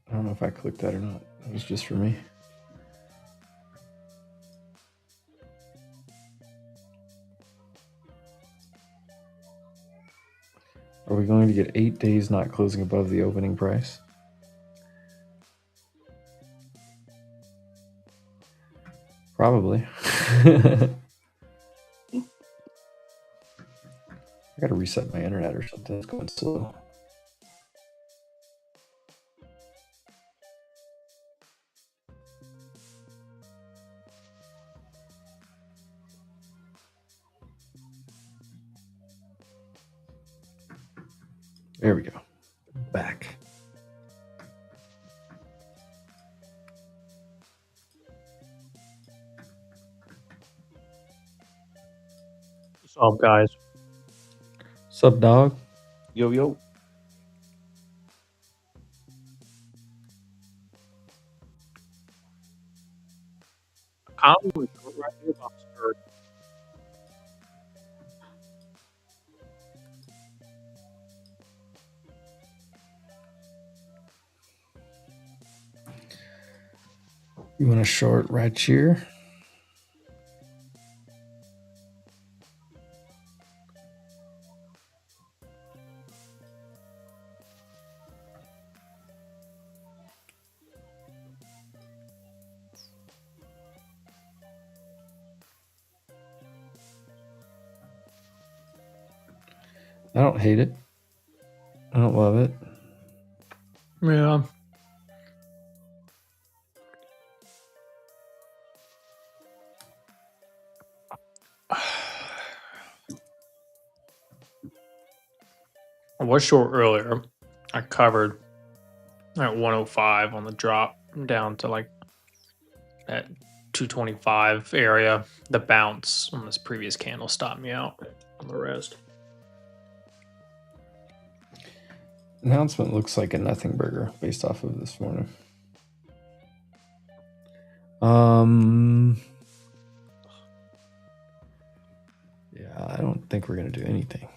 I don't know if I clicked that or not. It was just for me. Are we going to get 8 days not closing above the opening price? Probably. I gotta reset my internet or something. It's going slow. There we go. Back. What's up, guys? Sup, dog? Yo, yo. Probably right here about third. You want a short right here? I don't hate it. I don't love it. Yeah. I was short earlier. I covered at 105 on the drop down to like at 225 area. The bounce on this previous candle stopped me out on the rest. Announcement looks like a nothing burger based off of this morning. Yeah, I don't think we're gonna do anything.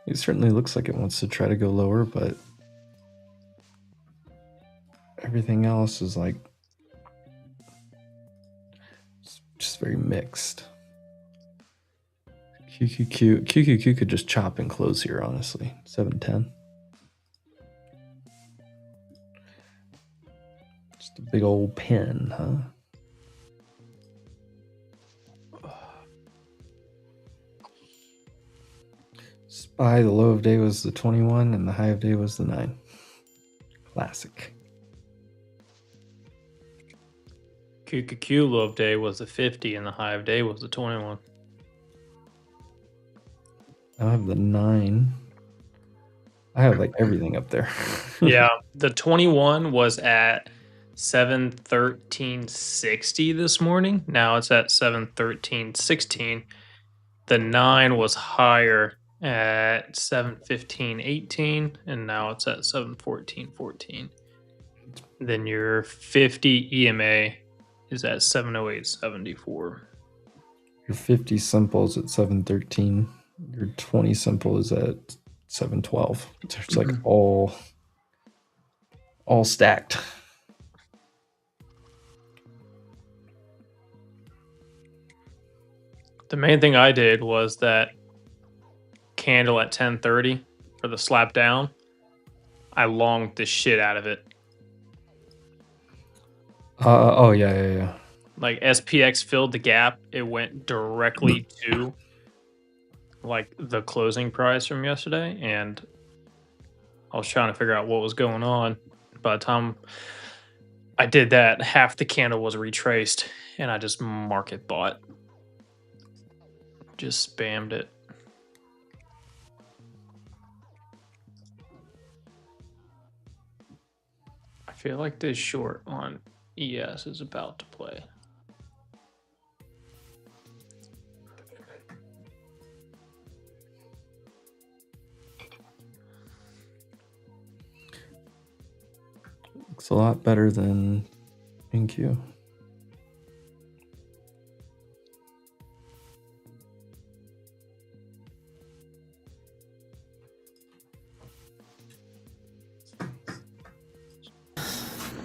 It certainly looks like it wants to try to go lower, but everything else is like just very mixed. QQQ could just chop and close here, honestly. 710. Just a big old pin, huh? SPY, the low of day was the 21 and the high of day was the 9. Classic. QQQ low of day was the 50 and the high of day was the 21. I have the 9. I have like everything up there. Yeah, the 21 was at 713.60 this morning. Now it's at 713.16. The 9 was higher at 715.18 and now it's at 714.14. Then your 50 EMA is at 708.74. Your 50 simple is at 713. Your 20 simple is at 712. It's like all stacked. The main thing I did was that candle at 10:30 for the slap down. I longed the shit out of it. Oh yeah. Like SPX filled the gap. It went directly to like the closing price from yesterday, and I was trying to figure out what was going on. By the time I did that, half the candle was retraced, and I just market bought. Just spammed it. I feel like this short on ES is about to play. Looks a lot better than NQ.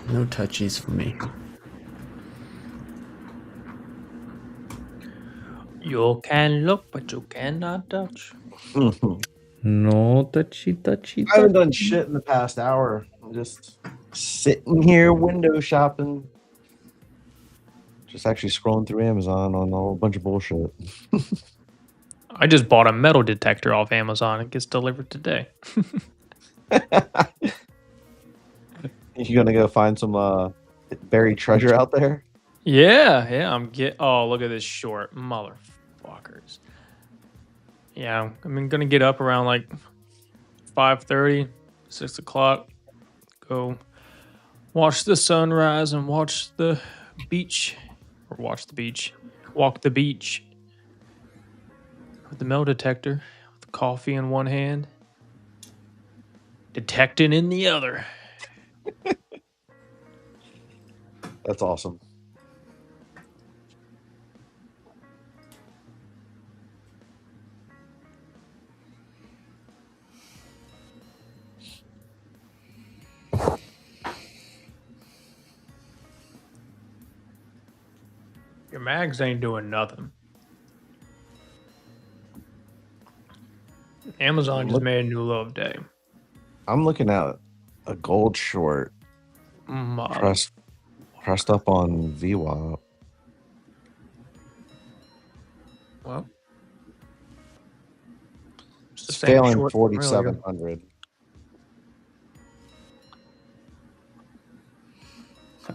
No touchies for me. You can look, but you cannot touch. No touchy. I haven't done shit in the past hour. I'm just sitting here window shopping. Just actually scrolling through Amazon on a whole bunch of bullshit. I just bought a metal detector off Amazon. It gets delivered today. You gonna go find some buried treasure out there? Yeah. Oh, look at this short, motherfuckers. Yeah, I'm gonna get up around like 5:30, 6 o'clock. Go watch the sunrise and watch the beach, or walk the beach with the metal detector, with coffee in one hand, detecting in the other. That's awesome. Your mags ain't doing nothing. Amazon just made a new low of day. I'm looking at a gold short pressed up on VWAP. Well, it's failing 4,700.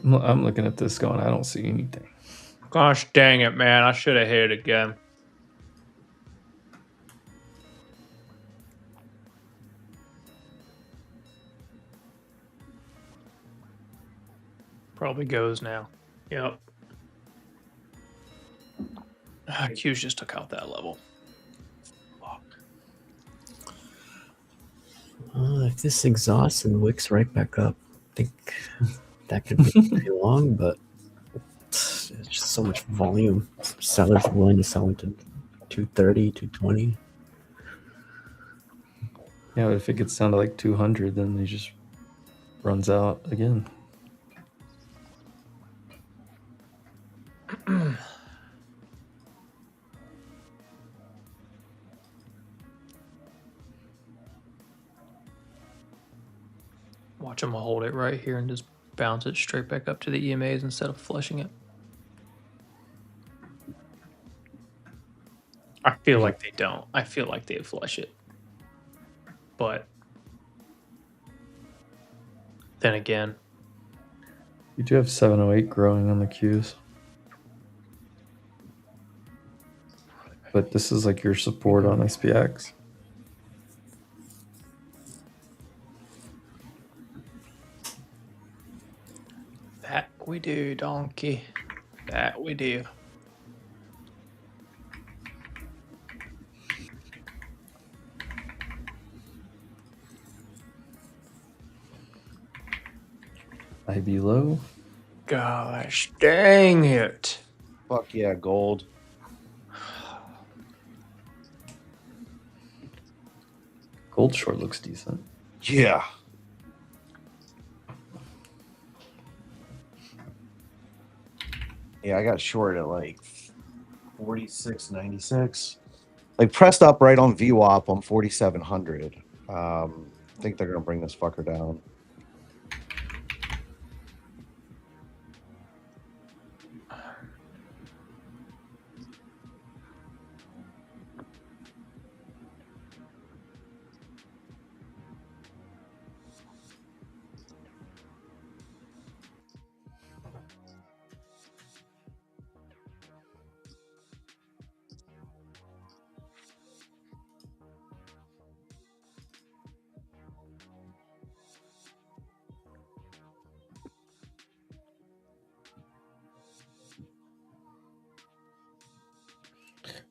I'm looking at this going, I don't see anything. Gosh dang it, man. I should have hit it again. Probably goes now. Yep. Q's just took out that level. Fuck. If this exhausts and wicks right back up, I think that could be pretty long, but it's just so much volume. Sellers are willing to sell into 230, 220. Yeah, but if it gets down to like 200, then he just runs out again. Watch him hold it right here and just bounce it straight back up to the EMAs instead of flushing it. I feel like they don't. I feel like they flush it. But then again, You do have 708 growing on the Qs. But this is like your support on SPX. that we do, donkey. That we do. IB low. Gosh dang it. Fuck yeah, gold. Gold short looks decent. Yeah. Yeah, I got short at like 46.96. Like pressed up right on VWAP on 4,700. I think they're gonna bring this fucker down.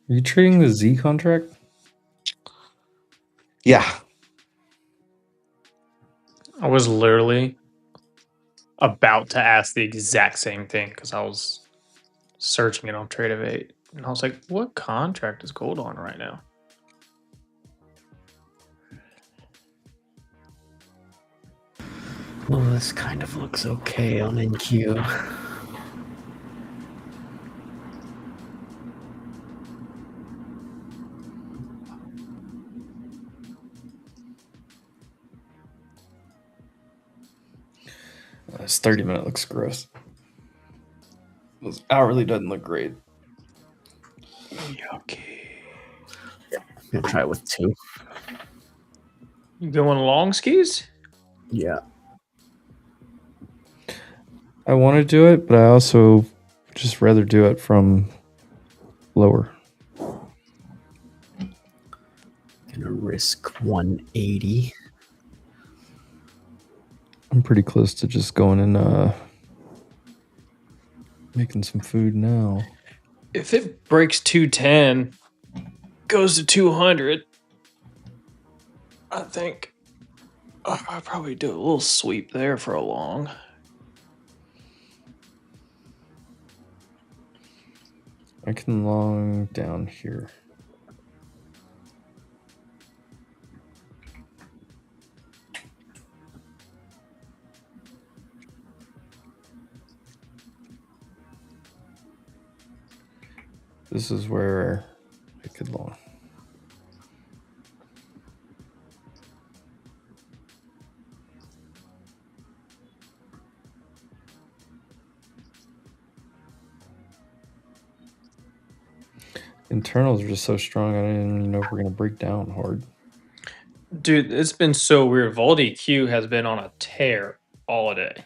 Are you trading the Z contract? Yeah. I was literally about to ask the exact same thing because I was searching it on TRADECandle, and I was like, "What contract is gold on right now?" Well, this kind of looks okay on NQ. This 30-minute looks gross. This hourly doesn't look great. Yucky. I'm gonna try it with 2. You going long skis? Yeah. I want to do it, but I also just rather do it from lower. Gonna risk 180. I'm pretty close to just going and making some food now. If it breaks 210, goes to 200, I think I'll probably do a little sweep there for a long. I can long down here. This is where I could long. Internals are just so strong. I didn't even know if we're gonna break down hard. Dude, it's been so weird. Voldy Q has been on a tear all day.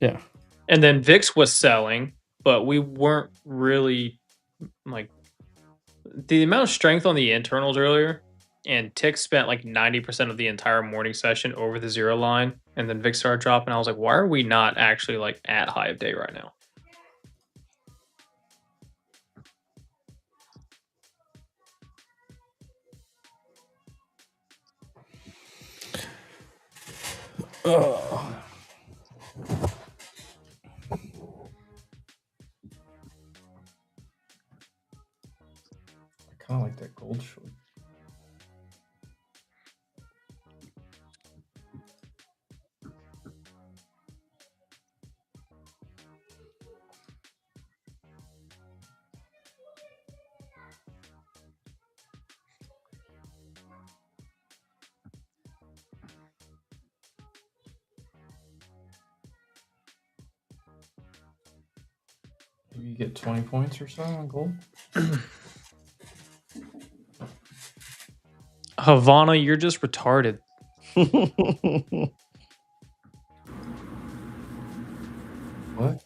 Yeah. And then VIX was selling, but we weren't really like the amount of strength on the internals earlier. And Tick spent like 90% of the entire morning session over the 0 line. And then VIX started dropping. I was like, why are we not actually like at high of day right now? Oh. I kind of like that gold short. Maybe you get 20 points or so on gold. Havana, you're just retarded. What?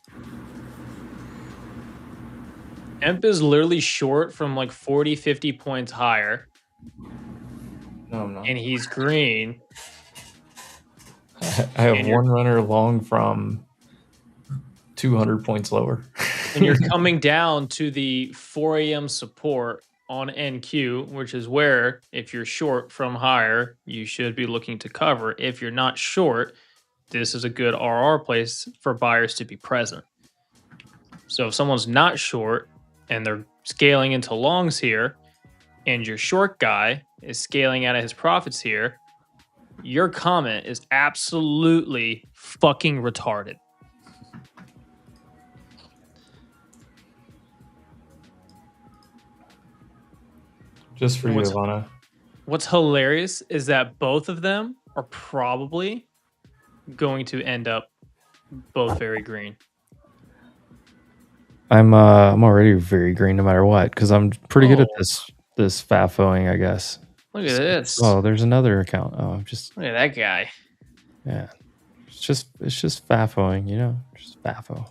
Emp is literally short from like 40, 50 points higher. No, I'm not. And he's green. I have one runner long from 200 points lower. And you're coming down to the 4 a.m. support on NQ, which is where, if you're short from higher, you should be looking to cover. If you're not short, this is a good RR place for buyers to be present. So if someone's not short and they're scaling into longs here, and your short guy is scaling out of his profits here, your comment is absolutely fucking retarded. Just for you, Ivana. What's hilarious is that both of them are probably going to end up both very green. I'm already very green no matter what because I'm pretty good at this FAFOing, I guess. Look at this. Oh, there's another account. Oh, just look at that guy. Yeah, it's just FAFOing, you know, just FAFO.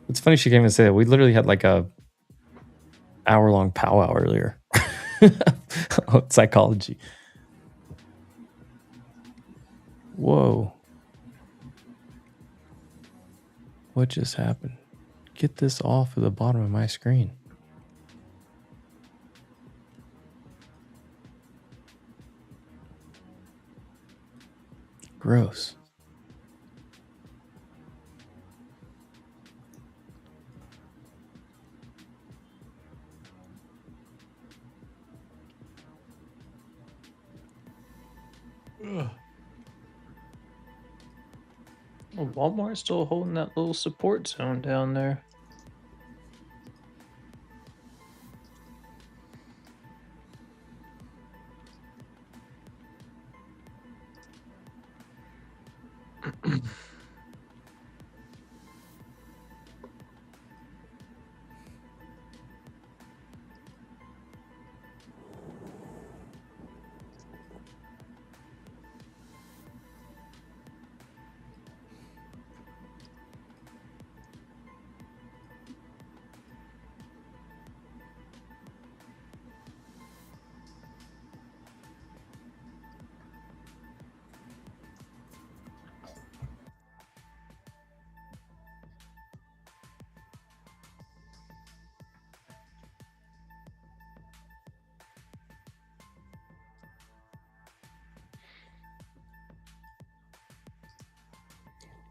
It's funny she came and say that. We literally had like a hour-long powwow earlier. Psychology. Whoa. What just happened? Get this off of the bottom of my screen. Gross. Well, Walmart's still holding that little support zone down there.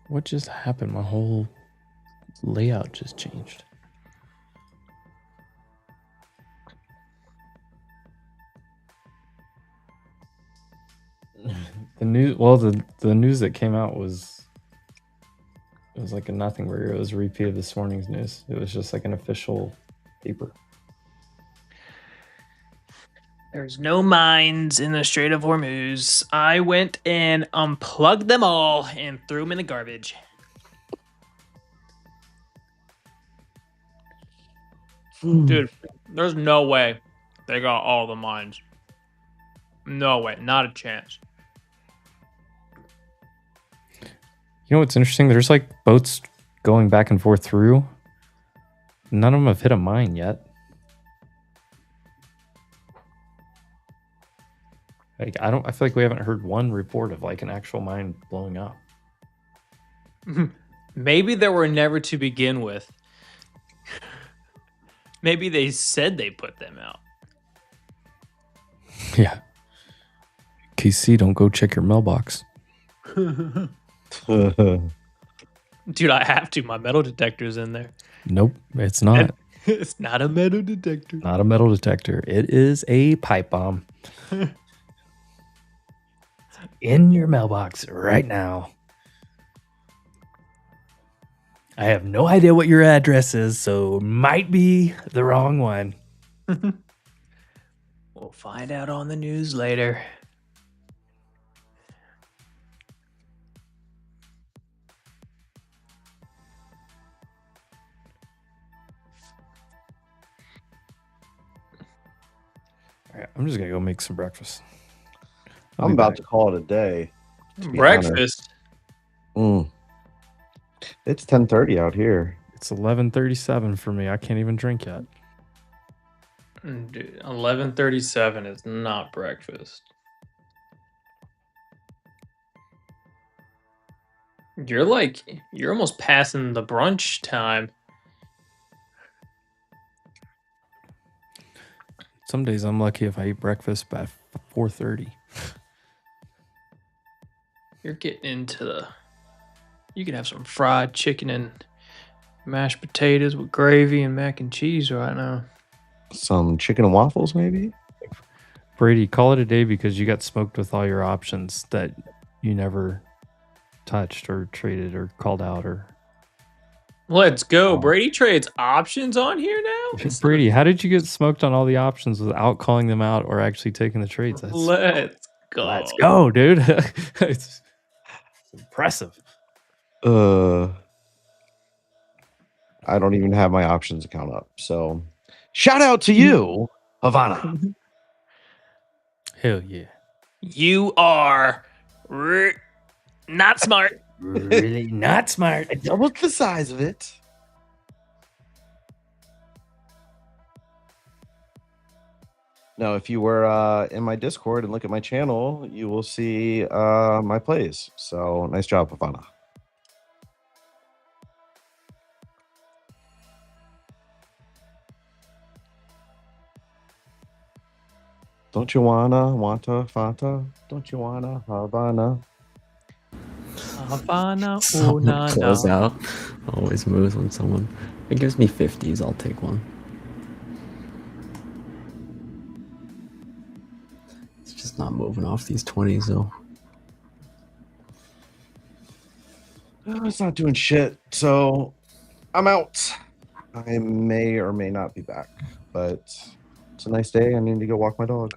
What just happened? My whole layout just changed. The news that came out was like a nothing burger. It was a repeat of this morning's news. It was just like an official paper. There's no mines in the Strait of Hormuz. I went and unplugged them all and threw them in the garbage. Dude, there's no way they got all the mines. No way, not a chance. You know what's interesting? There's like boats going back and forth through. None of them have hit a mine yet. Like I feel like we haven't heard one report of like an actual mine blowing up. Maybe they were never to begin with. Maybe they said they put them out. Yeah. KC, don't go check your mailbox. Dude, I have to. My metal detector's in there. Nope, it's not. It's not a metal detector. Not a metal detector. It is a pipe bomb. In your mailbox right now. I have no idea what your address is, so might be the wrong one. We'll find out on the news later. All right, I'm just gonna go make some breakfast. I'm about to call it a day. Breakfast. It's 10:30 out here. It's 11:37 for me. I can't even drink yet. Dude, 11:37 is not breakfast. You're almost passing the brunch time. Some days I'm lucky if I eat breakfast by 4:30. You're getting into the... You can have some fried chicken and mashed potatoes with gravy and mac and cheese right now. Some chicken and waffles, maybe? Brady, call it a day because you got smoked with all your options that you never touched or traded or called out or... Let's go. Brady trades options on here now? Brady, how did you get smoked on all the options without calling them out or actually taking the trades? Let's go. Let's go, dude. It's impressive. I don't even have my options account up. So shout out to you, Havana. Hell yeah. You are not smart. Really not smart. I doubled the size of it. Now, if you were in my Discord and look at my channel, you will see my plays. So nice job, Havana. Don't you wanta, Fanta? Don't you wanna, Havana? Havana, Someone close out. Always moves when someone... It gives me 50s, I'll take one. It's just not moving off these 20s, though. It's not doing shit. So I'm out. I may or may not be back, but it's a nice day. I need to go walk my dog.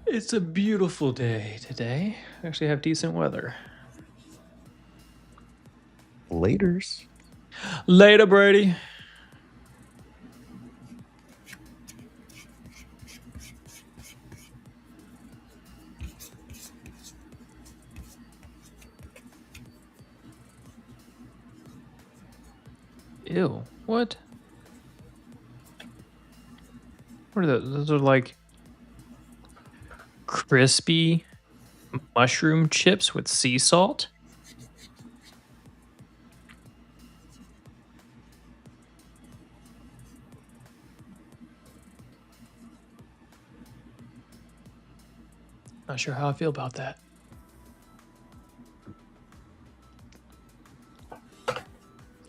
It's a beautiful day today. Actually have decent weather. Laters. Later, Brady. Ew. What? What are those? Those are like crispy mushroom chips with sea salt. Not sure how I feel about that.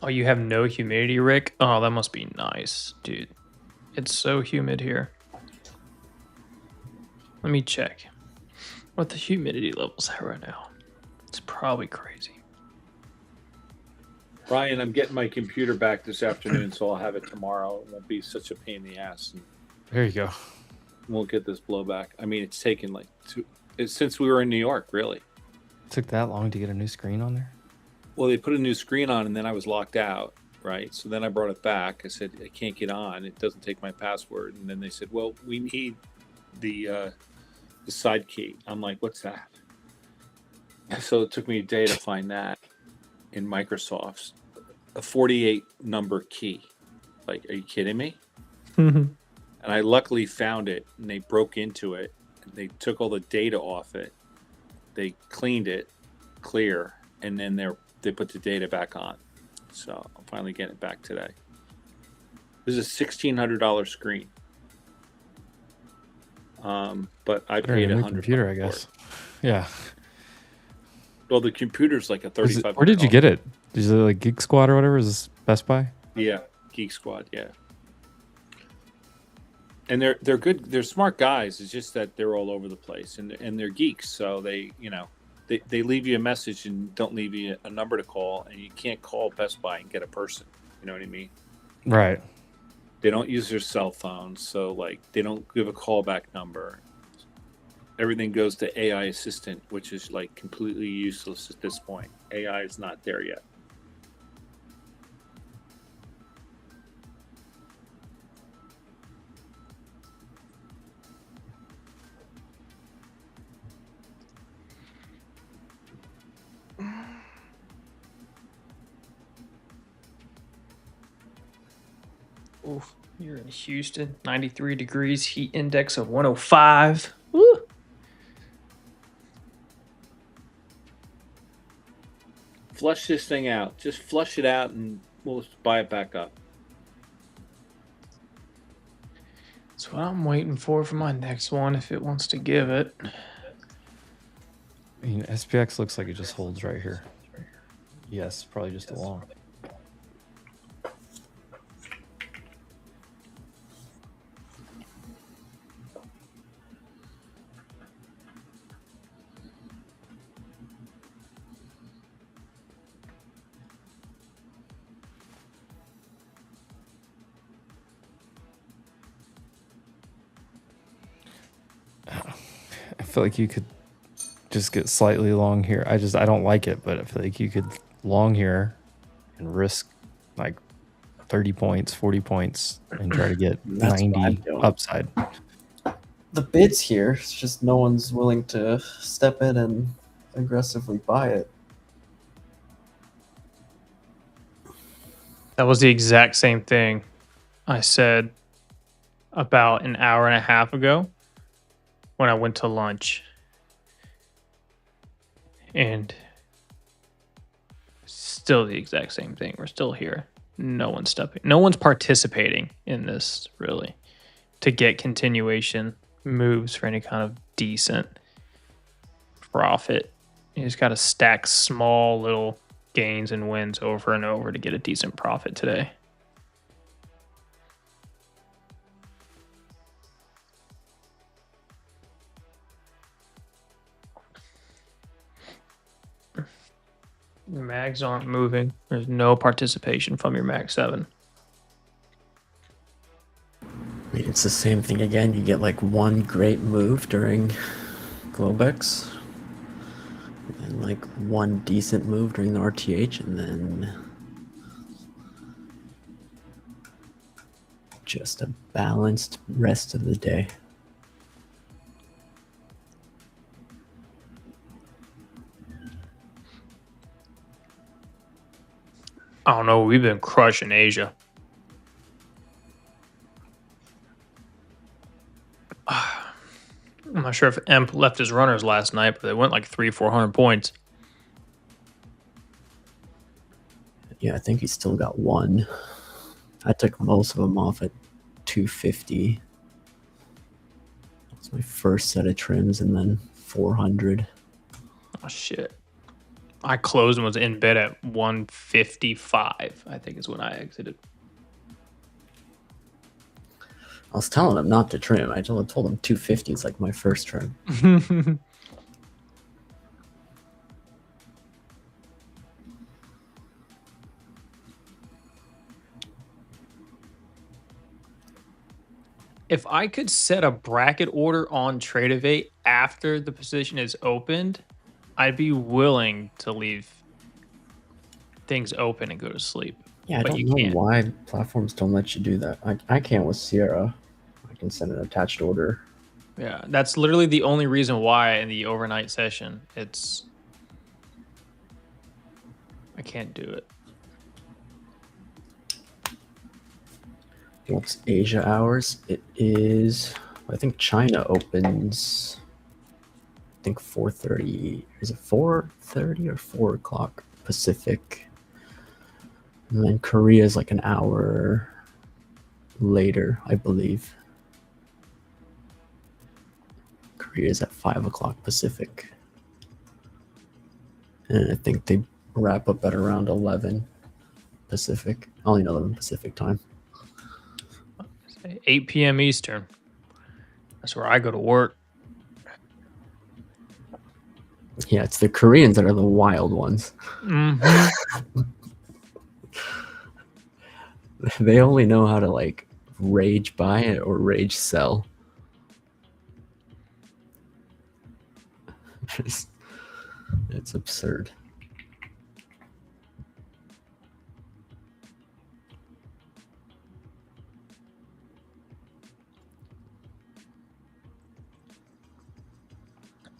Oh, you have no humidity, Rick? Oh, that must be nice, dude. It's so humid here. Let me check what the humidity levels are right now. It's probably crazy. Ryan, I'm getting my computer back this afternoon, so I'll have it tomorrow. It won't be such a pain in the ass, and There you go. we'll get this blowback. I mean, it's taken like since we were in New York, really. Took that long to get a new screen on there? Well, they put a new screen on, and then I was locked out, right? So then I brought it back. I said, I can't get on. It doesn't take my password. And then they said, well, we need the side key. I'm like, what's that? So it took me a day to find that in Microsoft's a 48 number key. Like, are you kidding me? And I luckily found it, and they broke into it. And they took all the data off it. They cleaned it clear, and then they put the data back on. So I'm finally getting it back today. This is a $1,600 screen. But I paid $100 computer, I guess. Yeah. Well, the computer's like a $3,500. Where did you get it? Is it like Geek Squad or whatever? Is this Best Buy? Yeah, Geek Squad. Yeah. And they're good. They're smart guys. It's just that they're all over the place, and they're geeks. So they leave you a message and don't leave you a number to call, and you can't call Best Buy and get a person. You know what I mean? Right. They don't use their cell phones, so like they don't give a callback number. Everything goes to AI assistant, which is like completely useless at this point. AI is not there yet. Oof, you're in Houston, 93 degrees, heat index of 105. Woo. Flush this thing out. Just flush it out, and we'll buy it back up. That's what I'm waiting for my next one, if it wants to give it. I mean, SPX looks like it just holds right here. Yes, probably just a long. I feel like you could just get slightly long here. I don't like it, but I feel like you could long here and risk like 30 points, 40 points, and try to get That's what I'm 90 doing. upside. The bid's here. It's just no one's willing to step in and aggressively buy it. That was the exact same thing I said about an hour and a half ago when I went to lunch. And still the exact same thing. We're still here. No one's stepping. No one's participating in this, really, to get continuation moves for any kind of decent profit. You just got to stack small little gains and wins over and over to get a decent profit today. Your mags aren't moving. There's no participation from your mag 7. I mean, it's the same thing again. You get like one great move during Globex, and like one decent move during the RTH, and then just a balanced rest of the day. I don't know. We've been crushing Asia. I'm not sure if Emp left his runners last night, but they went like 300-400 points. Yeah, I think he's still got one. I took most of them off at 250. That's my first set of trims, and then 400. Oh shit! I closed and was in bed at 155. I think is when I exited. I was telling him not to trim. I told him 250 is like my first trim. If I could set a bracket order on TradeEvate after the position is opened, I'd be willing to leave things open and go to sleep. Yeah, I But don't you know can't. why platforms don't let you do that. I can't with Sierra. I can send an attached order. Yeah, that's literally the only reason why in the overnight session I can't do it. What's Asia hours? It is, I think China opens, I think 4:30. Is it 4:30 or 4 o'clock Pacific? And then Korea is like an hour later, I believe. Korea is at 5 o'clock Pacific. And I think they wrap up at around 11 Pacific. I only know them in Pacific time. 8 p.m. Eastern. That's where I go to work. Yeah, it's the Koreans that are the wild ones. Mm-hmm. They only know how to like rage buy it or rage sell. It's absurd.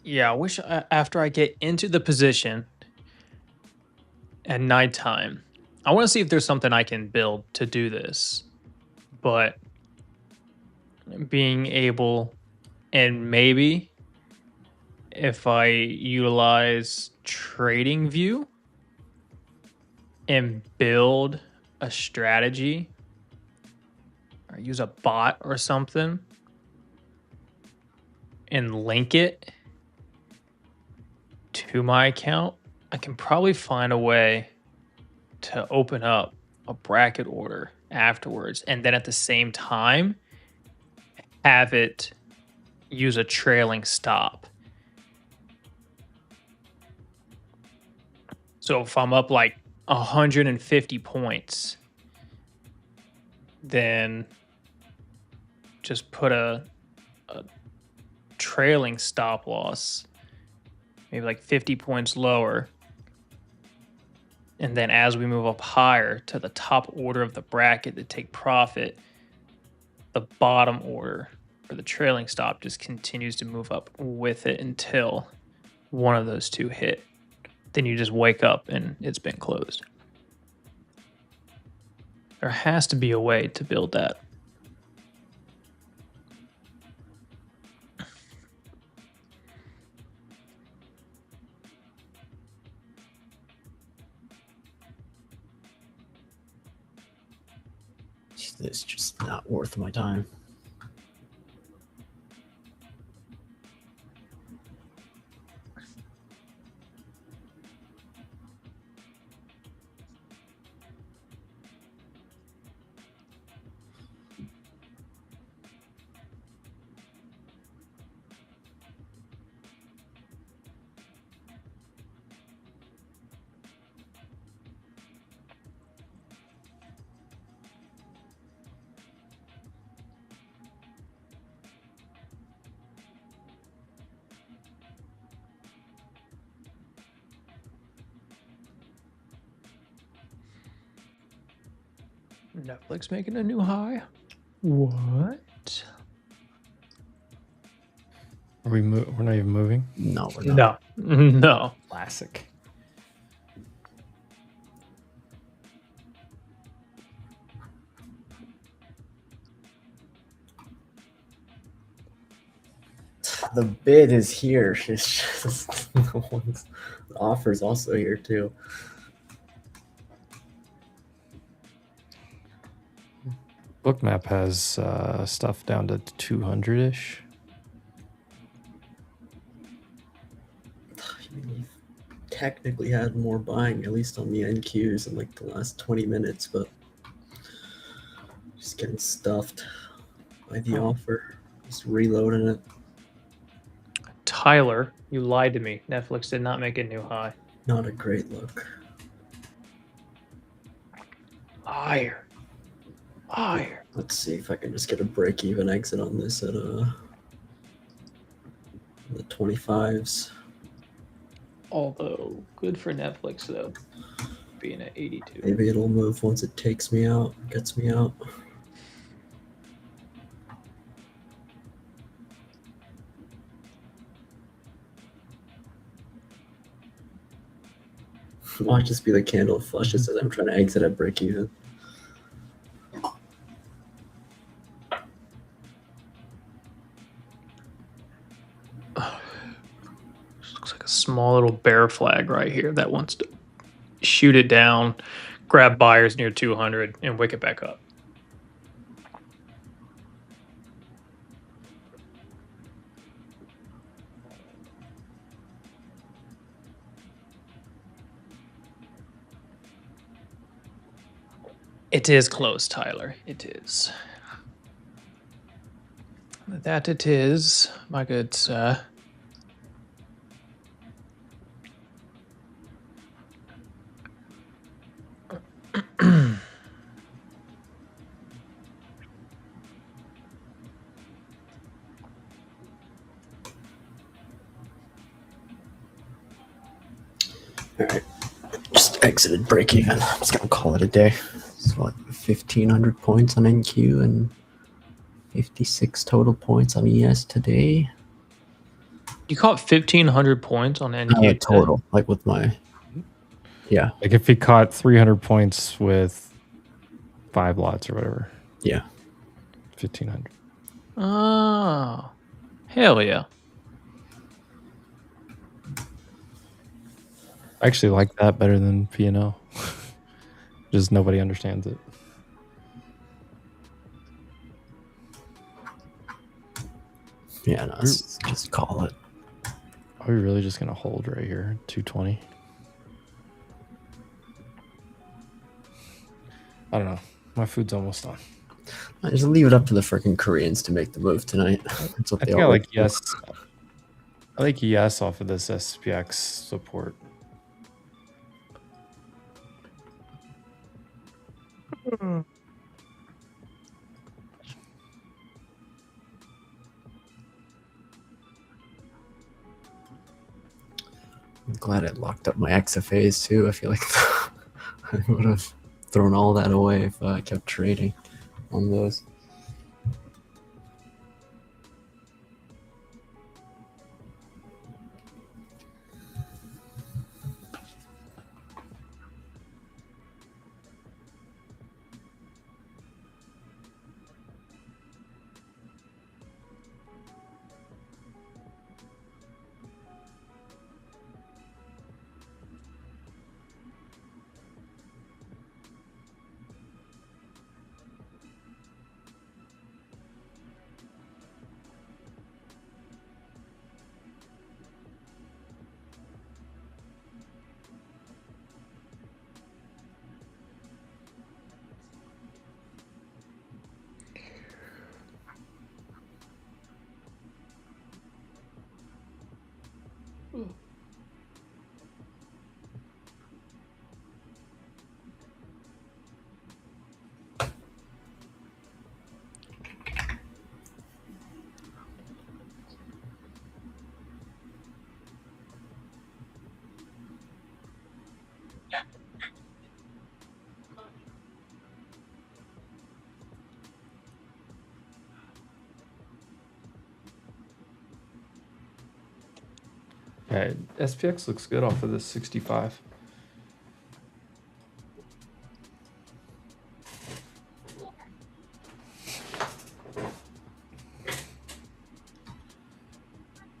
Yeah, I wish after I get into the position at nighttime, I want to see if there's something I can build to do this. But being able, and maybe if I utilize Trading View and build a strategy or use a bot or something and link it to my account, I can probably find a way to open up a bracket order afterwards, and then at the same time have it use a trailing stop. So if I'm up like 150 points, then just put a trailing stop loss, maybe like 50 points lower. And then as we move up higher to the top order of the bracket to take profit, the bottom order for the trailing stop just continues to move up with it until one of those two hit. Then you just wake up and it's been closed. There has to be a way to build that. It's just not worth my time. Netflix making a new high. What? Are we? We're not even moving. No, we're not. No. No. Classic. The bid is here. It's just no one's. The offer's also here too. Bookmap has stuff down to 200-ish. We've technically had more buying, at least on the NQs, in like the last 20 minutes, but just getting stuffed by the offer. Just reloading it. Tyler, you lied to me. Netflix did not make a new high. Not a great look. Higher. Higher. Let's see if I can just get a break-even exit on this at the 25s. Although, good for Netflix, though, being at 82. Maybe it'll move once it takes me out, gets me out. Might just be the candle flushes as I'm trying to exit at break even. Looks like a small little bear flag right here that wants to shoot it down, grab buyers near 200, and wick it back up. It is close, Tyler. It is. That it is, my good sir. All right, just exited break even. I'm just gonna call it a day. It's what, 1,500 points on NQ and 56 total points on ES today. You caught 1,500 points on NQ Total, like with my, yeah, Like if he caught 300 points with 5 lots or whatever. yeah. 1,500. Oh, hell yeah. I actually like that better than P&L. Just nobody understands it. Yeah, no, just call it. Are we really just going to hold right here? 220? I don't know. My food's almost done. I just leave it up to the freaking Koreans to make the move tonight. That's what I they think I always like do. yes. I like yes off of this SPX support. I'm glad I locked up my XFAs too. I feel like I would have thrown all that away if I kept trading on those. Yeah, SPX looks good off of this 65.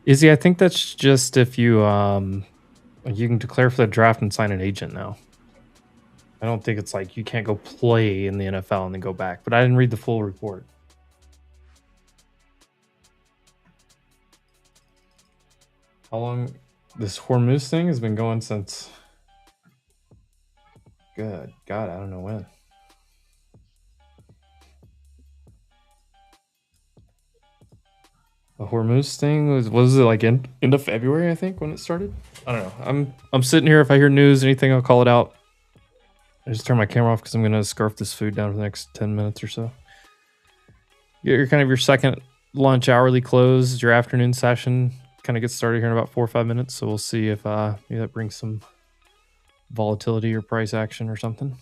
Izzy, I think that's just if you you can declare for the draft and sign an agent now. I don't think it's like you can't go play in the NFL and then go back. But I didn't read the full report. How long this Hormuz thing has been going since? Good God, I don't know when. The Hormuz thing was it like end of February, I think, when it started? I don't know. I'm sitting here. If I hear news, anything, I'll call it out. I just turn my camera off because I'm gonna scarf this food down for the next 10 minutes or so. You're kind of your second lunch hourly close, your afternoon session kind of gets started here in about 4 or 5 minutes. So we'll see if maybe that brings some volatility or price action or something.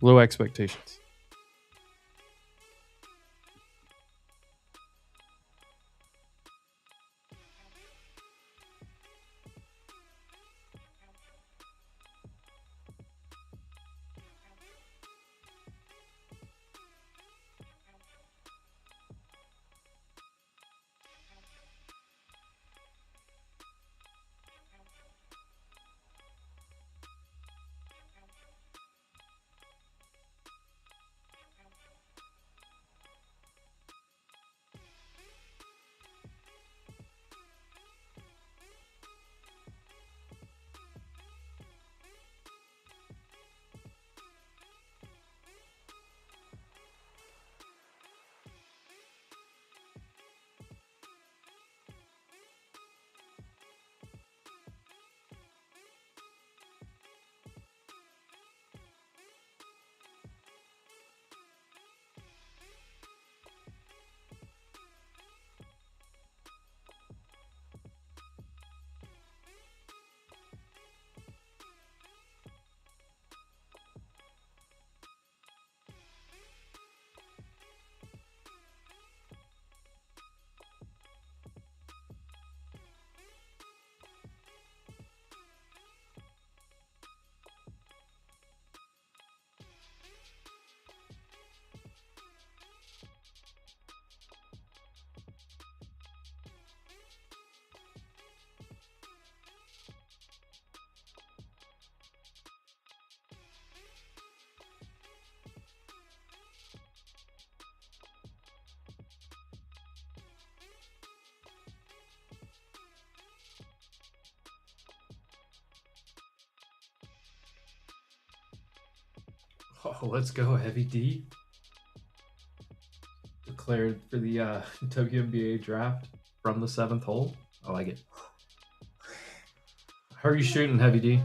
Low expectations. Oh, let's go, Heavy D. Declared for the WNBA draft from the 7th hole. I like it. How are you shooting, Heavy D?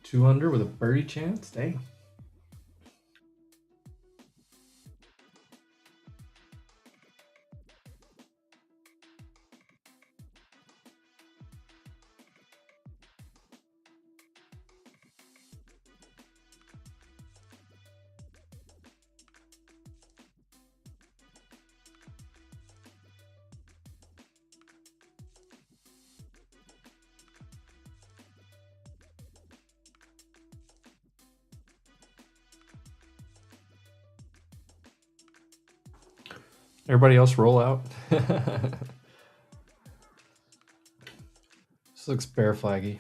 Two under with a birdie chance. Dang. Everybody else roll out. This looks bear flaggy.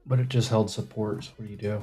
But it just held support, so what do you do?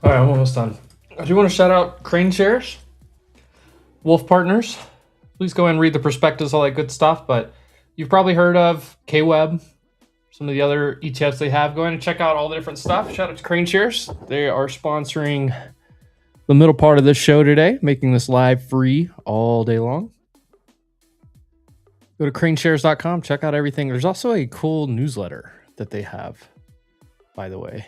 All right, I'm almost done. I do want to shout out Crane Shares, Wolf Partners. Please go and read the prospectus, all that good stuff. But you've probably heard of KWeb, some of the other ETFs they have. Go in and check out all the different stuff. Shout out to Crane Shares. They are sponsoring the middle part of this show today, making this live free all day long. Go to craneshares.com, check out everything. There's also a cool newsletter that they have, by the way.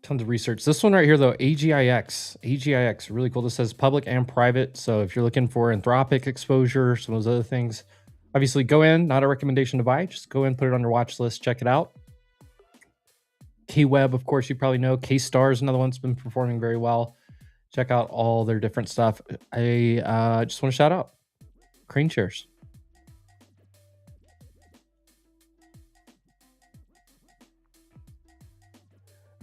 Tons of research. This one right here, though, AGIX, really cool. This says public and private. So if you're looking for Anthropic exposure, some of those other things, obviously go in. Not a recommendation to buy. Just go in, put it on your watch list, check it out. KWeb, of course, you probably know. K-Star is another one that's been performing very well. Check out all their different stuff. I just want to shout out Crane Shares.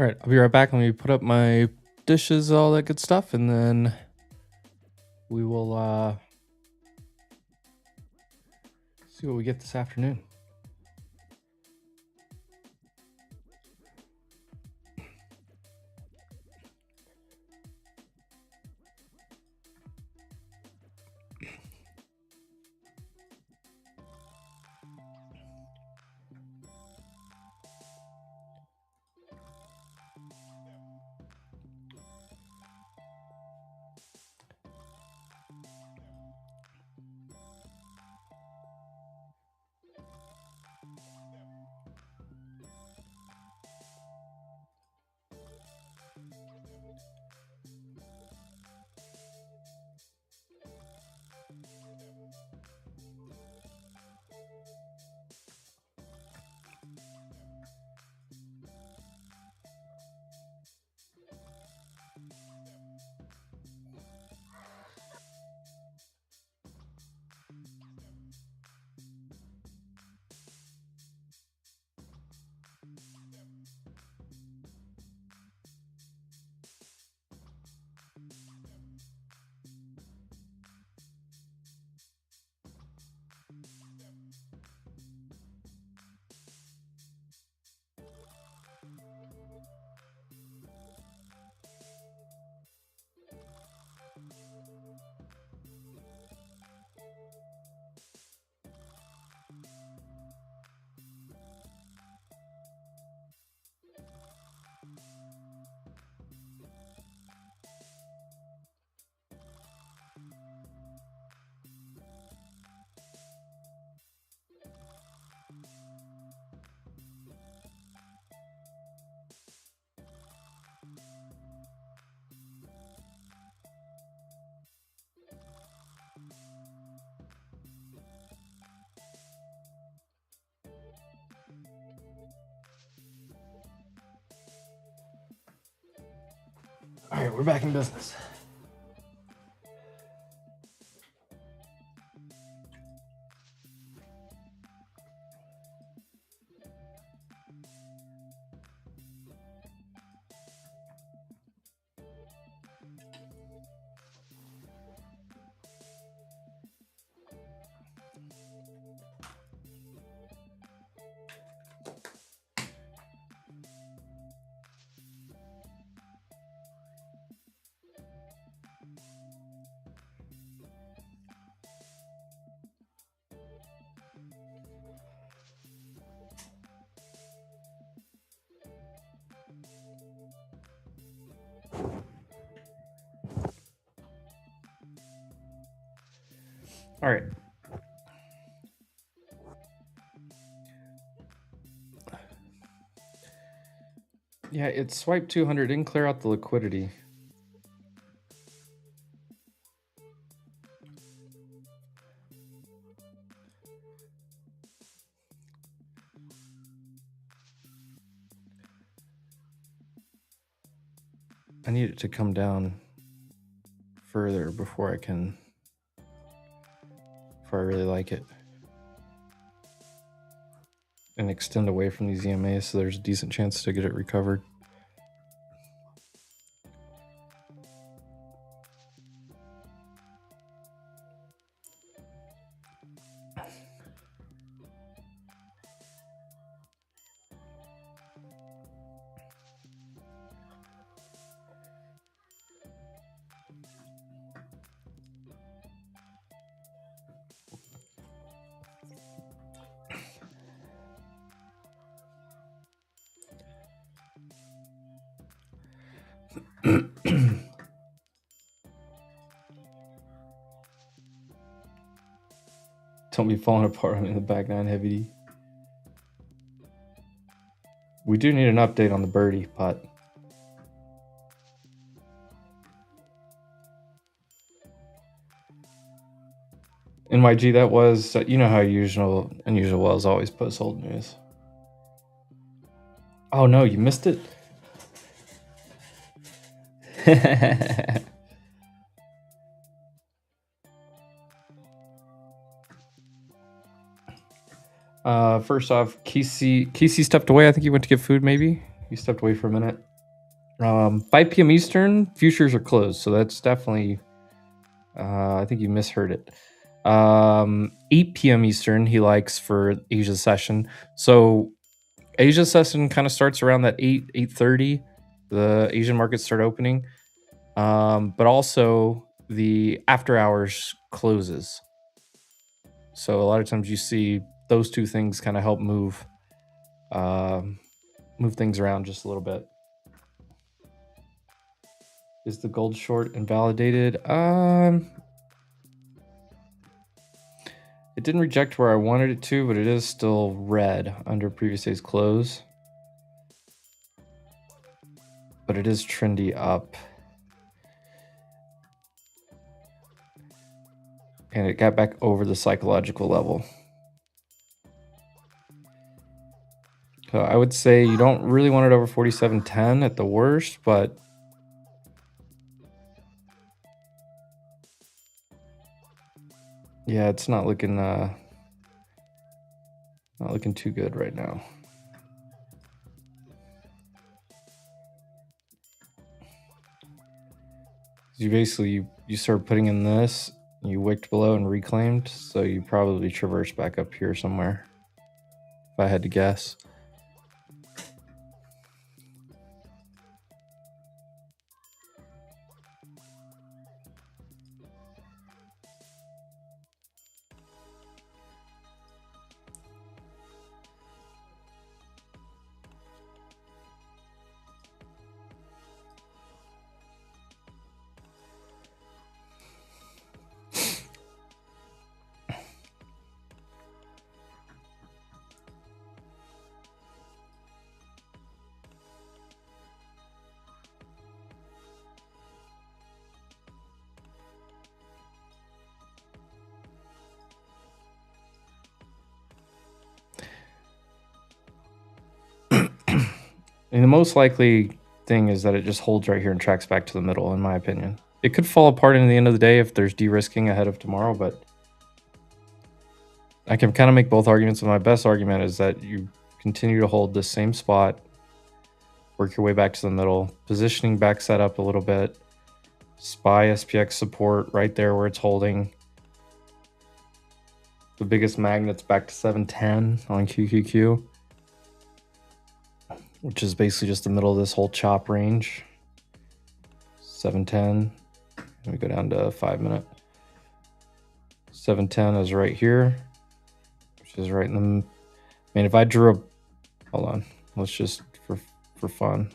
All right, I'll be right back. Let me put up my dishes, all that good stuff, and then we will see what we get this afternoon. right, we're back in business. All right. Yeah, it swiped 200, didn't clear out the liquidity. I need it to come down further before I really like it. And extend away from these EMAs so there's a decent chance to get it recovered. Don't be falling apart. I'm in the back nine heavy D. We do need an update on the birdie putt. NYG, that was, you know how unusual wells always post old news. Oh no, you missed it? First off, Kesey stepped away. I think he went to get food, maybe. He stepped away for a minute. 5 p.m. Eastern, futures are closed, so that's definitely, I think you misheard it. 8 p.m. Eastern, he likes for Asia session. So Asia session kind of starts around that 8:30. The Asian markets start opening. But also the after hours closes. So a lot of times you see those two things kind of help move things around just a little bit. Is the gold short invalidated? It didn't reject where I wanted it to, but it is still red under previous day's close. But it is trendy up. And it got back over the psychological level. So I would say you don't really want it over 47.10 at the worst, but yeah, it's not looking too good right now. You basically you start putting in this, you wicked below and reclaimed, so you probably traverse back up here somewhere, if I had to guess. And the most likely thing is that it just holds right here and tracks back to the middle, in my opinion. It could fall apart in the end of the day if there's de-risking ahead of tomorrow, but I can kind of make both arguments. And my best argument is that you continue to hold the same spot, work your way back to the middle, positioning back set up a little bit, SPY SPX support right there where it's holding. The biggest magnet's back to 710 on QQQ, which is basically just the middle of this whole chop range. 710. Let me go down to 5 minute. 710 is right here, which is right in the. I mean, if I drew a, hold on, let's just for fun.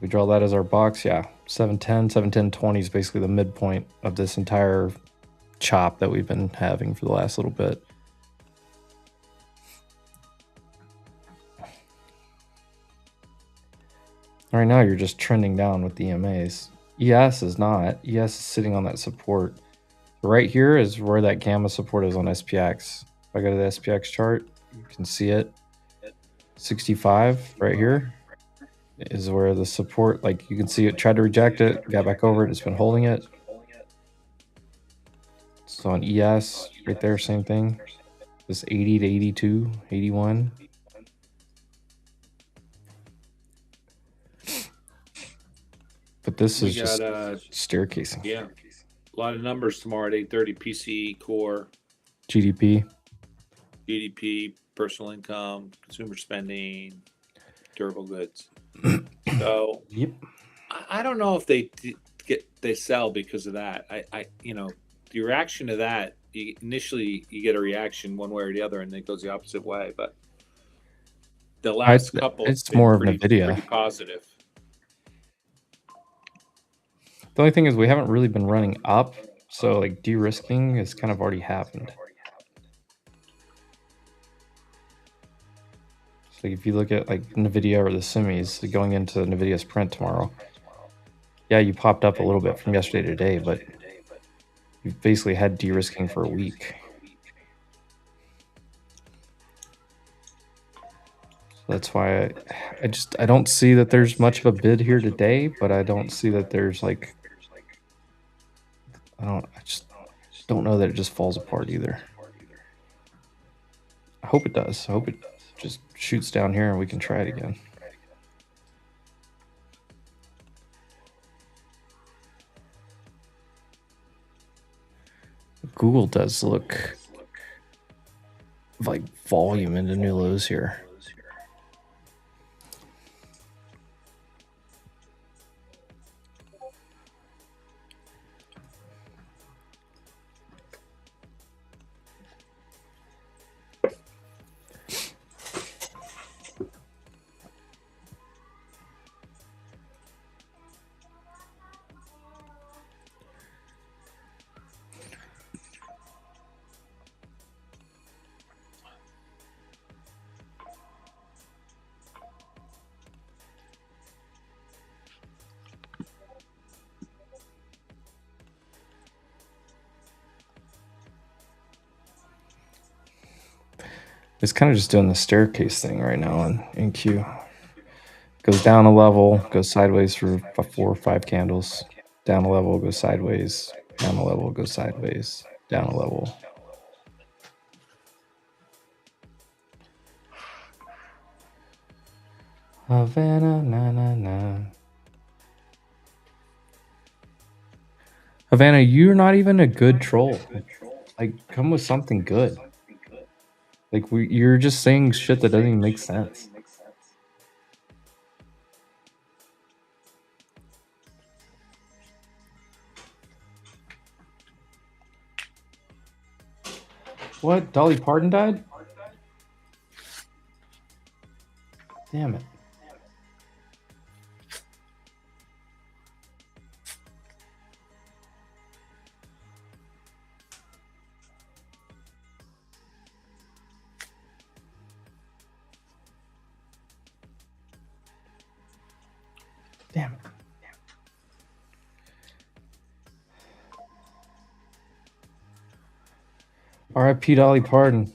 We draw that as our box, yeah. 710, 710.20 is basically the midpoint of this entire chop that we've been having for the last little bit. Right now, you're just trending down with the EMAs. ES is not. ES is sitting on that support. Right here is where that gamma support is on SPX. If I go to the SPX chart, you can see it. 65 right here is where the support, like you can see it tried to reject it, got back over it, it's been holding it. So on ES, right there, same thing. This 80 to 82, 81. But this is just staircasing. Yeah. A lot of numbers tomorrow at 8:30. PCE, core, GDP. GDP, personal income, consumer spending, durable goods. So Yep. I don't know if they sell because of that. I the reaction to that, initially you get a reaction one way or the other, and then it goes the opposite way. But the last couple, it's more of NVIDIA. Pretty positive. The only thing is we haven't really been running up, so like de-risking has kind of already happened. So if you look at like NVIDIA or the semis going into NVIDIA's print tomorrow, yeah, you popped up a little bit from yesterday to today, but you've basically had de-risking for a week. So that's why I don't see that there's much of a bid here today, but I don't see that there's like, I just don't know that it just falls apart either. I hope it does. I hope it just shoots down here and we can try it again. Google does look like volume into new lows here. It's kind of just doing the staircase thing right now in Q. Goes down a level, goes sideways for 4 or 5 candles. Down a level, goes sideways. Down a level, goes sideways. Down a level. Havana, na na na. Havana, you're not even a good troll. Like, come with something good. Like, you're just saying shit that doesn't even make sense. What? Dolly Parton died? Damn it. Damn it. R.I.P. Dolly Parton.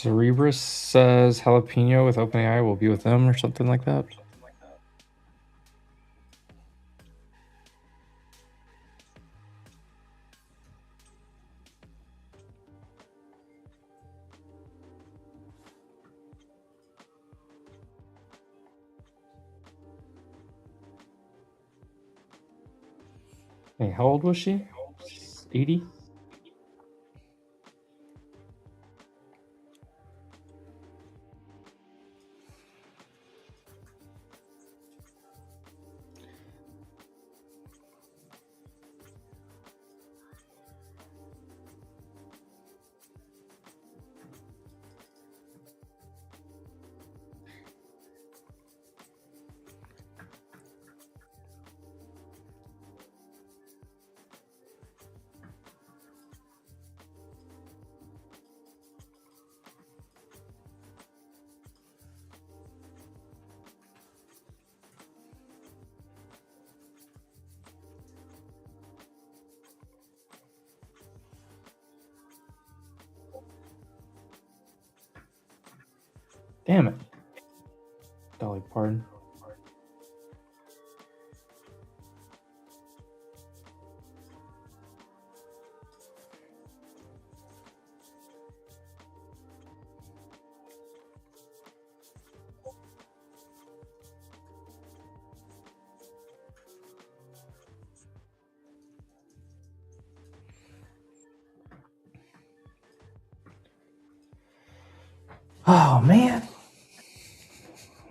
Cerebrus says jalapeno with OpenAI will be with them or something like that. Hey, how old was she? 80? Damn it. Dolly Parton. Oh, man.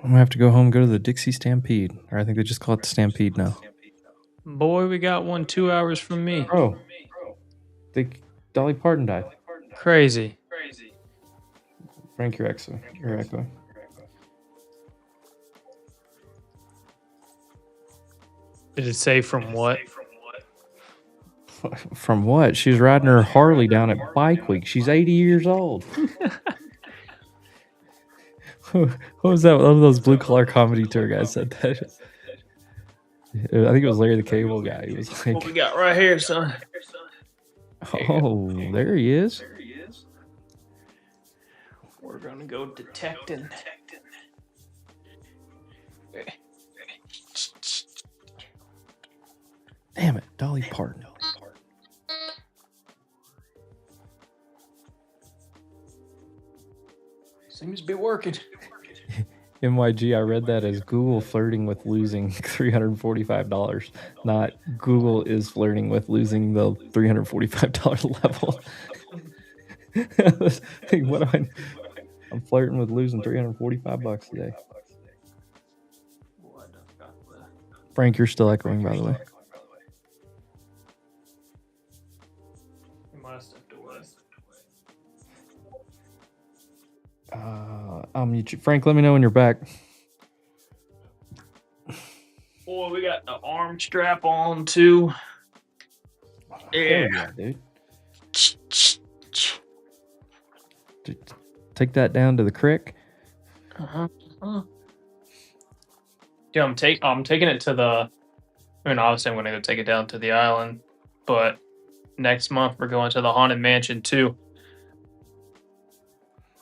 I'm gonna have to go home and go to the Dixie Stampede. Or I think they just call it the Stampede now. Boy, we got one 2 hours from me. Bro, Dolly Parton died. Crazy. Frank, you're echoing. Did it say from what? From what? She's riding her Harley down at Bike Week. She's 80 years old. What was that? One of those blue collar comedy tour guys said that. I think it was Larry the Cable Guy. He was like, What we got right here, son? "Oh, there he is." We're gonna go detecting. Damn it, Dolly Parton. Seems to be working. MYG, I read that as Google flirting with losing $345, not Google is flirting with losing the $345 level. Like, what do I'm flirting with losing $345 today. Frank, you're still echoing, by the way. You might have stepped away. I'll mute you. Frank, let me know when you're back. Boy, we got the arm strap on too. Yeah, dude. Take that down to the creek. Yeah, I'm taking it to the. I mean, obviously, I'm going to go take it down to the island, but next month we're going to the Haunted Mansion too.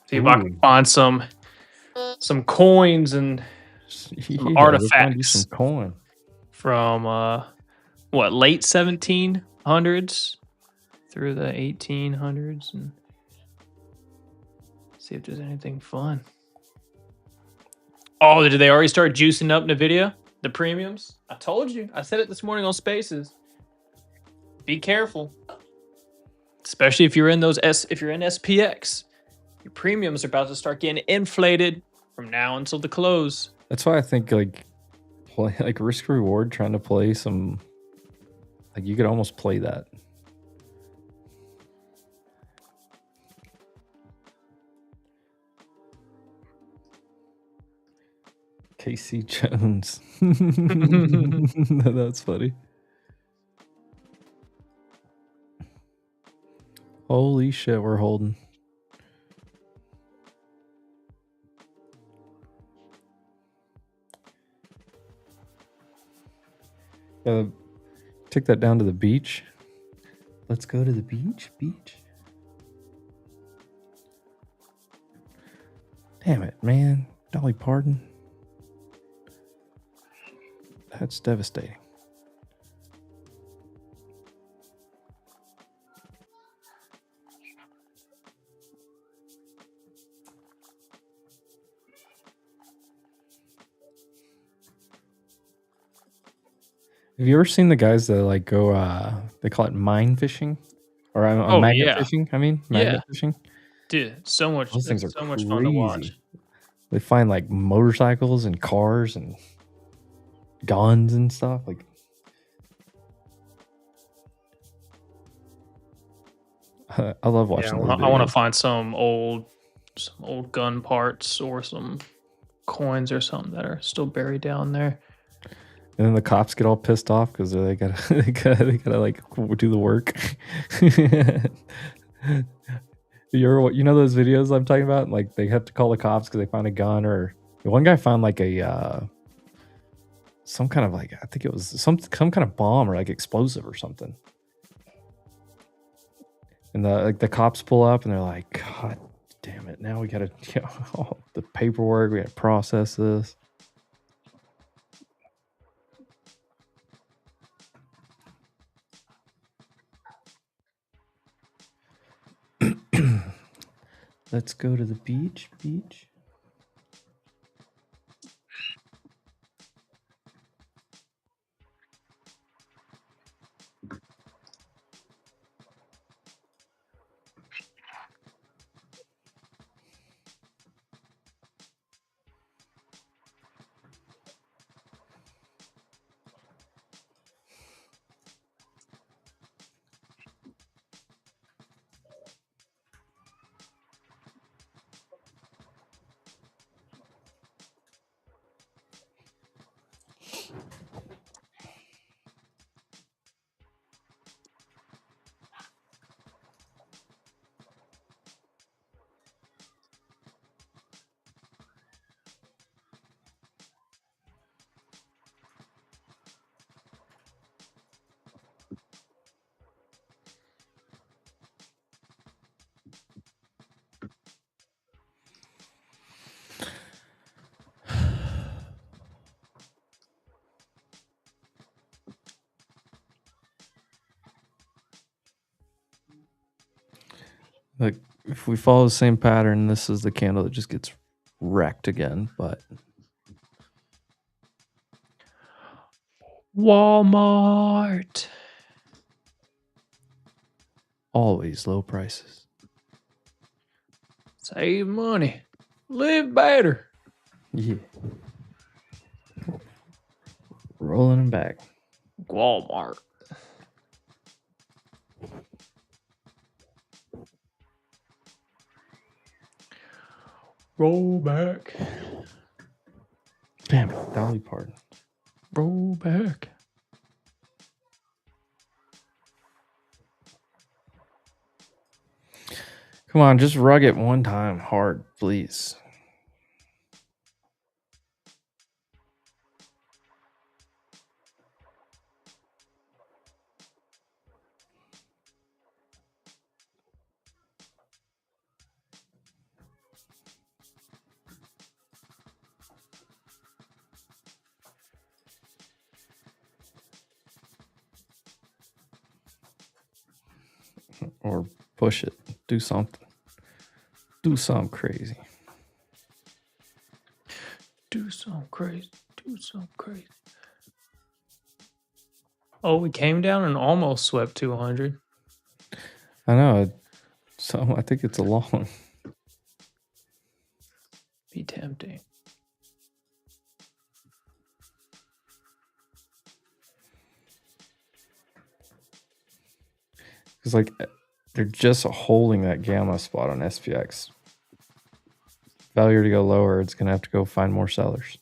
See if I can find some coins and some artifacts. Some coin from late 1700s through the 1800s, and see if there's anything fun. Oh, did they already start juicing up NVIDIA, the premiums? I told you. I said it this morning on Spaces. Be careful, especially if you're in SPX. Your premiums are about to start getting inflated from now until the close. That's why I think like risk reward, trying to play some, like, you could almost play that. Casey Jones. That's funny. Holy shit, we're holding. Take that down to the beach. Let's go to the beach. Damn it, man. Dolly Parton. That's devastating. Have you ever seen the guys that like go they call it mine fishing? Or Oh, magnet yeah. fishing, I mean, magnet fishing. Dude, so much. Those things are It's so much fun to watch. crazy. They find like motorcycles and cars and guns and stuff. Like, I love watching those I want videos. to find some old gun parts or some coins or something that are still buried down there. And then the cops get all pissed off because they gotta like do the work. You know those videos I'm talking about? Like they have to call the cops because they found a gun, or one guy found like a some kind of like, I think it was some kind of bomb or like explosive or something. And the cops pull up and they're like, God damn it! Now we gotta all the paperwork. We gotta process this. Let's go to the beach. Like, if we follow the same pattern, this is the candle that just gets wrecked again, but Walmart. always low prices. Save money. Live better. Yeah. Rolling them back. Walmart. Roll back. Damn it, Dolly Parton. Roll back. Come on, just rug it one time hard, please. Or push it. Do something. Do something crazy. Do something crazy. Do something crazy. Oh, we came down and almost swept 200. I know. So I think it's a long. Be tempting. It's like they're just holding that gamma spot on SPX. Failure to go lower, it's going to have to go find more sellers.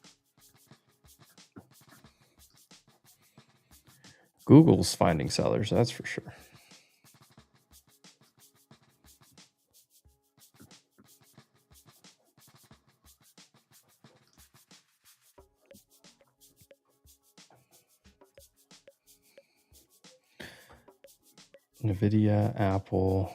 Google's finding sellers, that's for sure. NVDA, Apple.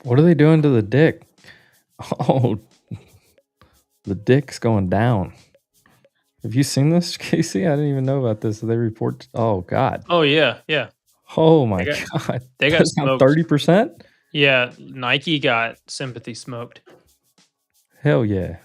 What are they doing to the dick? Oh, the dick's going down. Have you seen this, Casey? I didn't even know about this. They report. Oh God. Oh yeah, yeah. Oh my got- God. They got That's down smoked. 30%. Yeah, Nike got sympathy smoked. Hell yeah.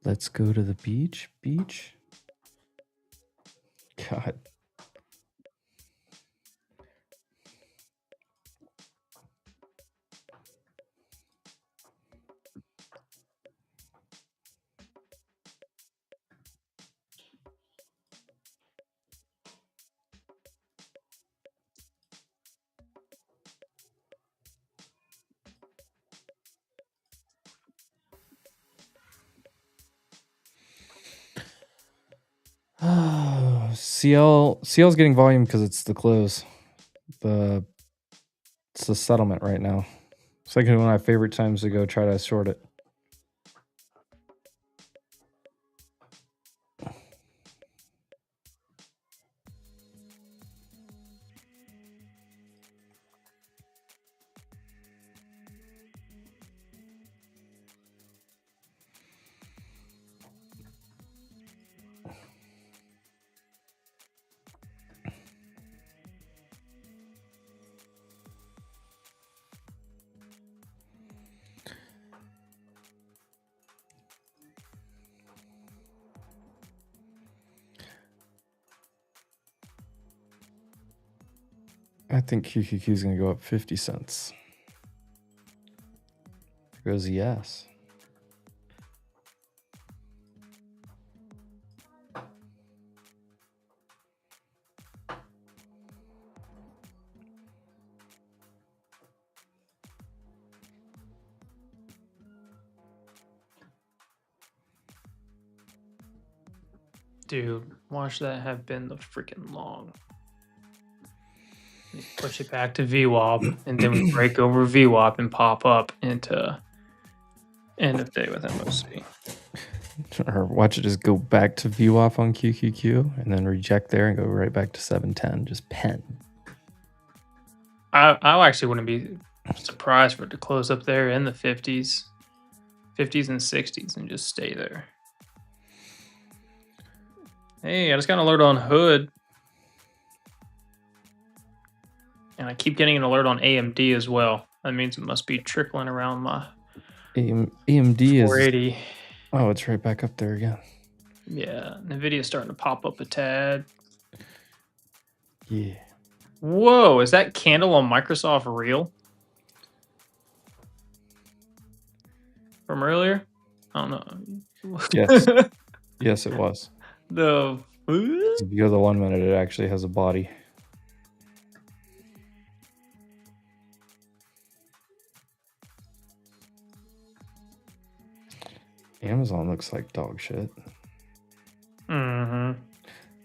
Let's go to the beach. Beach. God. CL's getting volume because it's the close. It's the settlement right now. It's like one of my favorite times to go try to short it. I think QQQ is going to go up 50 cents. There goes yes. Dude, watch that have been the freaking long. We push it back to VWAP, and then we break over VWAP and pop up into end of day with MOC. Or watch it just go back to VWAP on QQQ and then reject there and go right back to 710. Just pen. I actually wouldn't be surprised for it to close up there in the 50s and 60s and just stay there. Hey, I just got an alert on Hood. And I keep getting an alert on AMD as well. That means it must be trickling around my AMD is 480. Oh, it's right back up there again. Yeah, NVIDIA's starting to pop up a tad. Yeah. Whoa, is that candle on Microsoft real? From earlier? I don't know. Yes. Yes, it was. The If you go the 1 minute, it actually has a body. Amazon looks like dog shit. Mm-hmm.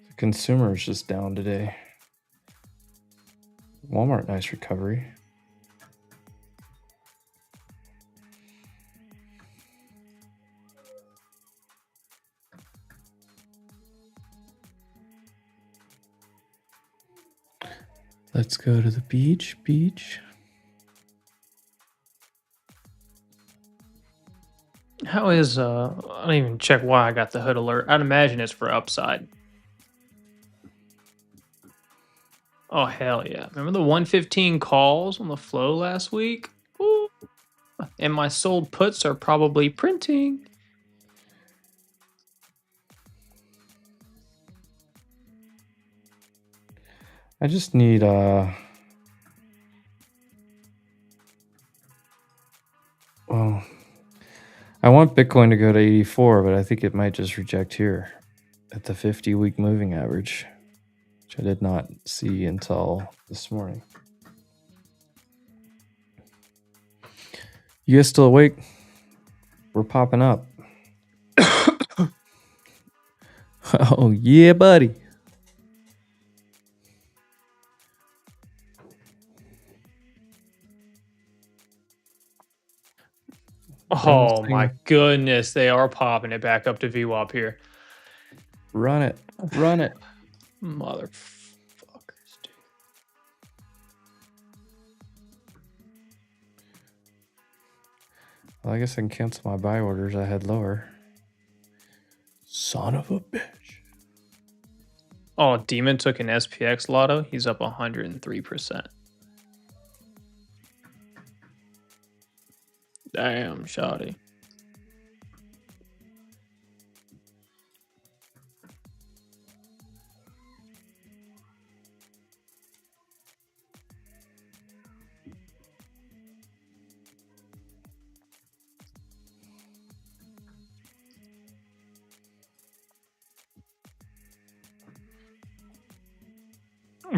The consumer is just down today. Walmart, nice recovery. Let's go to the beach. How is I don't even check why I got the Hood alert. I'd imagine it's for upside. Oh hell yeah. Remember the 115 calls on the flow last week? Ooh. And my sold puts are probably printing. I just need well, I want Bitcoin to go to 84, but I think it might just reject here at the 50-week moving average, which I did not see until this morning. You guys still awake? We're popping up. Oh, yeah, buddy. Oh my goodness, they are popping it back up to VWAP here. Run it. Run it. Motherfuckers, dude. Well, I guess I can cancel my buy orders I had lower. Son of a bitch. Oh, Demon took an SPX lotto. He's up 103%. Damn, shoddy.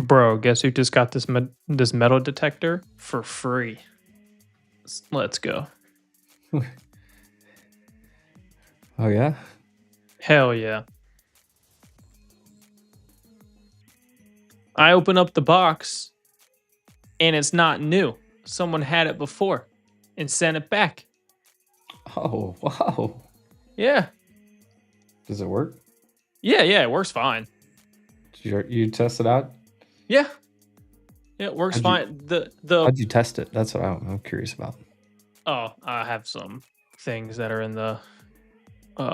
Bro, guess who just got this this metal detector for free? Let's go. Oh, yeah? Hell yeah. I open up the box and it's not new. Someone had it before and sent it back. Oh, wow. Yeah. Does it work? Yeah, it works fine. You test it out? Yeah. Yeah, it works fine. How'd you test it? That's what I'm curious about. Oh, I have some things that are in the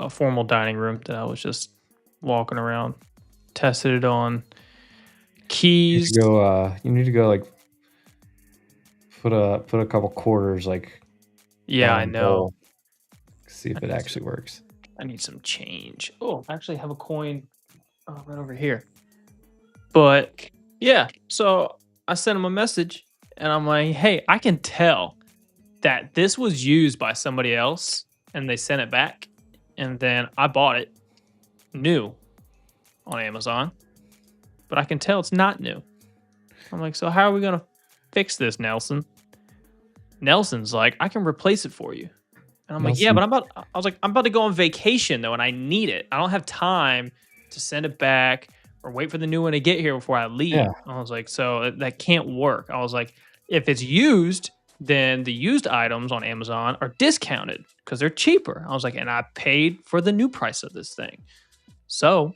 formal dining room that I was just walking around, tested it on. Keys. You need to go like put a couple quarters like. Yeah, I know. Bowl, see if it actually works. I need some change. Oh, I actually have a coin right over here. But yeah, so I sent him a message and I'm like, hey, I can tell that this was used by somebody else and they sent it back. And then I bought it new on Amazon, but I can tell it's not new. I'm like, so how are we going to fix this, Nelson? Nelson's like, I can replace it for you. And I'm like, yeah, but I'm about to go on vacation though, and I need it. I don't have time to send it back or wait for the new one to get here before I leave. Yeah. I was like, so that can't work. I was like, if it's used, then the used items on Amazon are discounted because they're cheaper. I was like, and I paid for the new price of this thing. So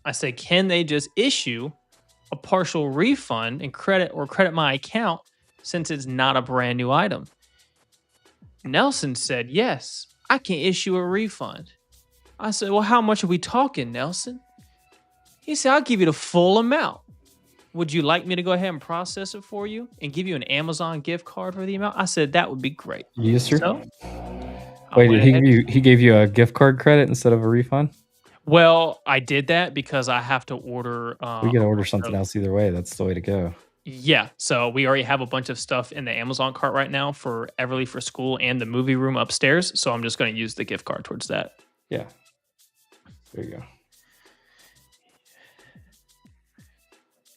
I said, can they just issue a partial refund and credit my account since it's not a brand new item? Nelson said, yes, I can issue a refund. I said, well, how much are we talking, Nelson? He said, I'll give you the full amount. Would you like me to go ahead and process it for you and give you an Amazon gift card for the amount? I said, that would be great. Yes, sir. So, wait, he gave you a gift card credit instead of a refund? Well, I did that because I have to order. We got to order something else either way. That's the way to go. Yeah. So we already have a bunch of stuff in the Amazon cart right now for Everly for school and the movie room upstairs. So I'm just going to use the gift card towards that. Yeah. There you go.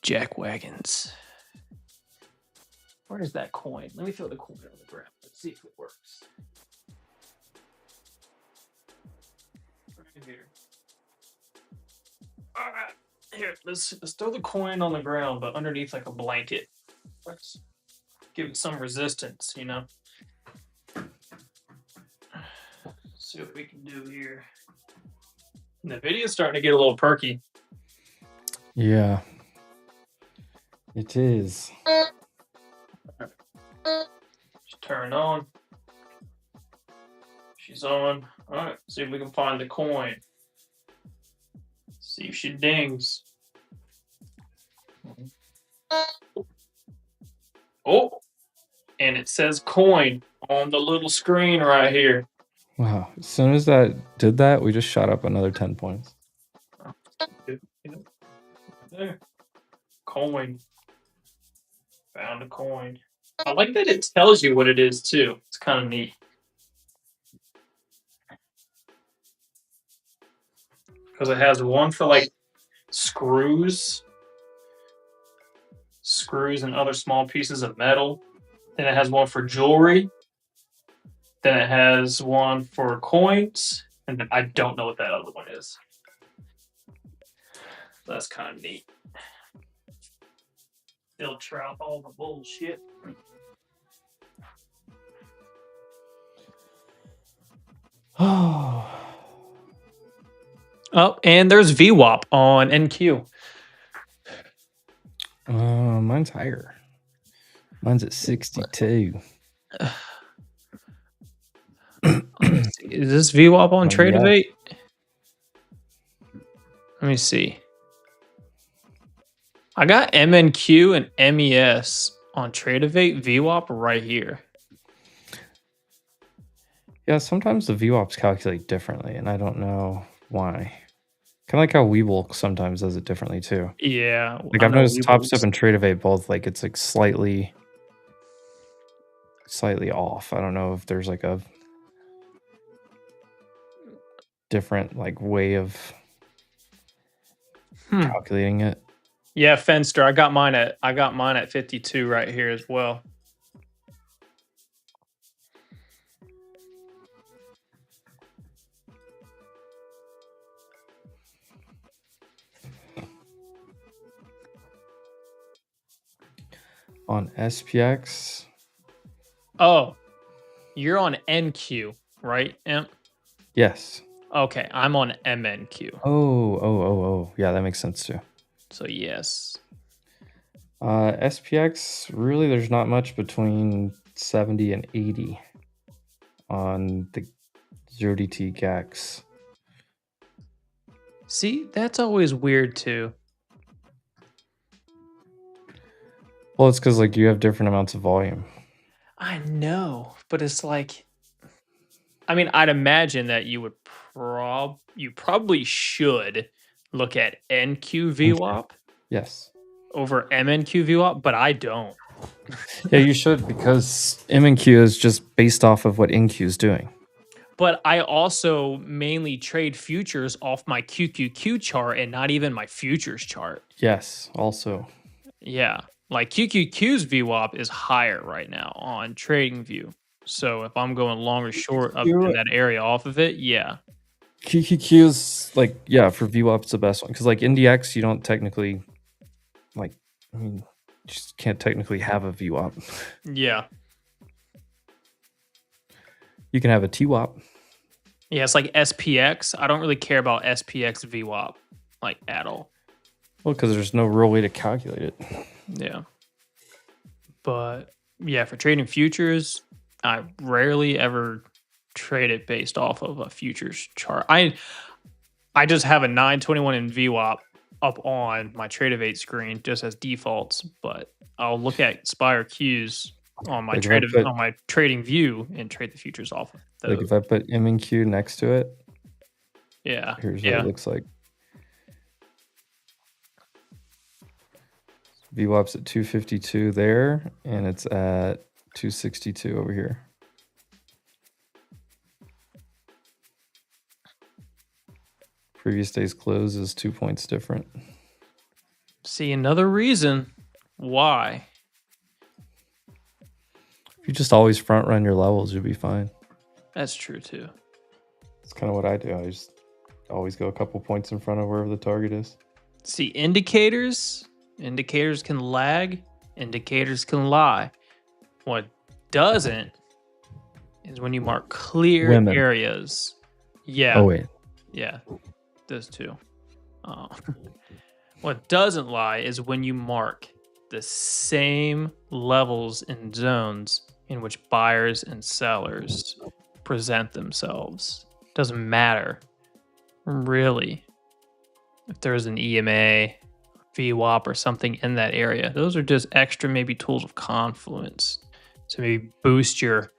Jack wagons. Where is that coin? Let me throw the coin on the ground. Let's see if it works. Right here. All right. Here, let's throw the coin on the ground, but underneath like a blanket. Let's give it some resistance, you know. See what we can do here. And the video's starting to get a little perky. Yeah. It is. She's turned on. She's on. All right, see if we can find the coin. See if she dings. Oh, and it says coin on the little screen right here. Wow. As soon as that did that, we just shot up another 10 points. There. Coin. Found a coin. I like that it tells you what it is too. It's kind of neat. Because it has one for like screws and other small pieces of metal. Then it has one for jewelry. Then it has one for coins, and then I don't know what that other one is. That's kind of neat. Filter out all the bullshit. Oh, Oh, and there's VWAP on NQ. mine's higher. Mine's at 62. Is this VWAP on Yeah. TRADEcandle? Let me see. I got MNQ and MES on TRADEcandle VWAP right here. Yeah, sometimes the VWAPs calculate differently, and I don't know why. Kind of like how Webull sometimes does it differently too. Yeah. Like I've noticed Top Step and TRADEcandle both, like it's like slightly off. I don't know if there's like a different like way of calculating it. Yeah, Fenster. I got mine at 52 right here as well. On SPX. Oh, you're on NQ, right? Yes. Okay, I'm on MNQ. Oh. Yeah, that makes sense too. So yes. SPX, really, there's not much between 70 and 80 on the 0DT GAX. See, that's always weird too. Well, it's because like you have different amounts of volume. I know, but it's like, I mean, I'd imagine that you would probably should look at NQ VWAP Yes. over MNQ VWAP, but I don't. Yeah, you should, because MNQ is just based off of what NQ is doing. But I also mainly trade futures off my QQQ chart and not even my futures chart. Yes, also. Yeah. Like QQQ's VWAP is higher right now on TradingView. So if I'm going long or short up in that area off of it, yeah. QQQ is like, yeah, for VWAP it's the best one. Because like NDX, you don't technically, like, I mean, you just can't technically have a VWAP. Yeah. You can have a TWAP. Yeah, it's like SPX. I don't really care about SPX VWAP, like, at all. Well, because there's no real way to calculate it. Yeah. But, yeah, for trading futures, I rarely ever trade it based off of a futures chart. I just have a 921 in VWAP up on my TradeAvate screen just as defaults, but I'll look at Spire Qs on my on my trading view and trade the futures off of those. Like if I put MNQ next to it, yeah, here's what it looks like. VWAP's at 252 there, and it's at 262 over here. Previous day's close is 2 points different. See, another reason why. If you just always front run your levels, you'll be fine. That's true too. That's kind of what I do. I just always go a couple points in front of wherever the target is. See, indicators can lag, indicators can lie. What doesn't is when you mark clear areas. Yeah. Oh, wait. Yeah, those two. What doesn't lie is when you mark the same levels and zones in which buyers and sellers present themselves. Doesn't matter, really, if there's an EMA, VWAP, or something in that area. Those are just extra maybe tools of confluence to maybe boost your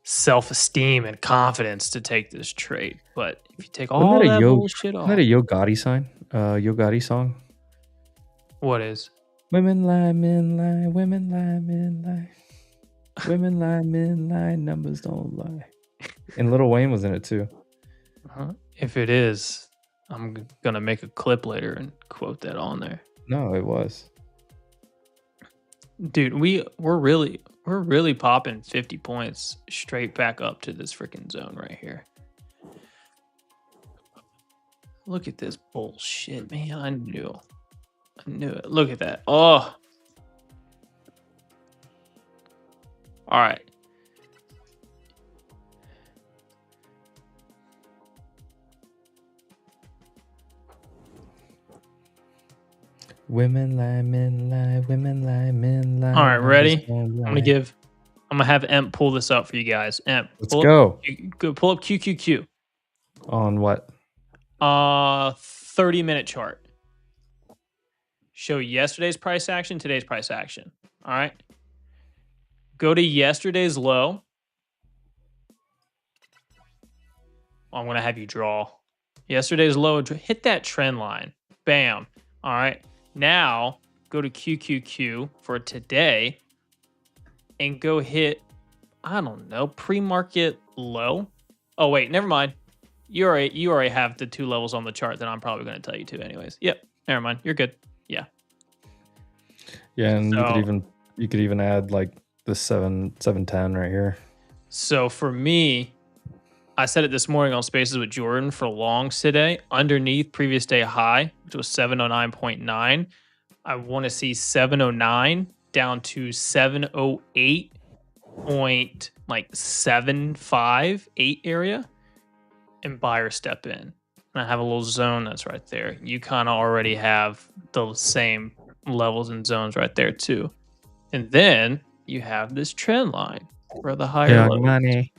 self-esteem and confidence to take this trade. But if you take all that bullshit off, isn't that a Yo Gotti sign? Yo Gotti song. What is? Women lie, men lie, women lie, men lie. Women lie, men lie, numbers don't lie. And Lil Wayne was in it too. If it is, I'm gonna make a clip later and quote that on there. No, it was. Dude, we're really We're really popping 50 points straight back up to this freaking zone right here. Look at this bullshit, man. I knew it. Look at that. Oh. All right. Women lie, men lie, women lie, men lie. All right, ready? I'm I'm gonna have Emp pull this up for you guys. Emp, Let's go. Pull up QQQ. On what? 30-minute chart. Show yesterday's price action, today's price action. All right. Go to yesterday's low. I'm gonna have you draw yesterday's low. Hit that trend line. Bam. All right. Now go to QQQ for today and go hit, I don't know, pre-market low. Oh wait, never mind. You already have the 2 levels on the chart that I'm probably going to tell you to anyways. Yep, never mind. You're good. Yeah. Yeah, and you could even add like the 710 right here. So for me, I said it this morning on Spaces with Jordan for longs today. Underneath previous day high, which was 709.9. I want to see 709 down to 708.758 area, and buyer step in. And I have a little zone that's right there. You kind of already have the same levels and zones right there too. And then you have this trend line for the higher Young levels. money.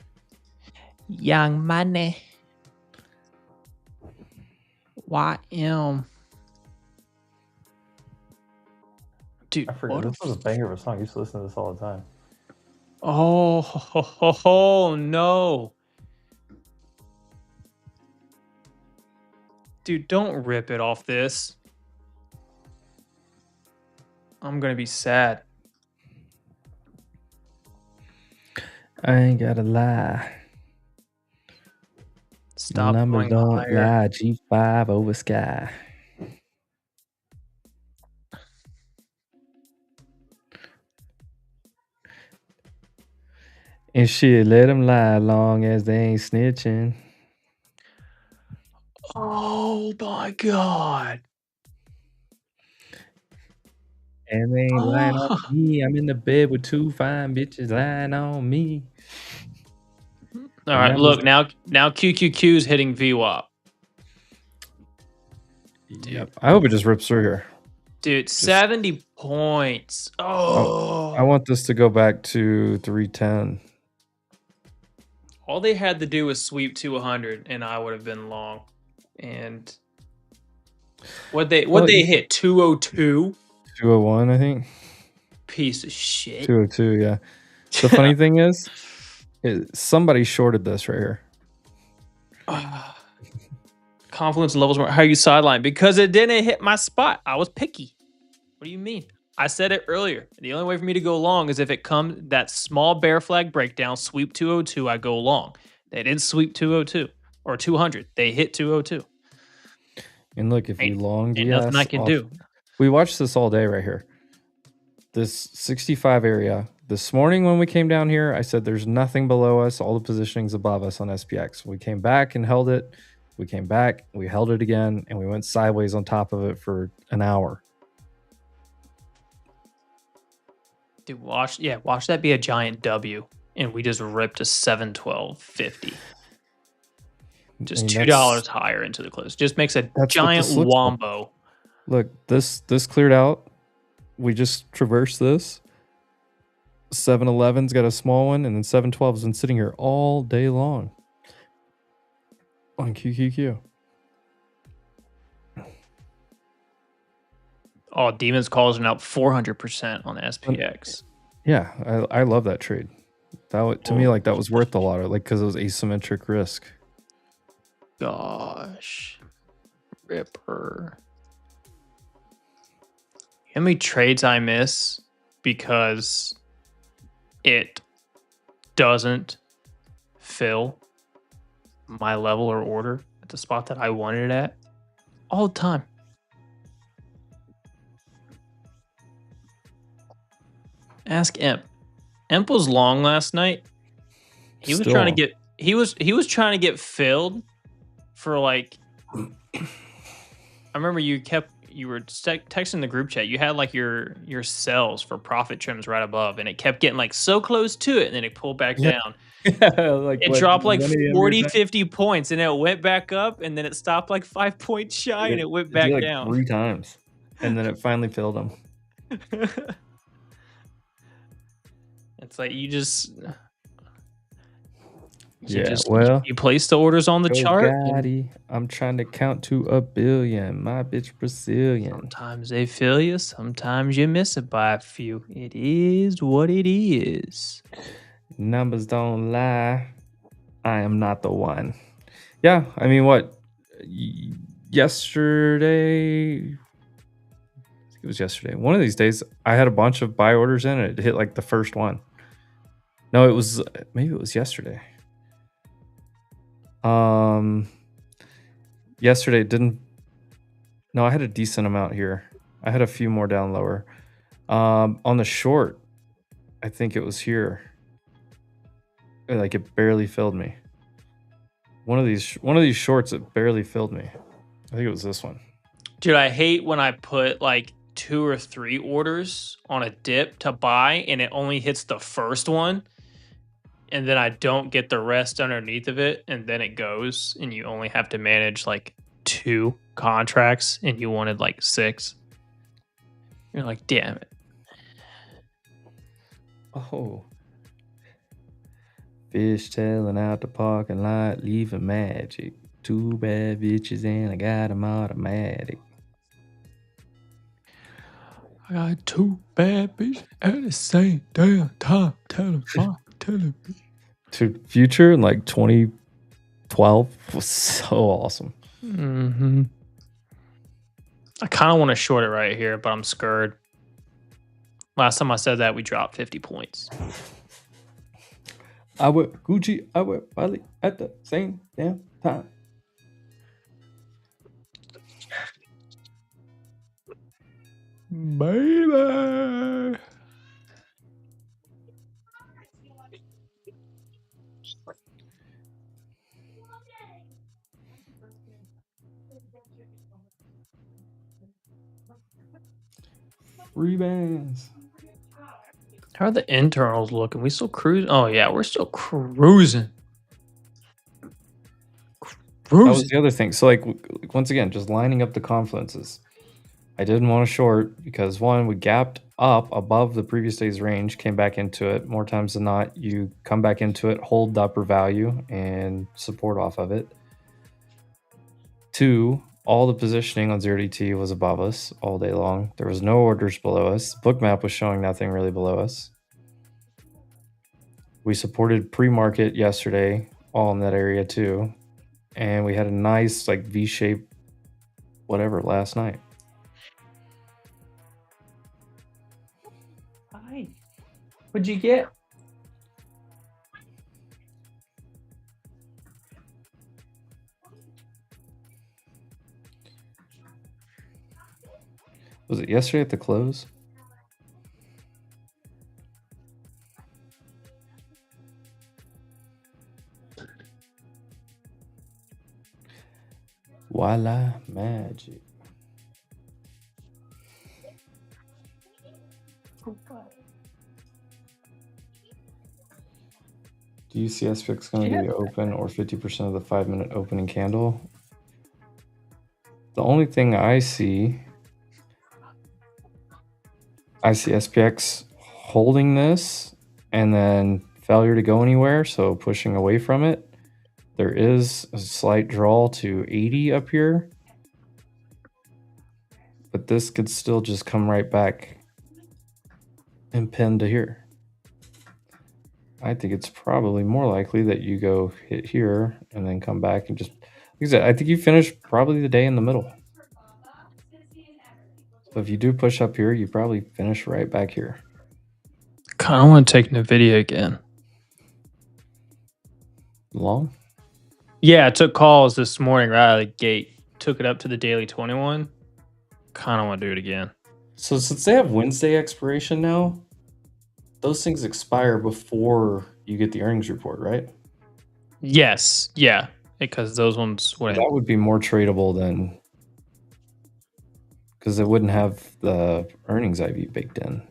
Young money. YM. Dude, I forgot. This was a banger of a song. I used to listen to this all the time. Oh, no. Dude, don't rip it off this. I'm going to be sad. I ain't gotta lie. Stop Numbers going don't higher. lie. G5 over sky. And shit, let them lie long as they ain't snitching. Oh my God. And they ain't lying on me. I'm in the bed with 2 fine bitches lying on me. All right, look, now QQQ is hitting VWAP. Yep. I hope it just rips through here. Dude, 70 points. Oh. I want this to go back to 310. All they had to do was sweep to 100 and I would have been long. And what they hit 202? 201, I think. Piece of shit. 202, yeah. The funny thing is somebody shorted this right here. Confluence levels were how you sideline because it didn't hit my spot. I was picky. What do you mean? I said it earlier. The only way for me to go long is if it comes that small bear flag breakdown, sweep 202, I go long. They didn't sweep 202 or 200. They hit 202. And look, if you long ain't nothing I can do. We watched this all day right here. This 65 area. This morning when we came down here, I said there's nothing below us. All the positioning's above us on SPX. We came back and held it. We came back, we held it again, and we went sideways on top of it for an hour. Dude, watch that be a giant W, and we just ripped a 712.50. Just $2 higher into the close. Just makes a giant wombo. Look, this cleared out. We just traversed this. 711's got a small one, and then 712's been sitting here all day long on QQQ. Oh, Demons calls up 400% on SPX. Yeah, I love that trade. To me, like, that was worth a lot, like, because it was asymmetric risk. Gosh, ripper. How many trades I miss because it doesn't fill my level or order at the spot that I wanted it at all the time. Ask Imp. Emp was long last night. He was trying to get he was trying to get filled for like. I remember you were texting the group chat. You had like your cells for profit trims right above, and it kept getting like so close to it, and then it pulled back down. Like It dropped like 40, 50 points, and then it went back up, and then it stopped like 5 points shy, and it went back like down 3 times, and then it finally filled them. It's like you well, you place the orders on the chart. Gotti, I'm trying to count to 1 billion. My bitch Brazilian. Sometimes they fill you, sometimes you miss it by a few. It is what it is. Numbers don't lie. I am not the one. Yeah, I mean, what? Yesterday, I think it was yesterday. One of these days, I had a bunch of buy orders in, and it hit like the first one. No, maybe it was yesterday. Yesterday didn't. No, I had a decent amount here. I had a few more down lower. On the short, I think it was here. Like it barely filled me. One of these shorts, it barely filled me. I think it was this one. Dude, I hate when I put like 2 or 3 orders on a dip to buy, and it only hits the first one, and then I don't get the rest underneath of it, and then it goes, and you only have to manage like 2 contracts, and you wanted like 6. You're like, damn it. Oh. Fish tailing out the parking lot, leaving magic. 2 bad bitches and I got them automatic. I got 2 bad bitches at the same damn time. Tell them. To Future in like 2012 was so awesome. Mm-hmm. I kind of want to short it right here, but I'm scared. Last time I said that, we dropped 50 points. I wear Gucci, I wear Bali at the same damn time. Baby. Free bands. How are the internals looking? We still cruising? Oh yeah, we're still cruising. That was the other thing. So like once again, just lining up the confluences. I didn't want to short because one, we gapped up above the previous day's range, came back into it. More times than not, you come back into it, hold the upper value and support off of it. 2, all the positioning on 0DT was above us all day long. There was no orders below us. Bookmap was showing nothing really below us. We supported pre-market yesterday, all in that area too. And we had a nice like V-shaped whatever last night. Hi. What'd you get? Was it yesterday at the close? Voila, magic. Do you see SPX going to be open or 50% of the 5-minute opening candle? The only thing I see SPX holding this and then failure to go anywhere, so pushing away from it. There is a slight draw to 80 up here, but this could still just come right back and pin to here. I think it's probably more likely that you go hit here and then come back and just, like I said, I think you finish probably the day in the middle. So if you do push up here, you probably finish right back here. Kind of want to take NVDA again. Long? Yeah, I took calls this morning right out of the gate. Took it up to the daily 21. Kind of want to do it again. So since they have Wednesday expiration now, those things expire before you get the earnings report, right? Yes, yeah, because those ones That wouldn't. would be more tradable than, because it wouldn't have the earnings IV baked in.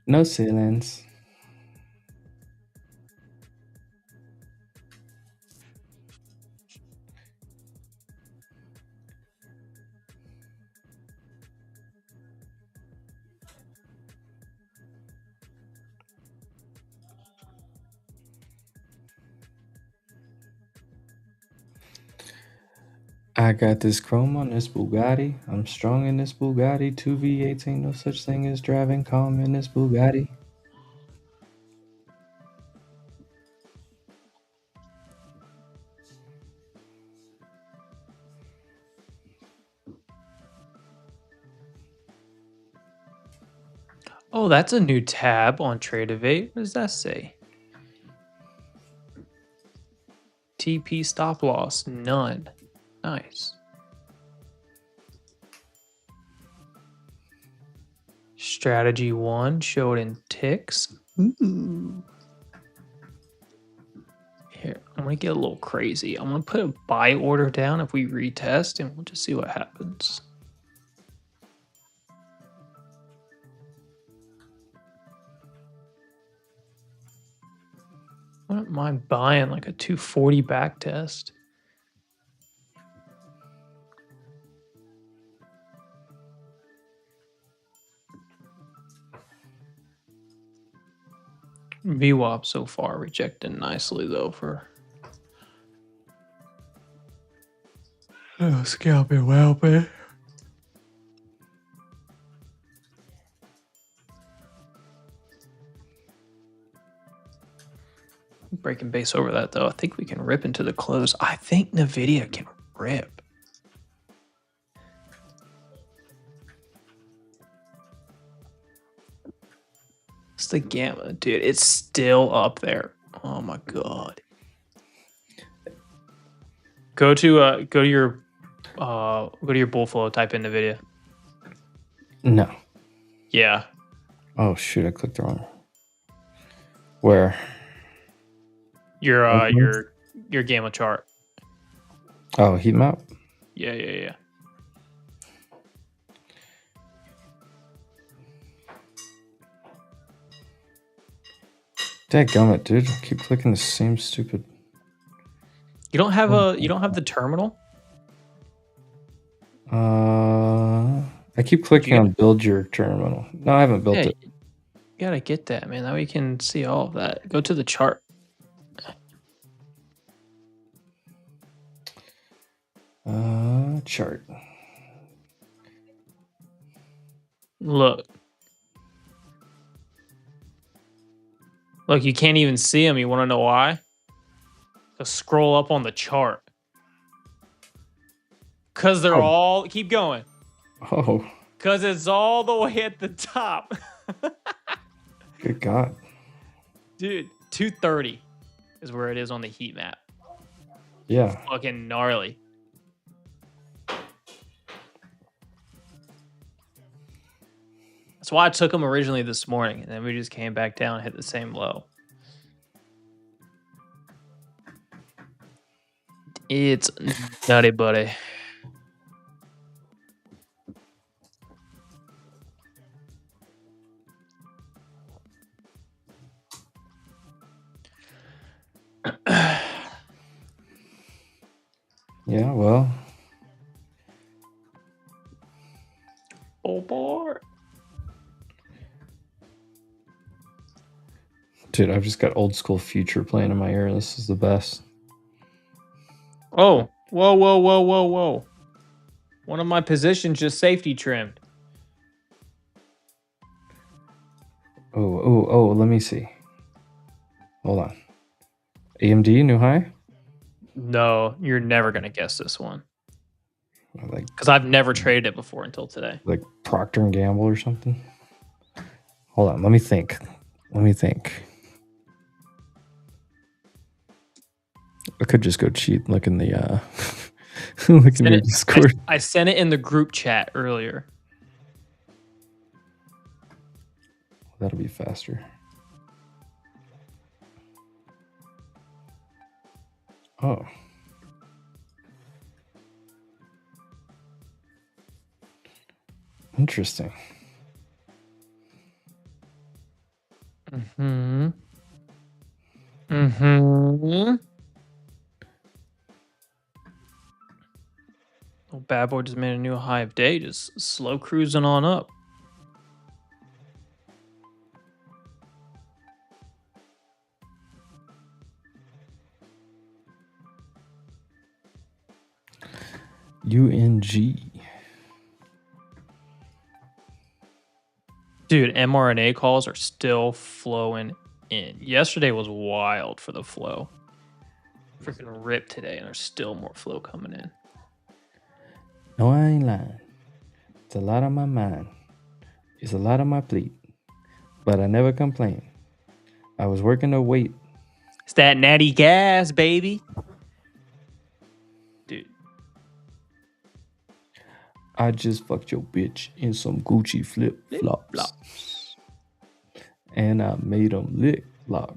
No ceilings. I got this chrome on this Bugatti. I'm strong in this Bugatti. 2V8 ain't no such thing as driving calm in this Bugatti. Oh, that's a new tab on TRADEcandle. What does that say? TP stop loss, none. Nice. Strategy 1 showed in ticks. Ooh. Here, I'm gonna get a little crazy. I'm gonna put a buy order down if we retest, and we'll just see what happens. I wouldn't mind buying like a 240 back test. VWAP so far rejected nicely though for scalping well, man. Breaking base over that though. I think we can rip into the close. I think NVDA can rip. It's the gamma, dude. It's still up there. Oh my god. Go to your bull flow. Type in NVIDIA. No. Yeah. Oh shoot! I clicked the wrong. Where? Your gamma chart. Oh, heat map. Yeah. Dadgummit, dude! I keep clicking the same stupid. You don't have the terminal? I keep clicking on build your terminal. No, I haven't built it. You gotta get that, man. That way you can see all of that. Go to the chart. Chart. Look, you can't even see them. You want to know why? Just scroll up on the chart. Because they're all... Keep going. Oh. Because it's all the way at the top. Good God. Dude, 230 is where it is on the heat map. Yeah. Fucking gnarly. That's why I took them originally this morning, and then we just came back down and hit the same low. It's nutty, buddy. Yeah, well. Oh boy. Dude, I've just got old school future playing in my ear. This is the best. Oh, whoa. One of my positions just safety trimmed. Oh, let me see. Hold on. AMD, new high? No, you're never going to guess this one. Like, because I've never traded it before until today. Like Procter and Gamble or something? Hold on, let me think. I could just go cheat and look in the look in your Discord. I sent it in the group chat earlier. That'll be faster. Oh. Interesting. Mm-hmm. Mm-hmm. Well, bad boy just made a new high of day, just slow cruising on up. UNG. Dude, mRNA calls are still flowing in. Yesterday was wild for the flow. Freaking ripped today, and there's still more flow coming in. No, I ain't lying. It's a lot on my mind. It's a lot on my plate. But I never complain. I was working a weight. It's that natty gas, baby. Dude. I just fucked your bitch in some Gucci flip-flops. And I made them lick lock.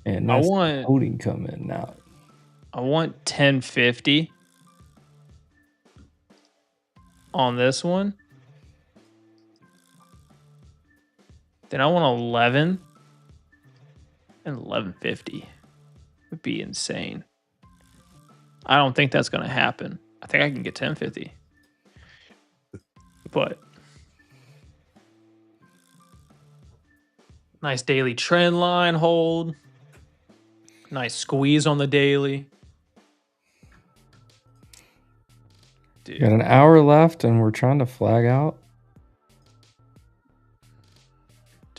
And that's the coding coming out. I want 1050 on this one. Then I want 11 and 1150. Would be insane. I don't think that's going to happen. I think I can get 1050. But nice daily trend line hold. Nice squeeze on the daily. Dude. Got an hour left and we're trying to flag out.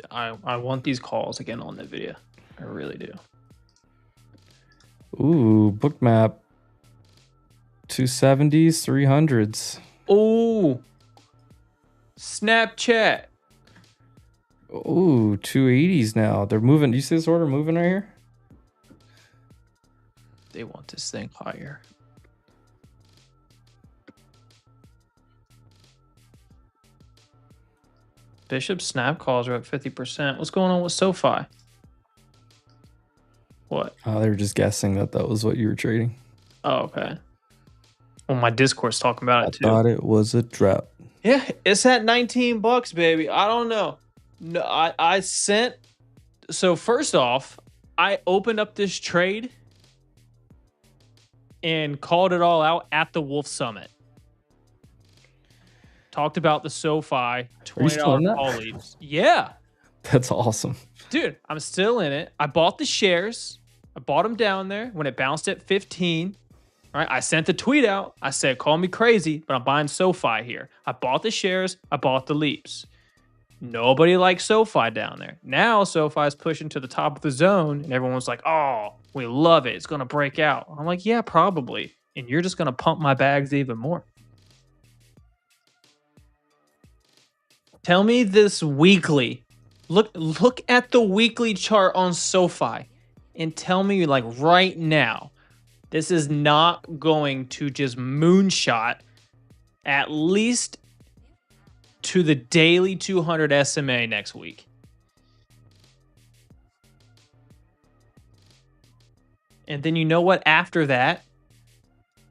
I want these calls again on the video. I really do. Ooh, book map. 270s, 300s. Ooh. Snapchat. Ooh, 280s now. They're moving. Do you see this order moving right here? They want this thing higher. Bishop snap calls are at 50%. What's going on with SoFi? What? Oh, they were just guessing that was what you were trading. Oh, okay. Well, my Discord's talking about it too. I thought it was a trap. Yeah, it's at $19, baby. I don't know. No, I sent. So first off, I opened up this trade and called it all out at the Wolf Summit. Talked about the SoFi $20 call leaves. Yeah. That's awesome. Dude, I'm still in it. I bought the shares. I bought them down there when it bounced at 15. All right, I sent the tweet out. I said, call me crazy, but I'm buying SoFi here. I bought the shares. I bought the leaps. Nobody likes SoFi down there. Now SoFi is pushing to the top of the zone, and everyone's like, oh, we love it. It's going to break out. I'm like, yeah, probably. And you're just going to pump my bags even more. Tell me this weekly. Look at the weekly chart on SoFi and tell me, like, right now, this is not going to just moonshot at least to the daily 200 SMA next week. And then you know what? After that,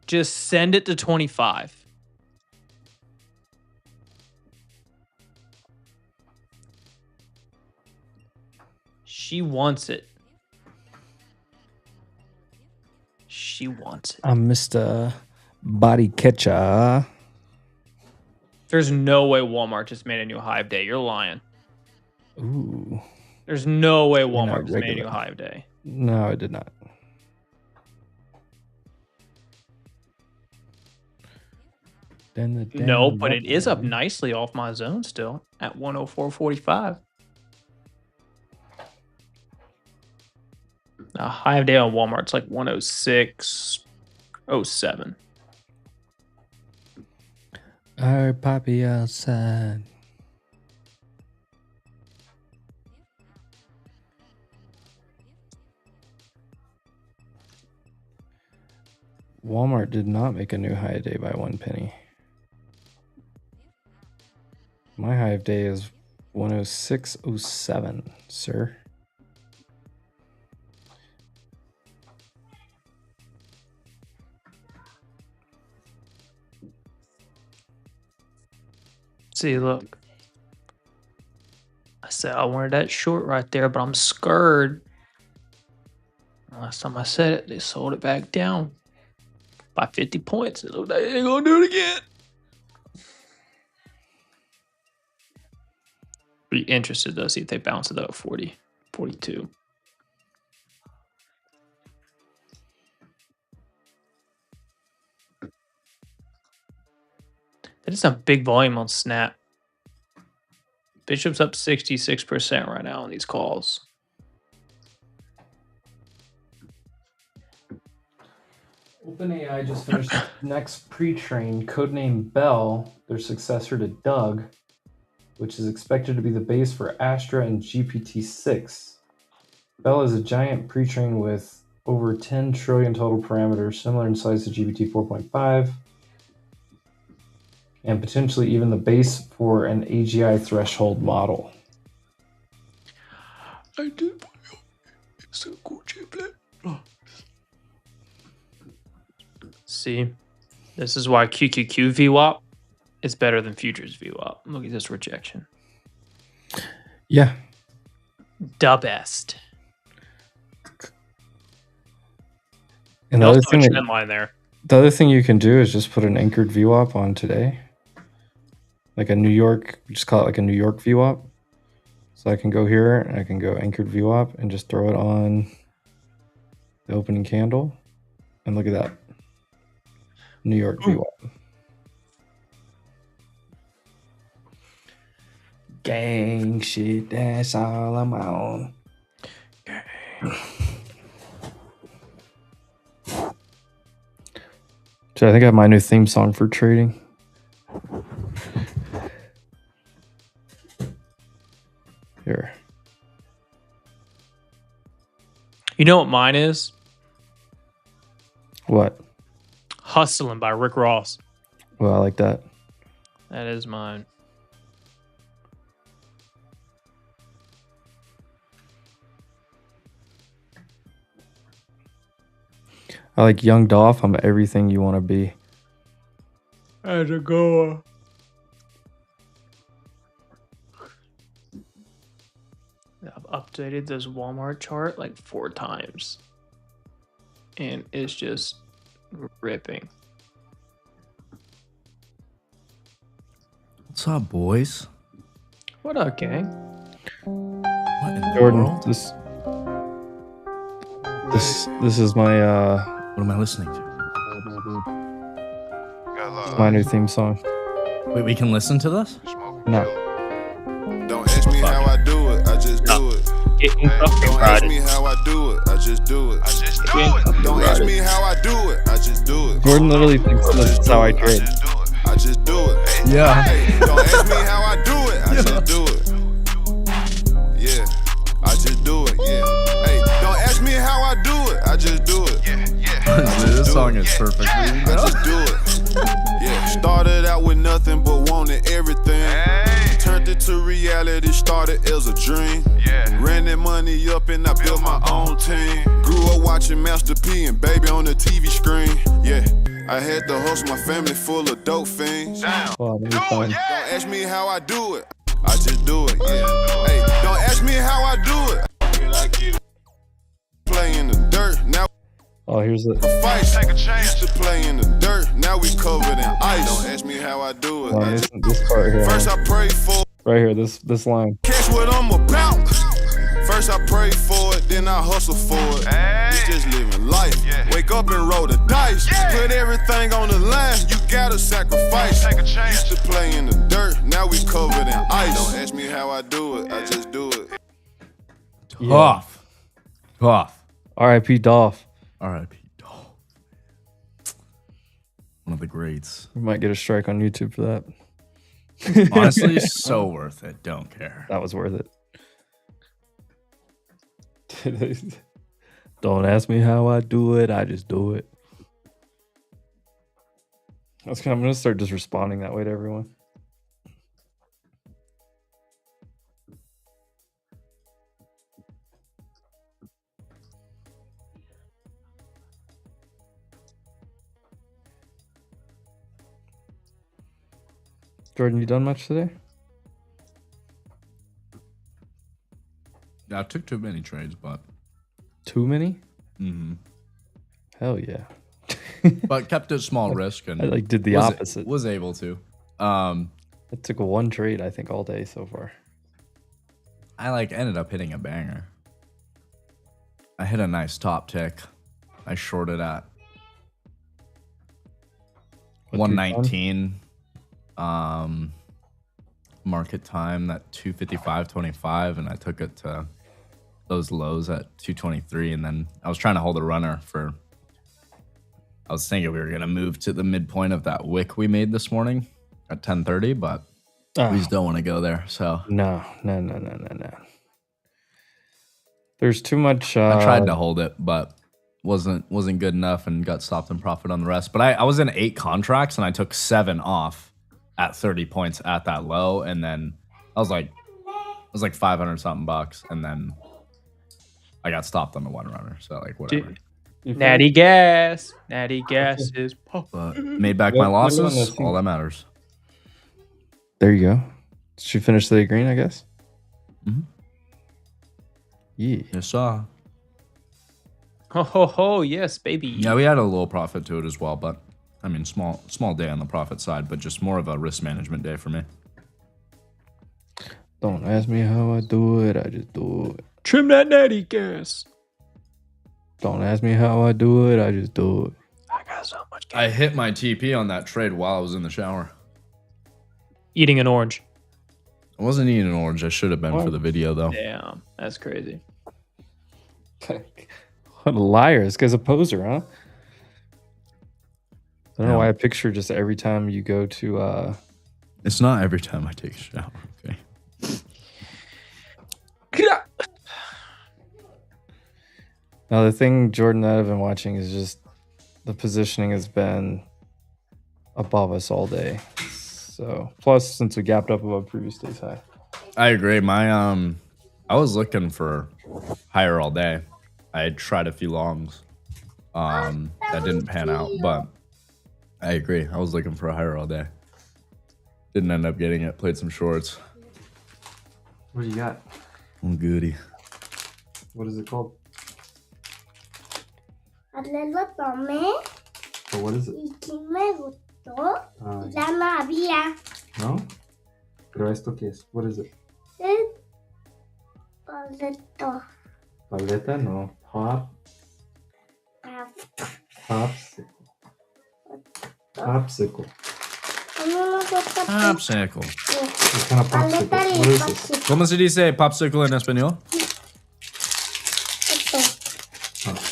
just send it to 25. She wants it. She wants it. I'm Mr. Body Catcher. There's no way Walmart just made a new high of day. You're lying. Ooh. There's no way Walmart just made a new high of day. No, it did not. No, but it is up nicely off my zone still at 104.45. A high of day on Walmart's like 106.07. Our poppy outside. Walmart did not make a new high of day by 1 penny. My high of day is 106.07, sir. See, look. I said I wanted that short right there, but I'm scared. Last time I said it, they sold it back down by 50 points. It looked like they ain't gonna do it again. Be interested to see if they bounce it up 40, 42. That is a big volume on Snap. Bishop's up 66% right now on these calls. OpenAI just finished next pre-train, codename Bell, their successor to Doug, which is expected to be the base for Astra and GPT-6. Bell is a giant pre-train with over 10 trillion total parameters, similar in size to GPT 4.5, and potentially even the base for an AGI threshold model. I did. It's a cool chiplet. See, this is why QQQ VWAP is better than Futures VWAP. Look at this rejection. Yeah. The best. And Also a trend line there. the other thing you can do is just put an anchored VWAP on today. Like a New York, just call it like a New York VWAP. So I can go here and I can go anchored VWAP and just throw it on the opening candle. And look at that. New York VWAP. Gang shit, that's all I'm on. So I think I have my new theme song for trading. Here. You know what mine is? What? Hustling by Rick Ross. Well, I like that. That is mine. I like Young Dolph. I'm everything you want to be. As a goer. I've updated this Walmart chart like 4 times. And it's just ripping. What's up, boys? What up, gang? What in the Jordan, world? this is my What am I listening to? my new theme song. Wait, we can listen to this? No. Don't ask me how I do it, I just do it. Getting fucking Don't ask me Friday. how I do it, I just do it. Don't ask me how I do it, I just do it. Jordan literally thinks that's how I trade. I just do it. Yeah. Hey, don't ask me how I do it, I just do it. Yeah, I just do it. Yeah. Hey, don't ask me how I do it, I just do it. This song is perfect. I just do it. Yeah, started out with nothing but wanted everything. Turned it to reality, started as a dream. Ran that money up and I built my own team. Grew up watching Master P and Baby on the TV screen. Yeah, I had to hustle my family full of dope fiends. Well, maybe fine. Don't ask me how I do it, I just do it. Yeah. Hey, don't ask me how I do it. Play in the dirt, now Oh, here's it. fights. Used to play in the dirt, now we covered in ice. Don't ask me how I do it. Well, I this, just, this part here. first I pray for Right here, this line. catch what I'm about. First I pray for it, then I hustle for it. We just living life. Wake up and roll the dice. Put everything on the line. You gotta sacrifice. Used to play in the dirt, now we covered in ice. Don't ask me how I do it, I just do it. Tough. Tough. R.I.P. Dolph. R.I.P. One of the greats. We might get a strike on YouTube for that. Honestly, so worth it. Don't care. That was worth it. Don't ask me how I do it. I just do it. I'm gonna start just responding that way to everyone. Jordan, you done much today? Yeah, I took too many trades, but Too many? mm-hmm. Hell yeah. but kept it small risk and I like did the opposite. Was able to. I took a one trade, I think, all day so far. I like ended up hitting a banger. I hit a nice top tick. I shorted at What, 119. Market time at 255.25, and I took it to those lows at 223, and then I was trying to hold a runner for. I was thinking we were gonna move to the midpoint of that wick we made this morning at 10:30, but we just don't want to go there. So No. There's too much. I tried to hold it, but wasn't good enough, and got stopped in profit on the rest. But I was in 8 contracts, and I took 7 off at 30 points at that low, and then I was like 500 something bucks, and then I got stopped on the one runner. So like whatever. Natty gas is pop. But made back my losses. All that matters. There you go. Did you finish the green, I guess? Mm-hmm. Yeah. Yes, sir. Oh, yes, baby. Yeah, we had a little profit to it as well, but I mean, small day on the profit side, but just more of a risk management day for me. Don't ask me how I do it. I just do it. Trim that natty gas. Don't ask me how I do it. I just do it. I got so much gas. I hit my TP on that trade while I was in the shower. Eating an orange. I wasn't eating an orange. I should have been for the video, though. Damn, that's crazy. What a liar. This guy's a poser, huh? I don't know why I picture just every time you go to... It's not every time I take a shower, okay? Now, the thing, Jordan, that I've been watching is just the positioning has been above us all day. So, plus, since we gapped up above previous day's high. I agree. I was looking for higher all day. I had tried a few longs. That didn't pan out, but I agree. I was looking for a higher all day. Didn't end up getting it. Played some shorts. What do you got? I'm goody. What is it called? Lo tomé So what is it? y sí me gustó. Ya no había. No? Pero esto qué es? What is it? El boleto. Paleta? No. Popsicle. Popsicle. Popsicle. What kind of popsicle? Paleta What de is this? popsicle. ¿Cómo se dice popsicle en español?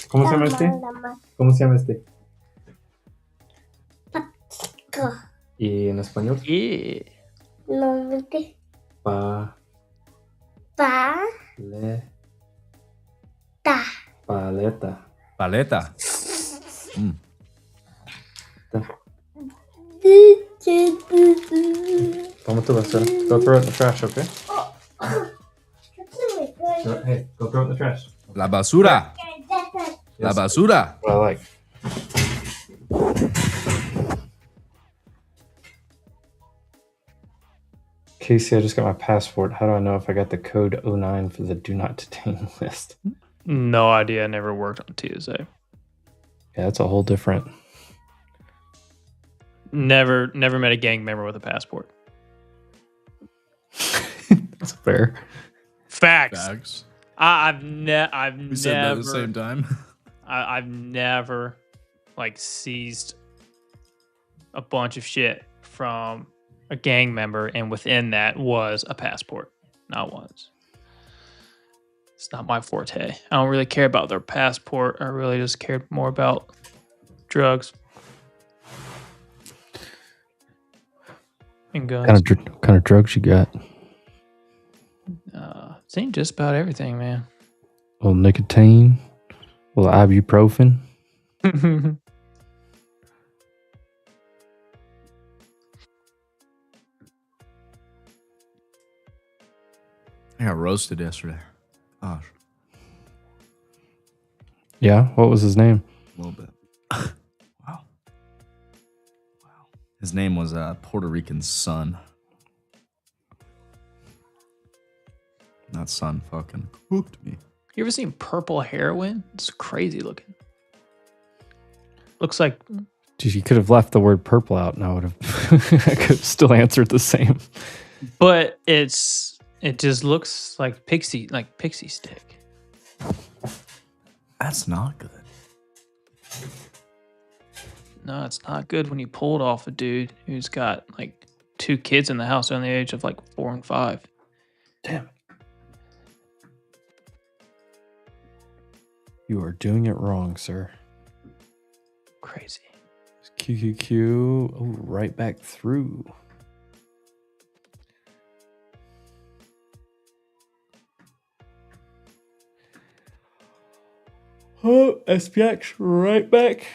¿Cómo se llama este? ¿Cómo se llama este? Popsicle. ¿Y en español? Yeah. No, vete. Pa. Pa. Le. Ta. Paleta. Paleta. Toma tu basura. Go throw it in the trash, okay? Hey, go throw it in the trash. La basura. La basura. What I like. Casey, I just got my passport. How do I know if I got the code 09 for the do not detain list? No idea. I never worked on TSA. Yeah, that's a whole different. Never met a gang member with a passport. That's fair. Facts. Bags. I've We said that at the same time. I've never like seized a bunch of shit from a gang member, and within that was a passport. Not once. It's not my forte. I don't really care about their passport. I really just cared more about drugs and guns. Kind of drugs you got? It's ain't just about everything, man. A little nicotine, a little ibuprofen. I got roasted yesterday. Gosh, Yeah. What was his name? a little bit. Wow. His name was Puerto Rican Son. That son fucking cooked me. You ever seen purple heroin? It's crazy looking. Looks like Geez, you could have left the word purple out, and I would have. I could have still answered the same. but it just looks like pixie stick. That's not good. No, it's not good when you pull it off a dude who's got like 2 kids in the house under the age of like 4 and 5. Damn it. You are doing it wrong, sir. Crazy. QQQ. Oh, right back through. Oh, SPX right back.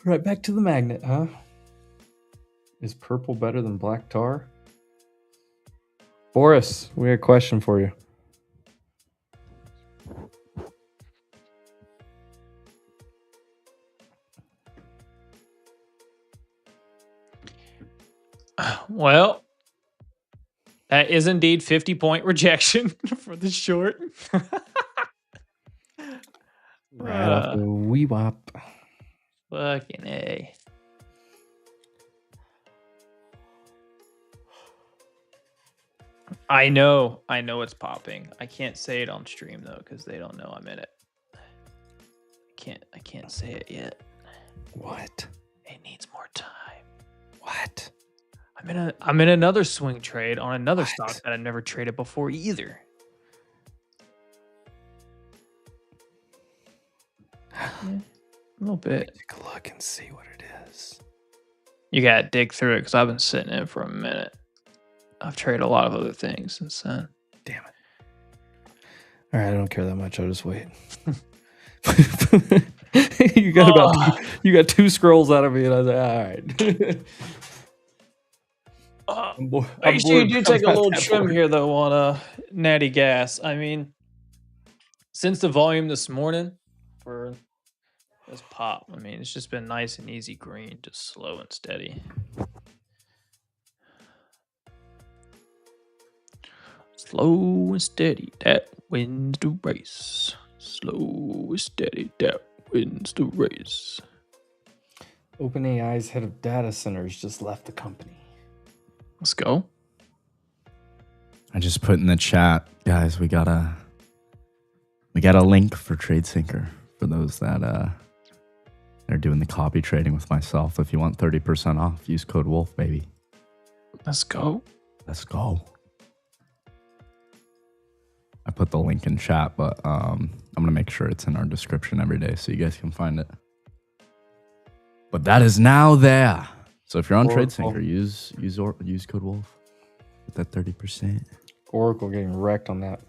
Right back to the magnet, huh? Is purple better than black tar? Boris, we got a question for you. Well, that is indeed 50-point rejection for the short. Right off the VWAP. Fucking A. I know it's popping. I can't say it on stream though, because they don't know I'm in it. I can't say it yet. What? It needs more time. What? I'm in another swing trade on another stock that I've never traded before either. Yeah, a little bit. Take a look and see what it is. You gotta dig through it because I've been sitting in for a minute. I've traded a lot of other things since then. Damn it. All right, I don't care that much. I'll just wait. you got 2 scrolls out of me, and I was like, all right. Make sure you do take a little trim here though on Natty Gas. I mean, since the volume this morning for this pop, I mean, it's just been nice and easy green, just slow and steady. Slow and steady, that wins the race. Slow and steady, that wins the race. OpenAI's head of data centers just left the company. Let's go. I just put in the chat, guys. We got a link for TradeSyncer for those that are doing the copy trading with myself. If you want 30% off, use code WOLF, baby. Let's go. Let's go. I put the link in chat, but I'm gonna make sure it's in our description every day so you guys can find it. But that is now there. So if you're on TradeSyncer, use code WOLF. Get that 30%. Oracle getting wrecked on that.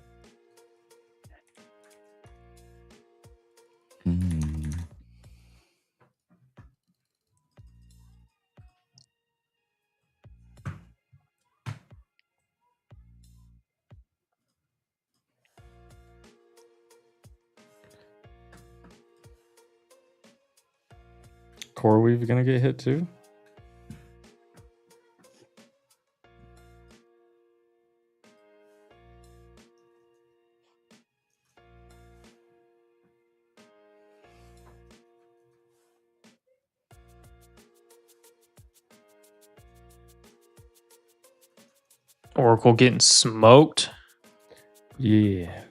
CoreWeave gonna get hit too? Oracle getting smoked. Yeah.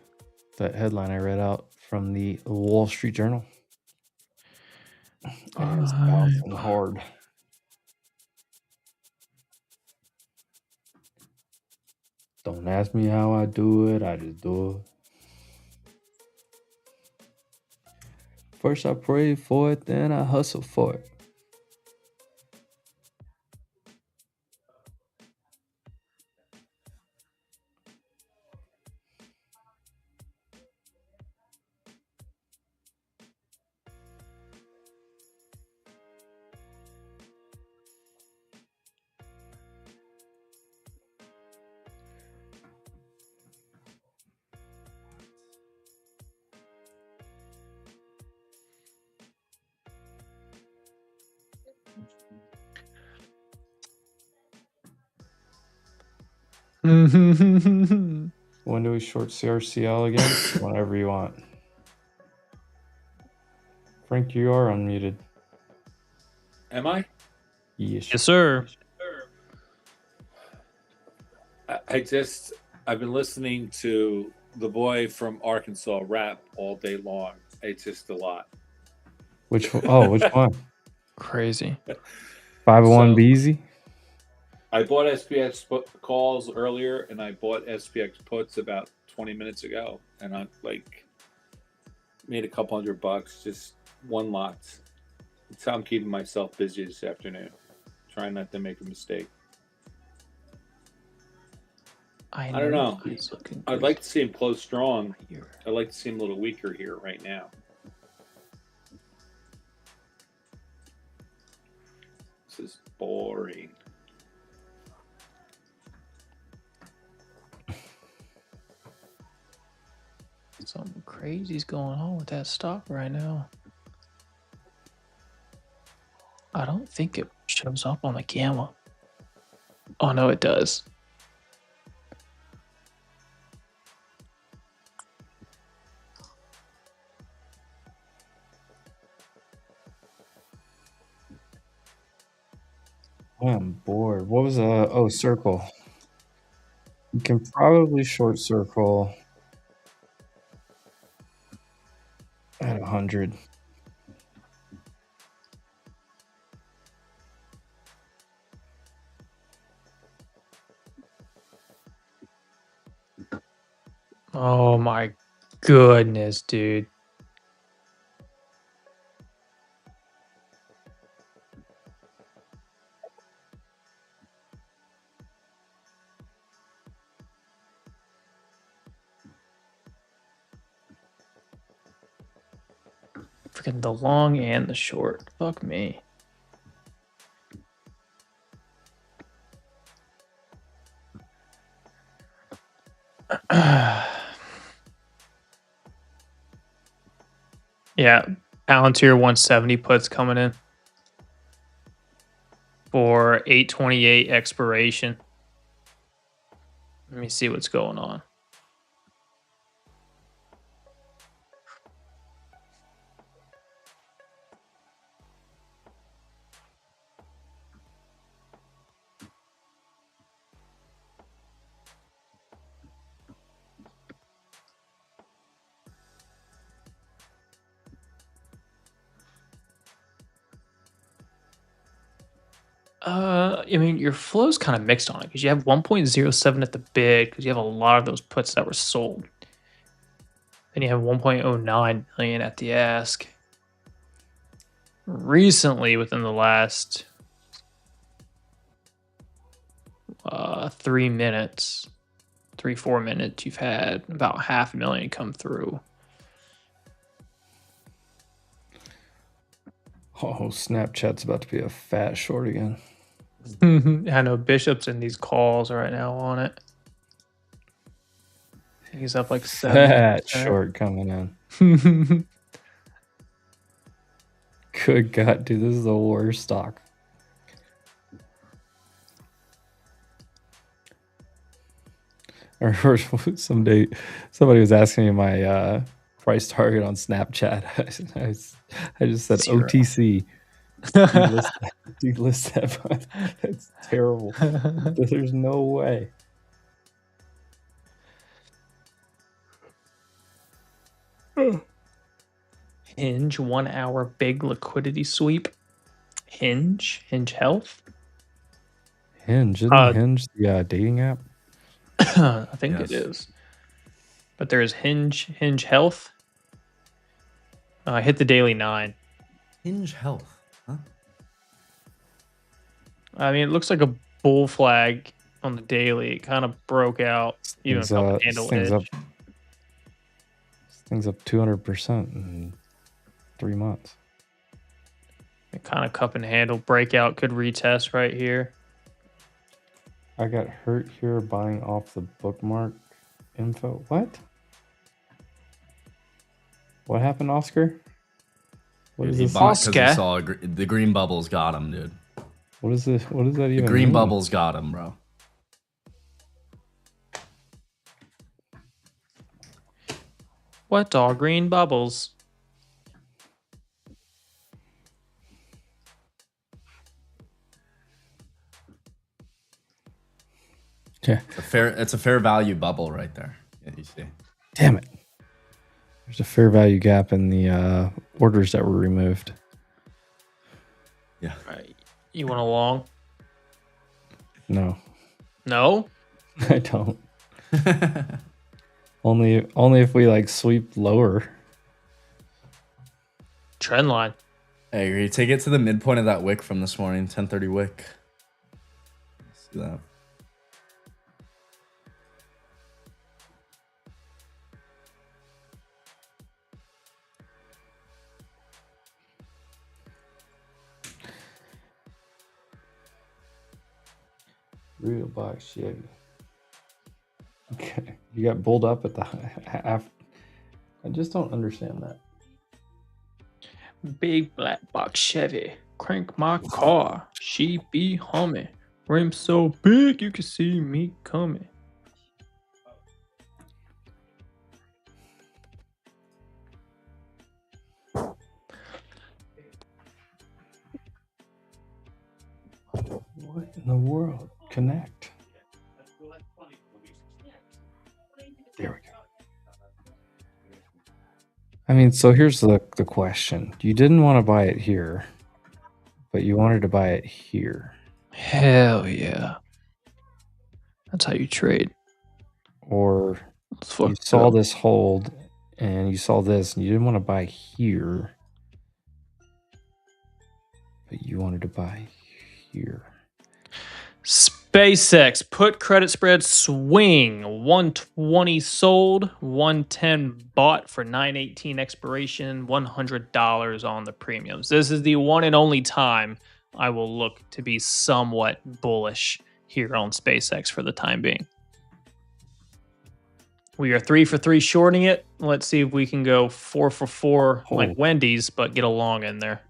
That headline I read out from the Wall Street Journal. It's bouncing hard. Don't ask me how I do it. I just do it. First I pray for it, then I hustle for it. It's When do we short CRCL again? Whenever you want. Frank, you are unmuted. Am I? Yes. yes, sir. I've been listening to the boy from Arkansas rap all day long. It's just a lot. Which one? Oh, which one? Crazy. 501 So- BZ? I bought SPX calls earlier, and I bought SPX puts about 20 minutes ago, and I made a couple $100, just one lot. That's how I'm keeping myself busy this afternoon, trying not to make a mistake. I don't know. I'd like to see him close strong. I'd like to see him a little weaker here right now. This is boring. Something crazy's going on with that stock right now. I don't think it shows up on the gamma. Oh, no, it does. I'm bored. What was oh, circle. You can probably short circle at 100. Oh my goodness, dude. Freaking the long and the short. Fuck me. Yeah, Palantir 170 puts coming in for 828 expiration. Let me see what's going on. I mean, your flow's kind of mixed on it because you have 1.07 at the bid because you have a lot of those puts that were sold. Then you have 1.09 million at the ask. Recently, within the last 3 minutes, 4 minutes, you've had about 500,000 come through. Oh, Snapchat's about to be a fat short again. I know Bishop's in these calls right now on it. He's up like 7. Fat short coming in. Good God, dude, this is the worst stock. I remember somebody was asking me my price target on Snapchat. I just said 0. OTC. Delist that, but it's terrible. There's no way. Hinge 1 hour big liquidity sweep. Hinge Health. Hinge, isn't Hinge the dating app? I think Yes. it is. But there's Hinge Health. Hit the daily 9. Hinge Health. Huh? I mean, it looks like a bull flag on the daily. It kind of broke out. Even Things, felt the candle things edge. Things up 200% in 3 months. It kind of cup and handle breakout could retest right here. I got hurt here buying off the bookmark info. What? What happened, Oscar? What is He this? bought 'cause he Oscar? saw the green bubbles got him, dude. What is this? What does that The even green mean? bubbles got him, bro. What are green bubbles? Okay. It's a fair value bubble right there. Yeah, you see. Damn it. There's a fair value gap in the orders that were removed. Yeah. Right. You want a long? No, No? I don't. Only if we like sweep lower. Trend line. I agree. Take it to the midpoint of that wick from this morning, 10:30 wick. See that? Real box Chevy. Okay, you got bulled up at the half. I just don't understand that. Big black box Chevy. Crank my car. She be humming. Rim so big you can see me coming. What in the world? Connect. There we go. I mean, so here's the question. You didn't want to buy it here, but you wanted to buy it here. Hell yeah. That's how you trade. Or you saw this hold and you saw this and you didn't want to buy here, but you wanted to buy here. SpaceX put credit spread swing 120 sold, 110 bought for 918 expiration, $100 on the premiums. This is the one and only time I will look to be somewhat bullish here on SpaceX for the time being. We are 3 for 3 shorting it. Let's see if we can go 4 for 4 like Wendy's, but get a long in there.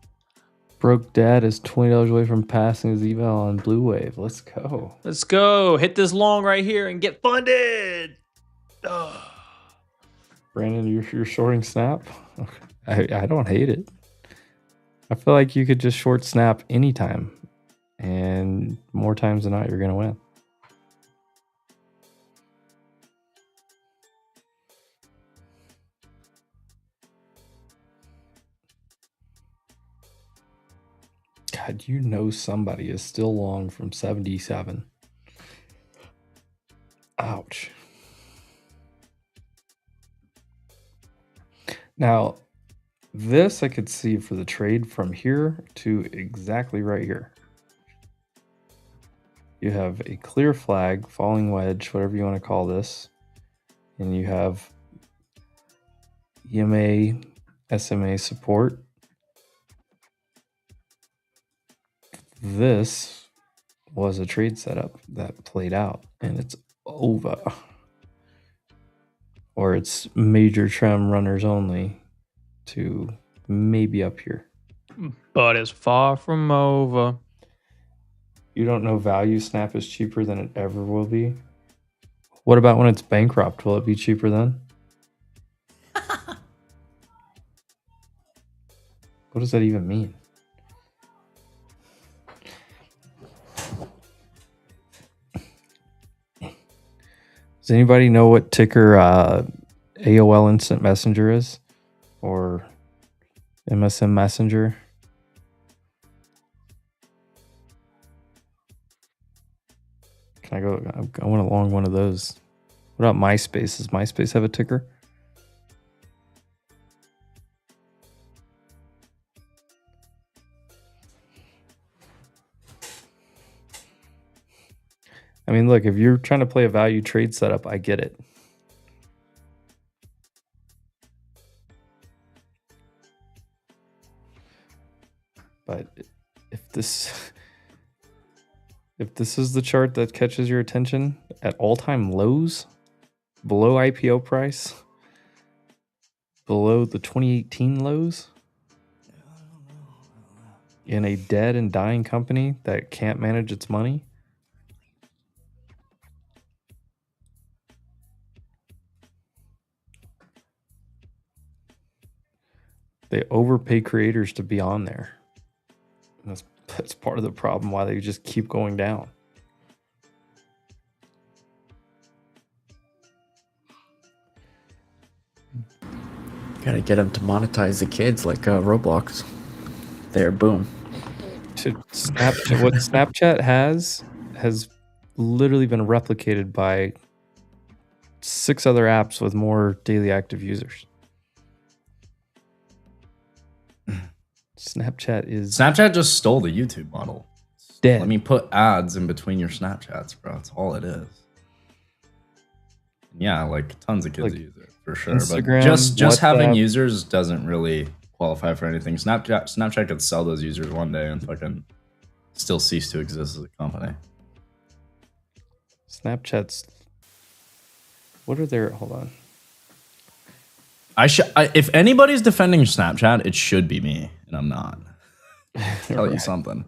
Broke Dad is $20 away from passing his eval on Blue Wave. Let's go. Let's go. Hit this long right here and get funded. Ugh. Brandon, you're shorting Snap? I don't hate it. I feel like you could just short Snap anytime. And more times than not, you're going to win. God, you know somebody is still long from 77. Ouch. Now, this I could see for the trade from here to exactly right here. You have a clear flag, falling wedge, whatever you want to call this. And you have EMA, SMA support. This was a trade setup that played out and it's over. Or it's major trem runners only to maybe up here. But it's far from over. You don't know value Snap is cheaper than it ever will be. What about when it's bankrupt? Will it be cheaper then? What does that even mean? Does anybody know what ticker AOL Instant Messenger is? Or MSN Messenger? Can I go? I want along one of those. What about MySpace? Does MySpace have a ticker? I mean, look, if you're trying to play a value trade setup, I get it. But if this is the chart that catches your attention at all-time lows, below IPO price, below the 2018 lows, in a dead and dying company that can't manage its money, They overpay creators to be on there. And that's part of the problem why they just keep going down. Gotta get them to monetize the kids like Roblox. There, boom. What Snapchat has literally been replicated by 6 other apps with more daily active users. Snapchat just stole the YouTube model. Dead. Let me put ads in between your Snapchats, bro. That's all it is. Yeah, like tons of kids use it for sure. Instagram, but just having WhatsApp. users doesn't really qualify for anything. Snapchat could sell those users one day and fucking still cease to exist as a company. Snapchat's. What are their? Hold on. If anybody's defending Snapchat, it should be me, and I'm not. Tell you something.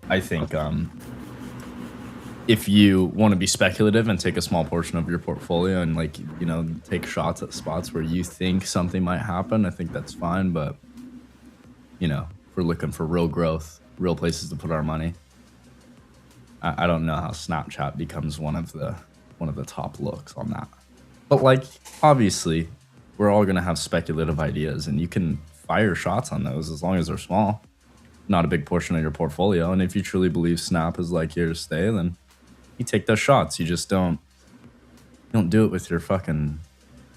I think if you want to be speculative and take a small portion of your portfolio and like, you know, take shots at spots where you think something might happen, I think that's fine. But, you know, if we're looking for real growth, real places to put our money, I don't know how Snapchat becomes one of the top looks on that. But like, obviously, we're all gonna have speculative ideas, and you can fire shots on those as long as they're small, not a big portion of your portfolio. And if you truly believe Snap is like here to stay, then you take those shots. You just don't do it with your fucking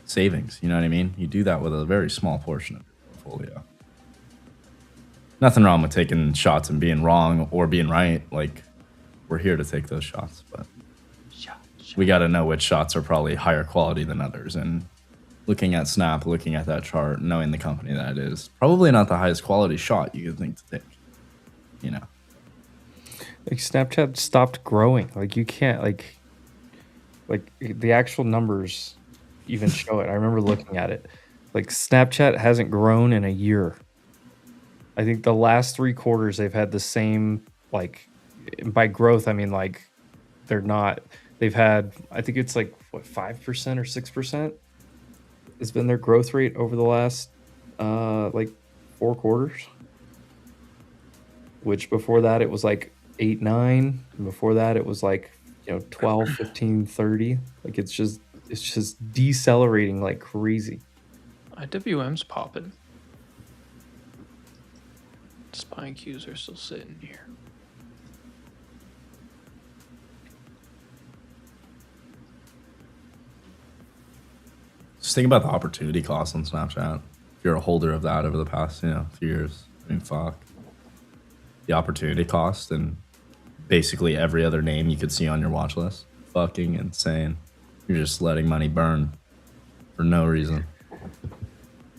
savings. You know what I mean? You do that with a very small portion of your portfolio. Nothing wrong with taking shots and being wrong or being right. Like, we're here to take those shots, but we got to know which shots are probably higher quality than others. And looking at Snap, looking at that chart, knowing the company that it is, probably not the highest quality shot you could think to take. You know, like Snapchat stopped growing. Like you can't like the actual numbers even show it. I remember looking at it. Like Snapchat hasn't grown in a year. I think the last 3 quarters they've had the same, like, by growth I mean like they've had, I think it's like what, 5% or 6% has been their growth rate over the last like 4 quarters, which before that it was like 8, 9, and before that it was like, you know, 12, 15, 30. Like it's just decelerating like crazy. IWM's popping. Spine cues are still sitting here. just think about the opportunity cost on Snapchat. If you're a holder of that over the past, you know, few years, I mean, fuck. The opportunity cost and basically every other name you could see on your watch list. Fucking insane. You're just letting money burn for no reason.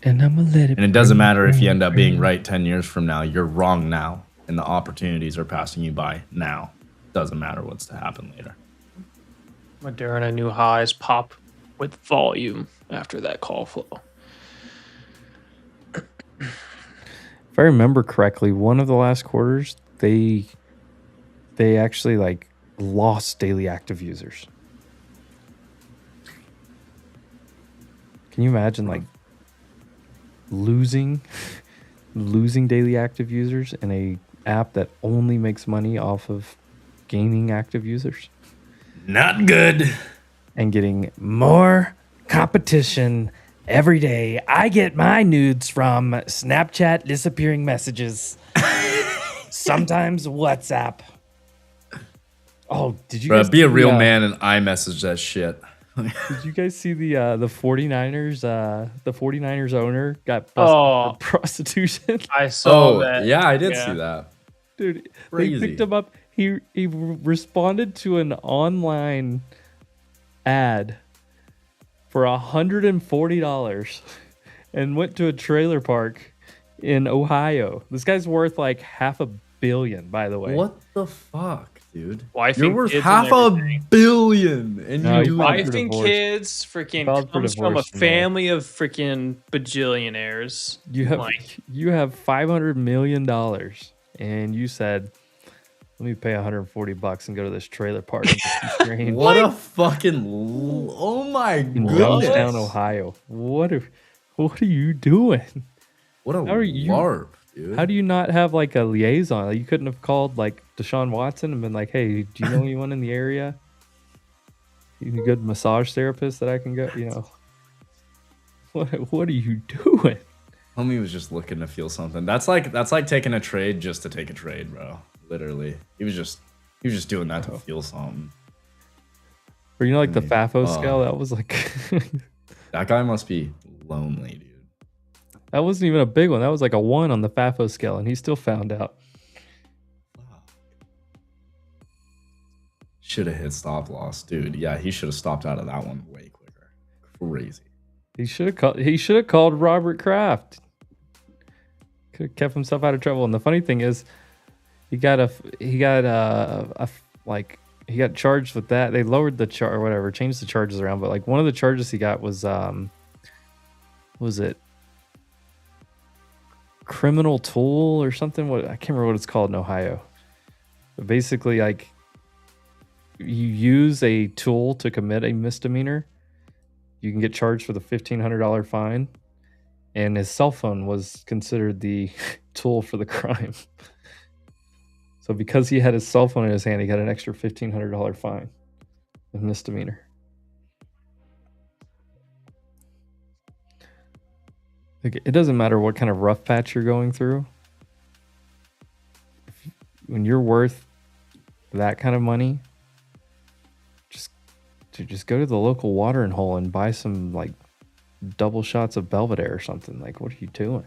And I'm gonna let it. And it doesn't matter if you end up being right 10 years from now. You're wrong now, and the opportunities are passing you by now. Doesn't matter what's to happen later. Moderna new highs pop with volume after that call flow. If I remember correctly, one of the last quarters, they actually like lost daily active users. Can you imagine like losing daily active users in a app that only makes money off of gaining active users? Not good. And getting more competition every day. I get my nudes from Snapchat disappearing messages. Sometimes WhatsApp. Oh, did you guys be a see real man and iMessage that shit. Did you guys see the 49ers? The 49ers owner got busted for prostitution. I saw that. Yeah, I did see that. Dude, Crazy. they picked him up. He responded to an online ad for $140 and went to a trailer park in Ohio. This guy's worth like $500 million, by the way. What the fuck, dude? Wifing You're worth kids and $500 everything. million, and No, you he do filed it. for Wifing divorce. kids freaking Filed for comes from a divorce, man. family of freaking bajillionaires. You have like, $500 million, and you said, Let me pay $140 and go to this trailer park and get some strange What a fucking oh my in god. Youngstown, Ohio. What are you doing? What a How are you- LARP, dude. How do you not have like a liaison? Like, you couldn't have called like Deshaun Watson and been like, "Hey, do you know anyone in the area? You a good massage therapist that I can go?" You know, what are you doing? Homie was just looking to feel something. That's like taking a trade just to take a trade, bro. Literally. He was just doing that to feel something. Or you know, like the mean, FAFO scale, that was like That guy must be lonely, dude. that wasn't even a big one. That was like a 1 on the FAFO scale, and he still found out. Should have hit stop loss, dude. Yeah, he should have stopped out of that one way quicker. Crazy. He should have called Robert Kraft. Could have kept himself out of trouble. And the funny thing is, he got charged with that. They lowered the charge or whatever, changed the charges around. But like one of the charges he got was was it criminal tool or something? What, I can't remember what it's called in Ohio. But basically, like, you use a tool to commit a misdemeanor, you can get charged for the $1,500 fine. And his cell phone was considered the tool for the crime. So because he had his cell phone in his hand, he got an extra $1,500 fine, a misdemeanor. Like, it doesn't matter what kind of rough patch you're going through. When you're worth that kind of money, just go to the local watering hole and buy some like double shots of Belvedere or something. Like, what are you doing?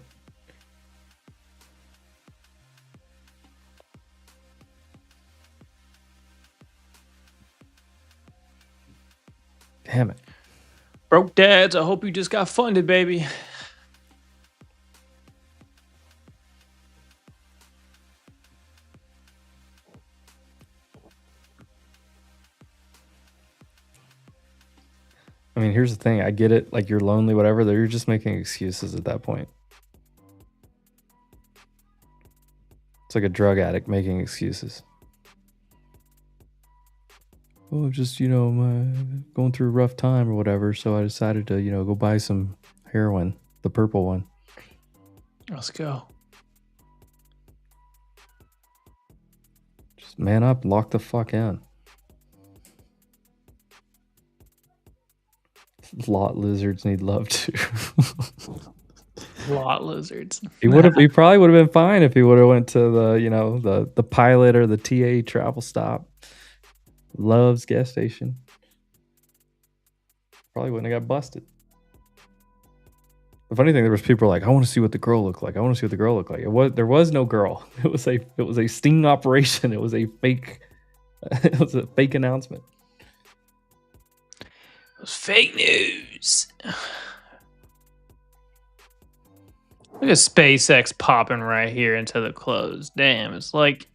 Damn it. Broke dads, I hope you just got funded, baby. I mean, here's the thing. I get it. Like, you're lonely, whatever. You're just making excuses at that point. It's like a drug addict making excuses. Oh, just, going through a rough time or whatever. So I decided to, go buy some heroin, the purple one. Let's go. Just man up, lock the fuck in. Lot lizards need love too. Lot lizards. He probably would have been fine if he would have went to the pilot or the TA travel stop. Love's gas station. Probably wouldn't have got busted. The funny thing, there was people like, I want to see what the girl looked like. I want to see what the girl looked like. There was no girl. It was a sting operation. It was a fake. It was a fake announcement. It was fake news. Look at SpaceX popping right here into the close. Damn, it's like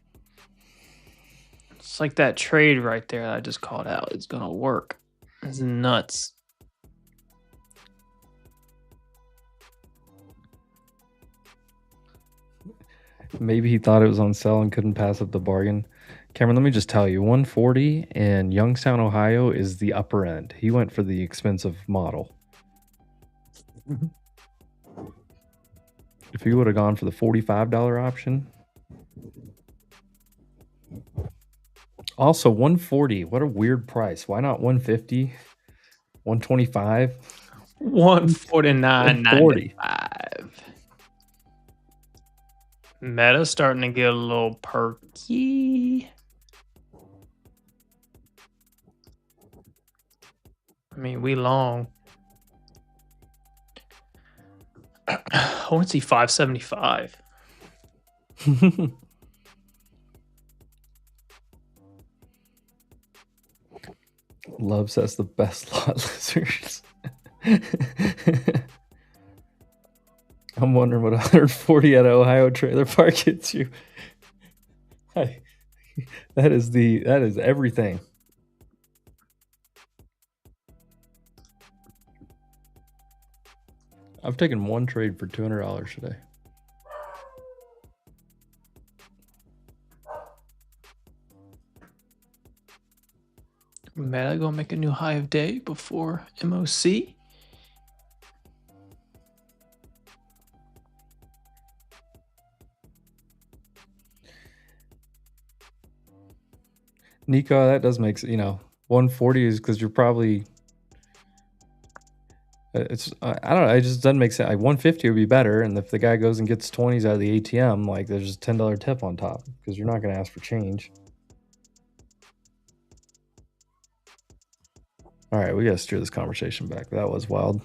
that trade right there that I just called out. It's gonna work. It's nuts. Maybe he thought it was on sale and couldn't pass up the bargain. Cameron, let me just tell you, 140 in Youngstown, Ohio is the upper end. He went for the expensive model. If he would have gone for the $45 option. Also, 140, what a weird price. Why not 150? 125? 149.95. Meta's starting to get a little perky. I mean, we long. I want to see 575. Love says the best lot lizards. I'm wondering what 140 at Ohio trailer park gets you. That is everything. I've taken one trade for $200 today. Meta gonna make a new high of day before MOC. Nico, that does make 140 is because you're probably. It's I don't know. It just doesn't make sense. Like 150 would be better, and if the guy goes and gets 20s out of the ATM, like there's just $10 tip on top because you're not going to ask for change. All right, we got to steer this conversation back. That was wild.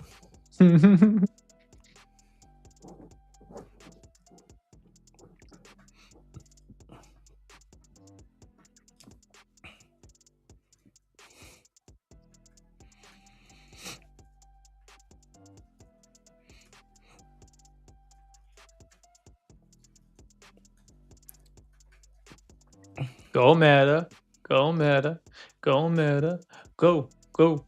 Go Meta. Go Meta. Go Meta. Go. Go.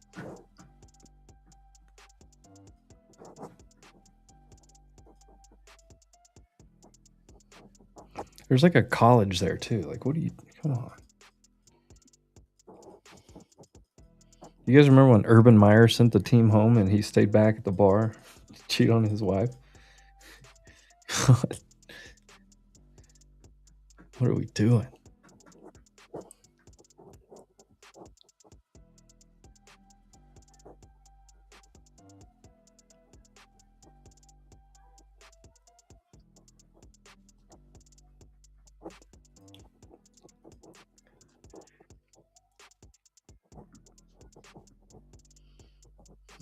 There's like a college there too. Like, what do you? Come on. You guys remember when Urban Meyer sent the team home and he stayed back at the bar to cheat on his wife? What are we doing?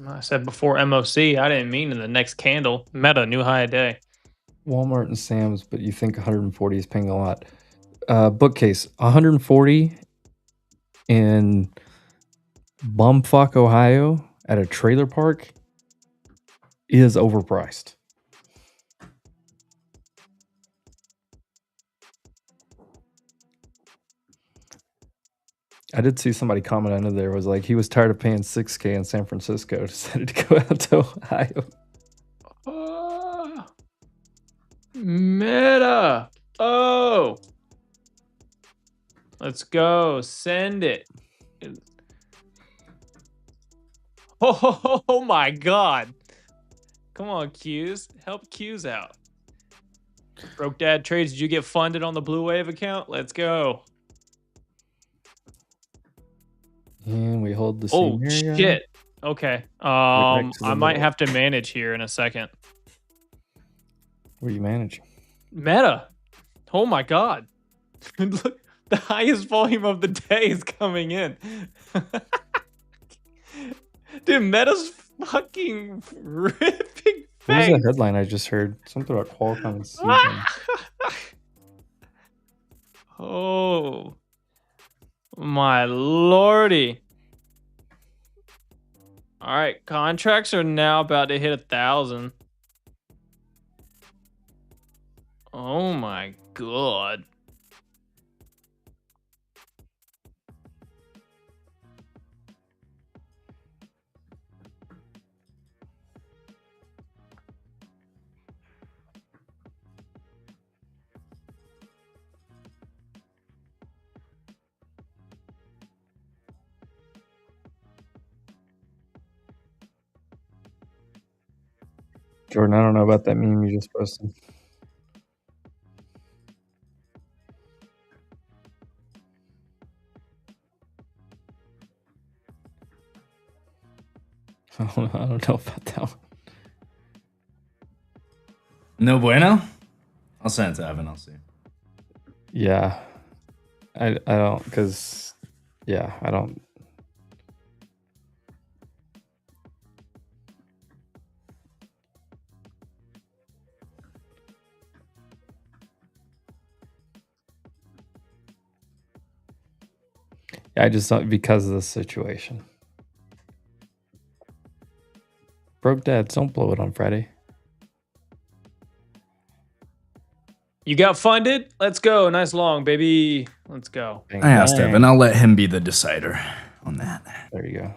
I said before MOC. I didn't mean in the next candle. Meta, new high of day. Walmart and Sam's, but you think 140 is paying a lot. Bookcase, 140 in bumfuck Ohio at a trailer park is overpriced. I did see somebody comment under there was like he was tired of paying $6K in San Francisco, decided to go out to Ohio. Meta. Oh. Let's go. Send it. Oh my God. Come on, Q's. Help Q's out. Broke Dad Trades, did you get funded on the Blue Wave account? Let's go. And we hold the Oh, same area. shit. Okay. Right next to the I might middle. have to manage here in a second. What are you managing? Meta. Oh my God. Look, the highest volume of the day is coming in. Dude, Meta's fucking ripping. What was fangs. that headline I just heard? Something about Qualcomm and season. Oh my lordy. All right, contracts are now about to hit 1,000. Oh my God. Jordan, I don't know about that meme you just posted. I don't know about that one. No bueno. I'll send it to Evan. I'll see. Yeah. I don't, because, yeah, I don't. I just don't, because of the situation. Broke dads, don't blow it on Friday. You got funded? Let's go. Nice long, baby. Let's go. Bang, I asked bang. Evan. I'll let him be the decider on that. There you go.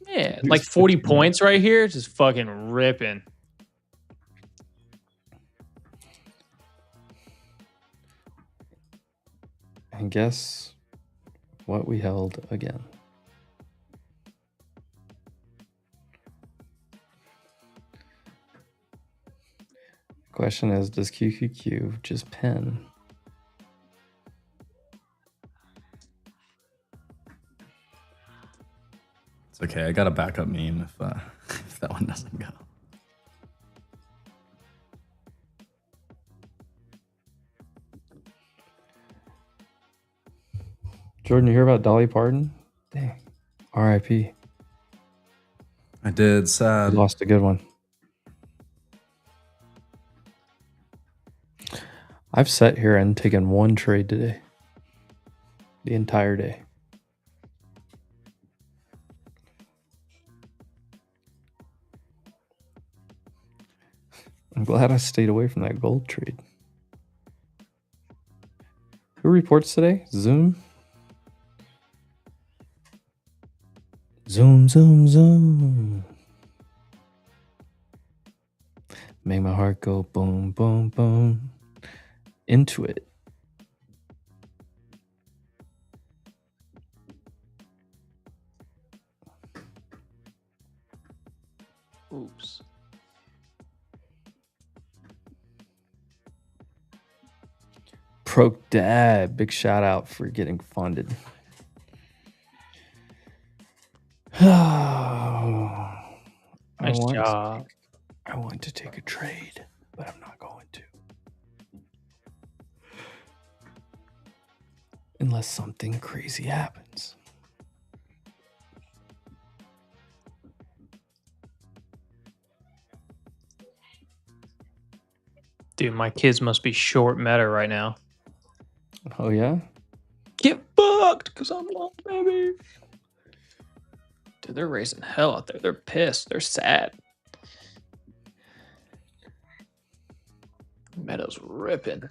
Yeah, like 40 points right here. Just fucking ripping. I guess what we held again. Question is, does QQQ just pin? It's okay. I got a backup meme if if that one doesn't go. Jordan, you hear about Dolly Parton? Dang. R.I.P. I did. We Sad. lost a good one. I've sat here and taken one trade today. The entire day. I'm glad I stayed away from that gold trade. Who reports today? Zoom? Zoom, zoom, zoom. Make my heart go boom, boom, boom. Into it. Oops. Pro Dad, big shout out for getting funded. I Nice job. want to take a trade, but I'm not going to. Unless something crazy happens. Dude, my kids must be short meta right now. Oh, yeah? Get fucked, because I'm long, baby. Dude, they're raising hell out there. They're pissed. They're sad. Meta's ripping.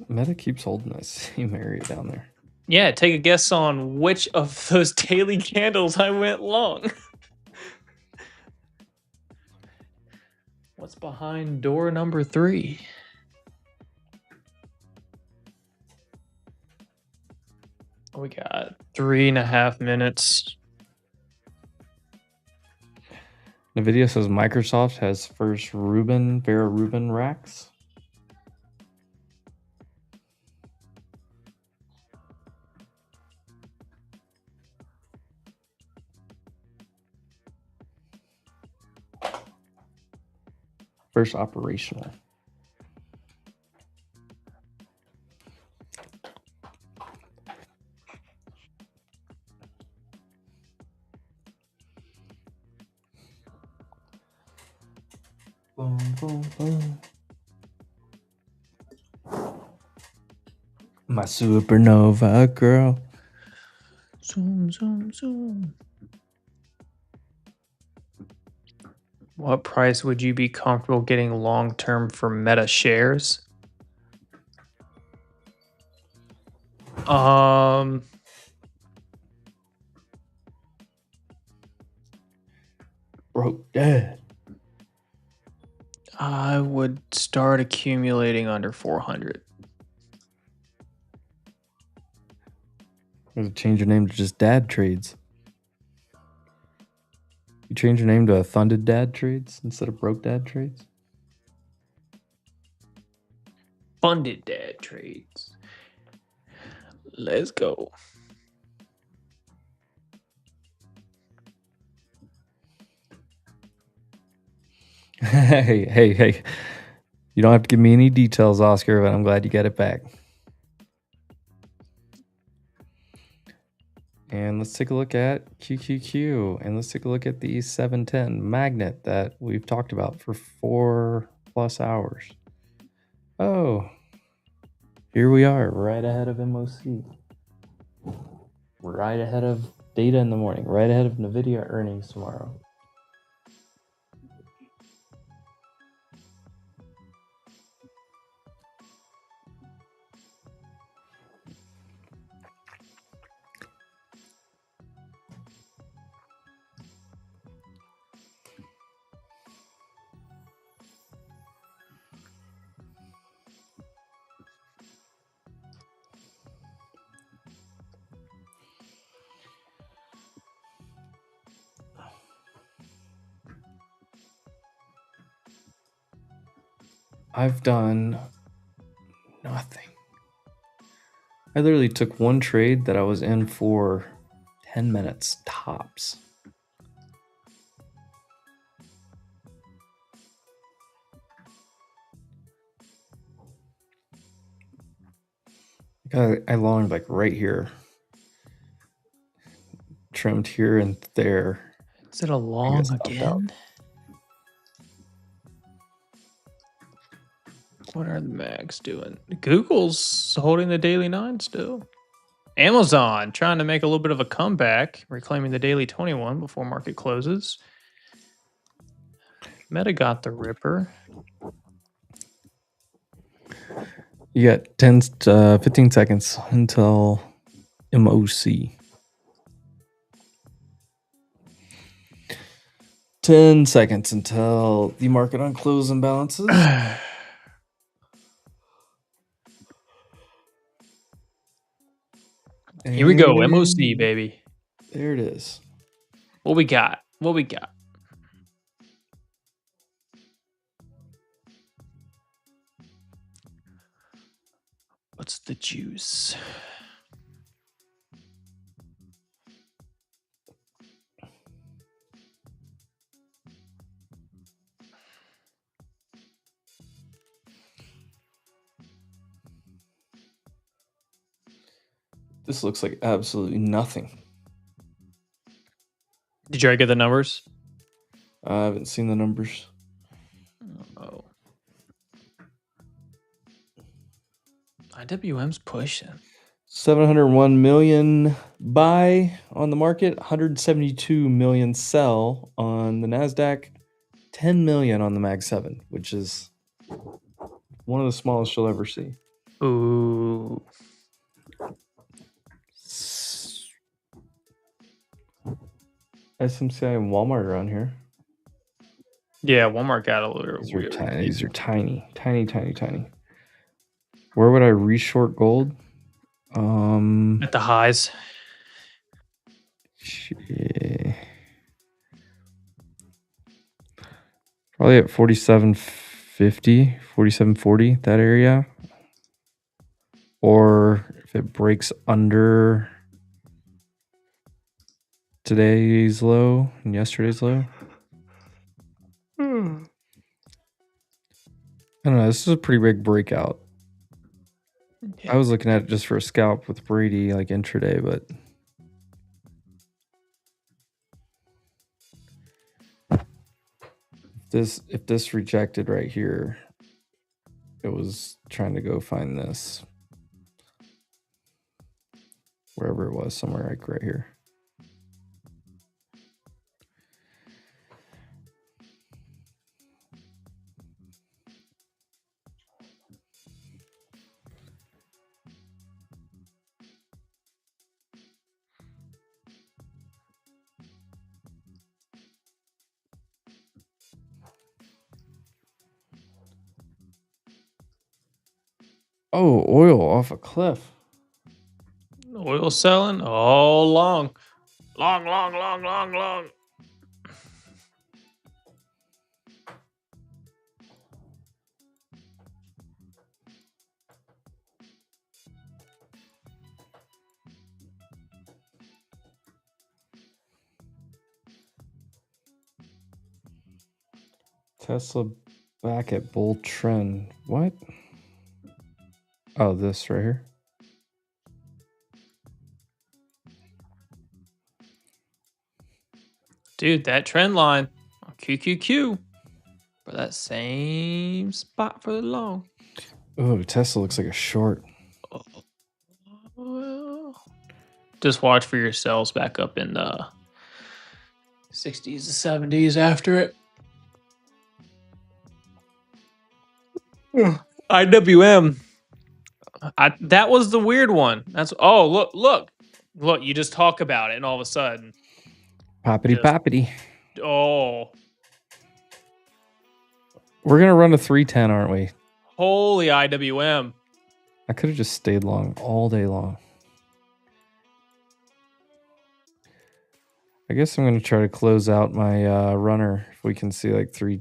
Meta keeps holding that same area down there. Yeah, take a guess on which of those daily candles I went long. What's behind door number 3? We got 3.5 minutes. NVIDIA says Microsoft has first Vera Rubin racks. First operational. Boom, boom, boom. My supernova girl. Zoom, zoom, zoom. What price would you be comfortable getting long term for Meta shares? Broke Dad. I would start accumulating under 400. I'm gonna change your name to just Dad Trades. You change your name to Funded Dad Trades instead of Broke Dad Trades? Funded dad trades. Let's go. Hey. You don't have to give me any details, Oscar, but I'm glad you got it back. And let's take a look at QQQ. And let's take a look at the 710 magnet that we've talked about for 4+ hours. Oh, here we are, right ahead of MOC. Right ahead of data in the morning. Right ahead of NVIDIA earnings tomorrow. I've done nothing. I literally took one trade that I was in for 10 minutes tops. I longed like right here. Trimmed here and there. Is it a long stopped again? What are the mags doing? Google's holding the daily 9 still. Amazon trying to make a little bit of a comeback, reclaiming the daily 21 before market closes. Meta got the ripper. You got 10 to 15 seconds until MOC. 10 seconds until the market on close imbalances. Here we go, MOC, baby. There it is. What we got? What we got? What's the juice? This looks like absolutely nothing. Did you already get the numbers? I haven't seen the numbers. Oh. IWM's pushing. 701 million buy on the market, 172 million sell on the NASDAQ, 10 million on the Mag 7, which is one of the smallest you'll ever see. Ooh. SMCI and Walmart are on here. Yeah, Walmart got a little These are weird. tiny. These are tiny, tiny, tiny, tiny. Where would I reshort gold? At the highs. Probably at 47.50, 47.40, that area. Or if it breaks under today's low and yesterday's low. I don't know. This is a pretty big breakout. Yeah. I was looking at it just for a scalp with Brady, like intraday, but if this rejected right here, it was trying to go find this wherever it was, somewhere like right here. Oh, oil off a cliff. Oil selling all long. Long. Tesla back at bull trend. What? Oh, this right here. Dude, that trend line on QQQ for that same spot for the long. Oh, Tesla looks like a short. Well, just watch for your sells back up in the 60s to 70s after it. IWM. That was the weird one. That's look. You just talk about it and all of a sudden. Poppity. Oh. We're gonna run a 310, aren't we? Holy IWM. I could have just stayed long all day long. I guess I'm gonna try to close out my runner if we can see like 3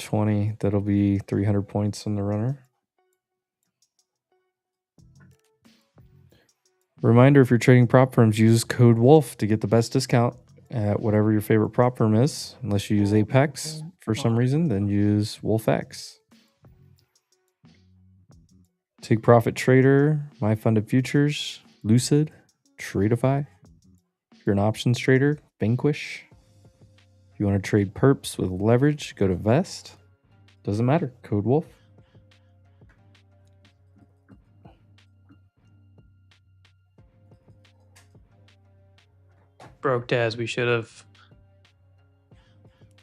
20. That'll be 300 points on the runner. Reminder, if you're trading prop firms, use code WOLF to get the best discount at whatever your favorite prop firm is. Unless you use Apex for some reason, then use WolfX. Take Profit Trader, My Funded Futures, Lucid, Tradeify. If you're an options trader, Vanquish. If you want to trade perps with leverage, go to Vest. Doesn't matter. Code Wolf. Broke Daz, we should have,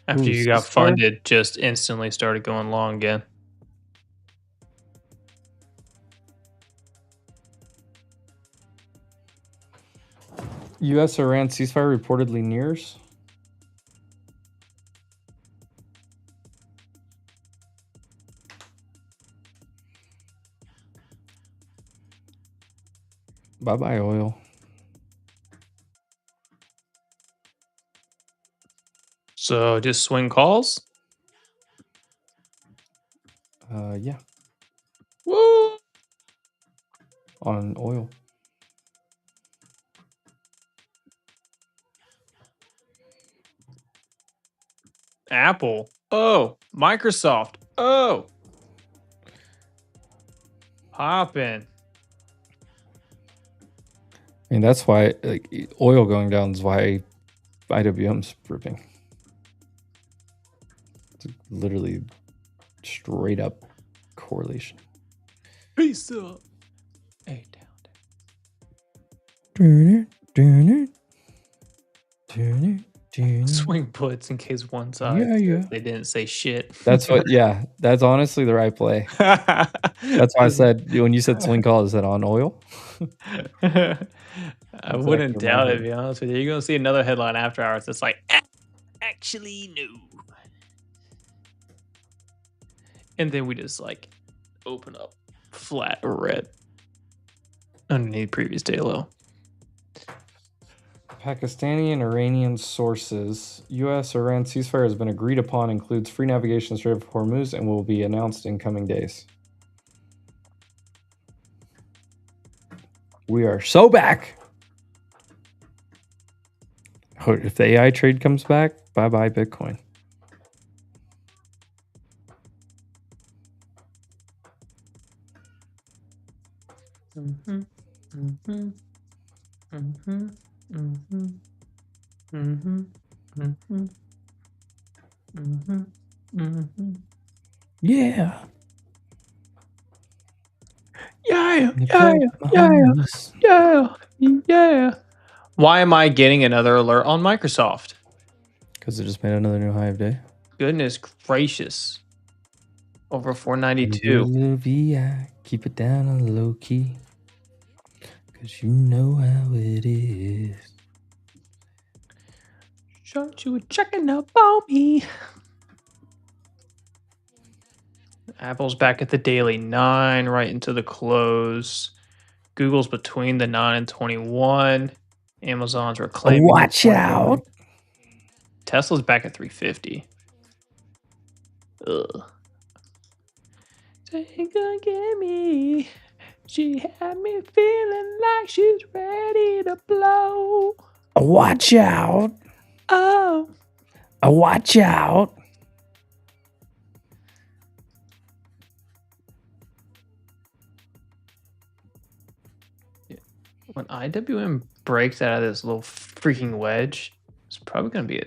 after Ooh, you got ceasefire? funded, just instantly started going long again. U.S. Iran ceasefire reportedly nears. Bye-bye, oil. So just swing calls? Yeah, Woo! on oil. Apple. Oh, Microsoft. Oh. Poppin'. I mean, that's why oil going down is why IWM's ripping. It's literally straight up correlation. Peace up. Hey, down. Swing puts in case one side. Yeah. They didn't say shit. That's what. Yeah, that's honestly the right play. That's why I said when you said swing call, is that on oil? I wouldn't doubt it, to be honest with you. You're going to see another headline after hours that's like, actually, no. And then we just like open up flat red underneath previous day low. Pakistani and Iranian sources. U.S.-Iran ceasefire has been agreed upon, includes free navigation to Strait of Hormuz, and will be announced in coming days. We are so back. If the AI trade comes back, bye-bye Bitcoin. Mm-hmm. Mm-hmm. Mm-hmm. Mm-hmm. Mm-hmm. Mm-hmm. Mm-hmm. Mm-hmm. Yeah. Yeah. Why am I getting another alert on Microsoft? Because it just made another new high of day. Goodness gracious. Over 492. Little VI, keep it down on the low key. Because you know how it is. Shut you checking up on me. Apple's back at the daily 9, right into the close. Google's between the 9 and 21. Amazon's reclaiming. Watch out. Tesla's back at 350. Ugh. Take a gimme. She had me feeling like she's ready to blow. Watch out. Oh. Watch out. When IWM breaks out of this little freaking wedge, it's probably going to be a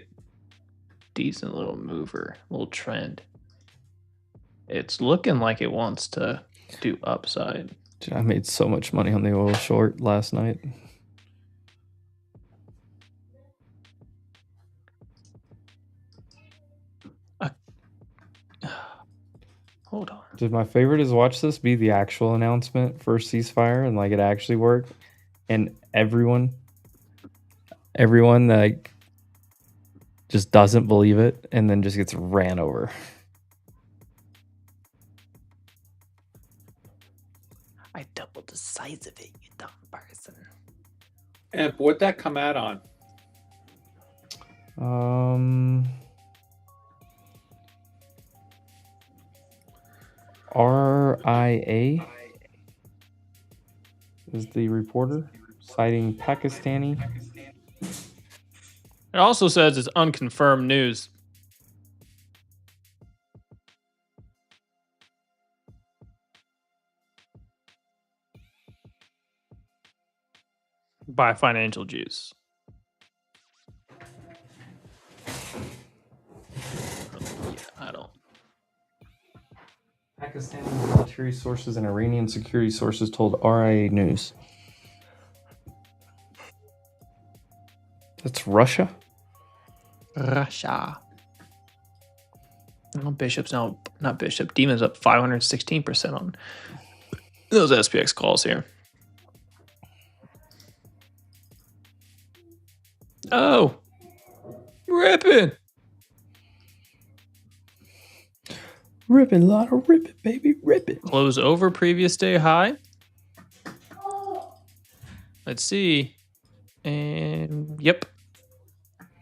decent little mover, little trend. It's looking like it wants to do upside. Dude, I made so much money on the oil short last night. Hold on. Dude, my favorite is watch this be the actual announcement for ceasefire and like it actually worked. And everyone like just doesn't believe it and then just gets ran over. I doubled the size of it, you dumb person. And what'd that come out on? RIA is the reporter, citing Pakistani. It also says it's unconfirmed news. By Financial Juice. I don't. Pakistani military sources and Iranian security sources told RIA News. That's Russia? Russia. Oh, Bishop's now, not Bishop. Demon's up 516% on those SPX calls here. Oh, ripping. Ripping, Lotto, rip it, baby, rip it. Close over previous day high. Let's see. And yep,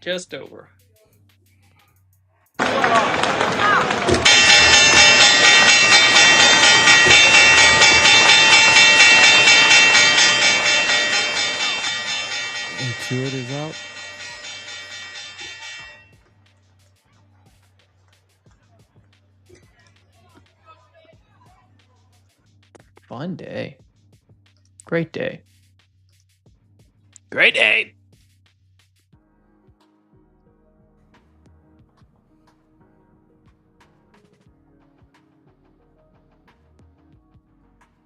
just over. Intuit is out. Fun day. Great day. Great day.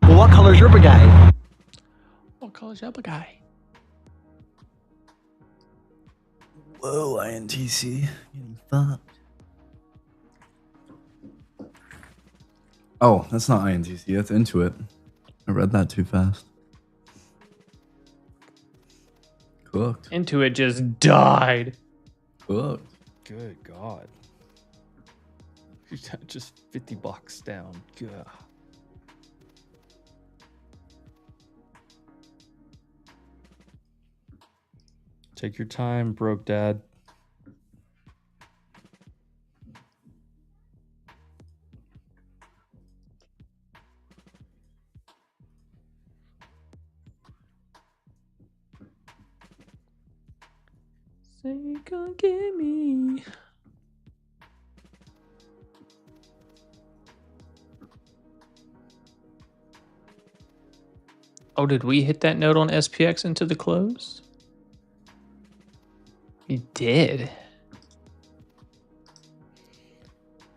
Well, what color's your brigade? What color's your guy? Whoa, INTC. Getting fucked. Oh, that's not INTC. That's Intuit. I read that too fast. Cooked. Intuit just died. Cooked. Good God. Just 50 bucks down. God. Take your time, broke dad. Say, come get me. Oh, did we hit that note on SPX into the close? We did.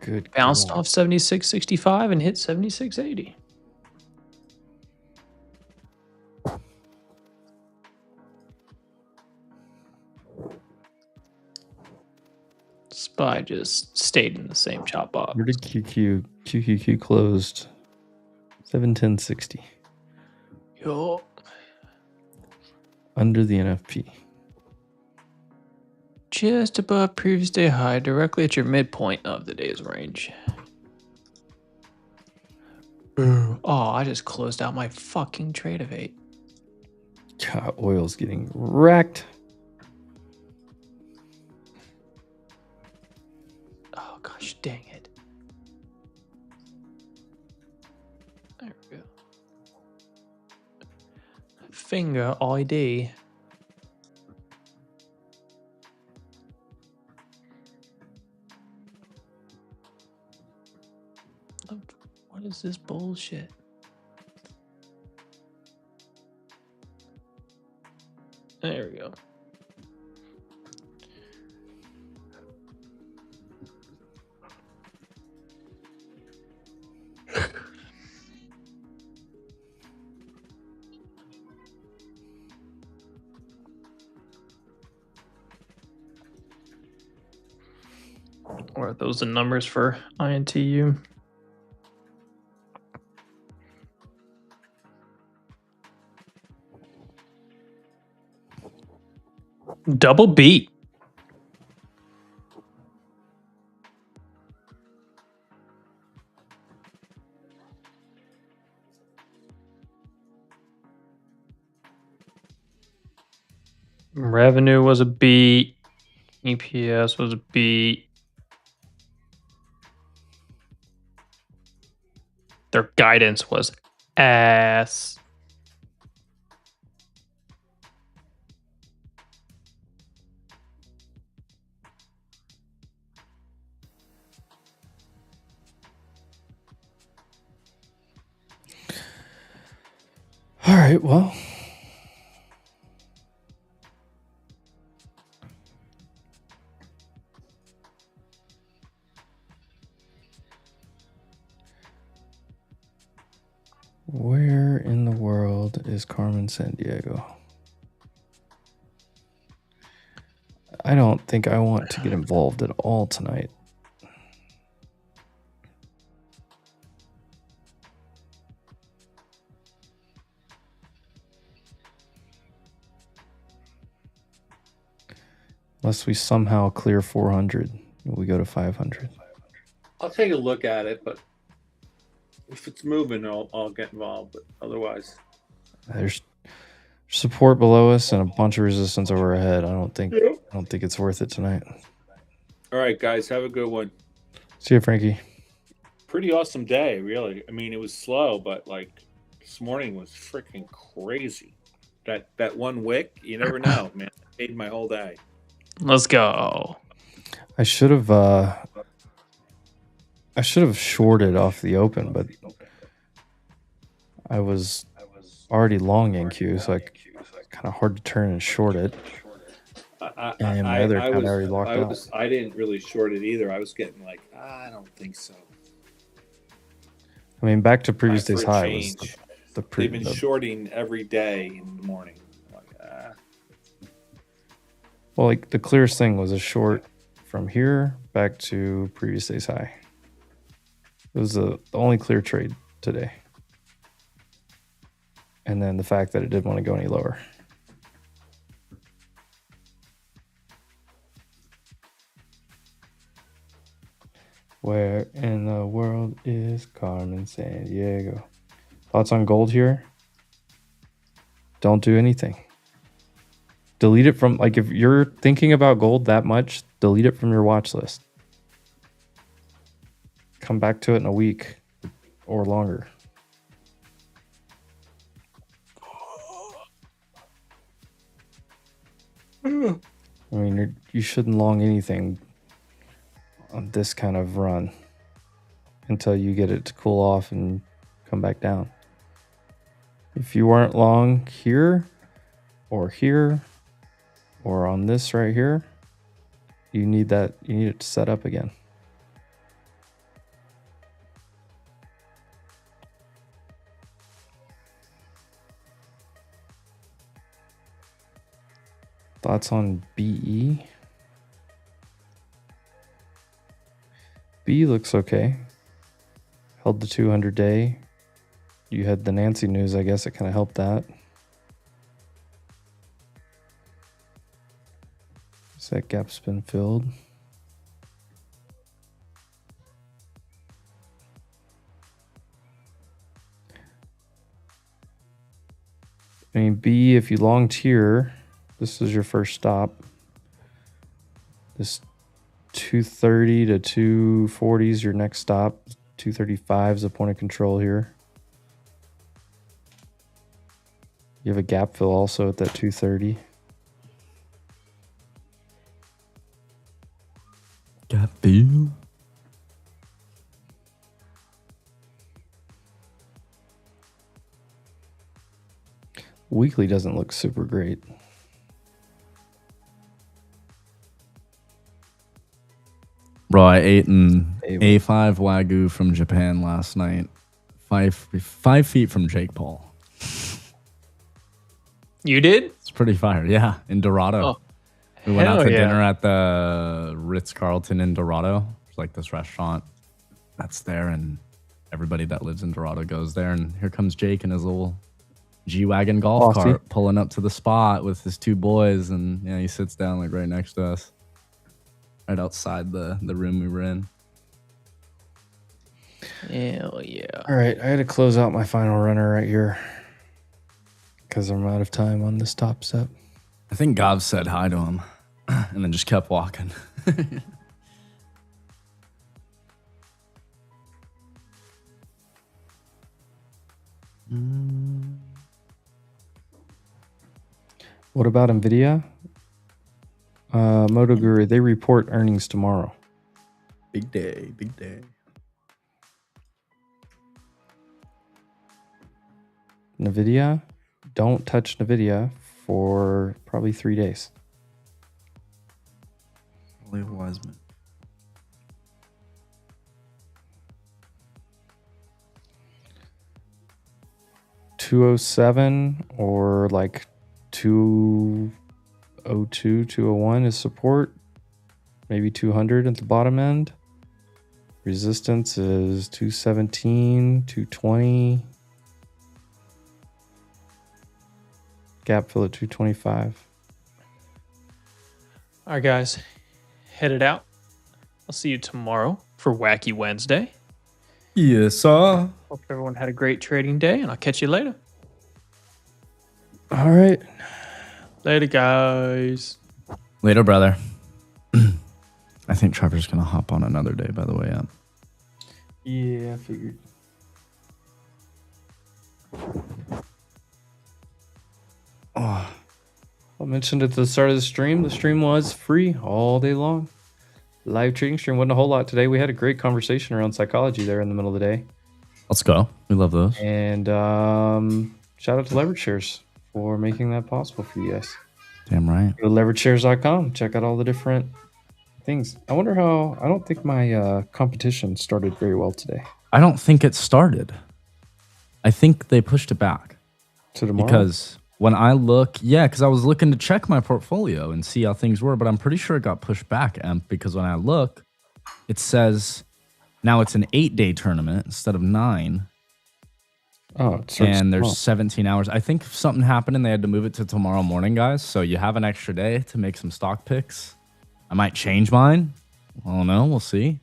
Good. Bounced God. off 76.65 and hit 76.80. SPY just stayed in the same chop box. Where did QQQ closed? 710.60. Yo. Under the NFP. Just above previous day high, directly at your midpoint of the day's range. Oh, I just closed out my fucking trade of 8. God, oil's getting wrecked. Oh gosh, dang it. There we go. Finger ID. What is this bullshit? There we go. Or are those the numbers for INTU? Double beat. Revenue was a beat. EPS was a beat. Their guidance was ass. All right, well. Where in the world is Carmen Sandiego? I don't think I want to get involved at all tonight. Unless we somehow clear 400, we go to 500. I'll take a look at it, but if it's moving, I'll get involved. But otherwise, There's support below us and a bunch of resistance over our head. I don't think it's worth it tonight. all right, guys, have a good one. See you, Frankie. Pretty awesome day, really. I mean, it was slow, but like this morning was freaking crazy. That one wick, you never know, man. It made my whole day. Let's go. I should have shorted off the open, but I was already long NQ, so kind of hard to turn and short it. And my other account already locked out. I didn't really short it either. I was getting like, I don't think so. I mean, back to previous day's high was They've been shorting every day in the morning. Well, like the clearest thing was a short from here back to previous day's high. It was the only clear trade today. And then the fact that it didn't want to go any lower. Where in the world is Carmen Sandiego? Thoughts on gold here? Don't do anything. Delete it from, like, if you're thinking about gold that much, delete it from your watch list. Come back to it in a week or longer. I mean, you shouldn't long anything on this kind of run until you get it to cool off and come back down. If you weren't long here or on this right here, you need it to set up again. Thoughts on BE? B looks okay. Held the 200-day. You had the Nancy news, I guess it kind of helped that. So that gap's been filled. I mean, B, if you longed here, this is your first stop. This 230 to 240 is your next stop. 235 is a point of control here. You have a gap fill also at that 230. Gap fill. Weekly doesn't look super great. Bro, I ate an A5 Wagyu from Japan last night. 5 feet from Jake Paul. You did? It's pretty fire. Yeah, in Dorado. Oh, we went out to yeah. dinner at the Ritz-Carlton in Dorado. It's like this restaurant that's there, and everybody that lives in Dorado goes there. And here comes Jake in his little G-Wagon golf cart pulling up to the spot with his two boys. And yeah, he sits down like right next to us, right outside the room we were in. Hell yeah. All right, I had to close out my final runner right here because I'm out of time on this top step. I think Gav said hi to him and then just kept walking. What about NVIDIA? Moto Guru, they report earnings tomorrow. Big day, big day. NVIDIA, don't touch NVIDIA for probably 3 days. Holy Wiseman. $207 or like 202, 201 is support. Maybe 200 at the bottom end. Resistance is 217, 220. Gap fill at 225. All right, guys, headed out. I'll see you tomorrow for Wacky Wednesday. Yes, sir. Hope everyone had a great trading day, and I'll catch you later. All right. Later, guys. Later, brother. I think Trevor's going to hop on another day, by the way. Yeah, I figured. Oh, I mentioned at the start of the stream was free all day long. Live trading stream wasn't a whole lot today. We had a great conversation around psychology there in the middle of the day. Let's go. We love those. And shout out to Leverage Shares for making that possible for you guys. Damn right. Go to leverageshares.com. Check out all the different things. I wonder how, I don't think my competition started very well today. I don't think it started. I think they pushed it back. To tomorrow? Because when I look, because I was looking to check my portfolio and see how things were, but I'm pretty sure it got pushed back, because when I look, it says now it's an 8-day tournament instead of 9. Oh, it starts and there's tomorrow. 17 hours. I think something happened and they had to move it to tomorrow morning, guys. So you have an extra day to make some stock picks. I might change mine. I don't know. We'll see.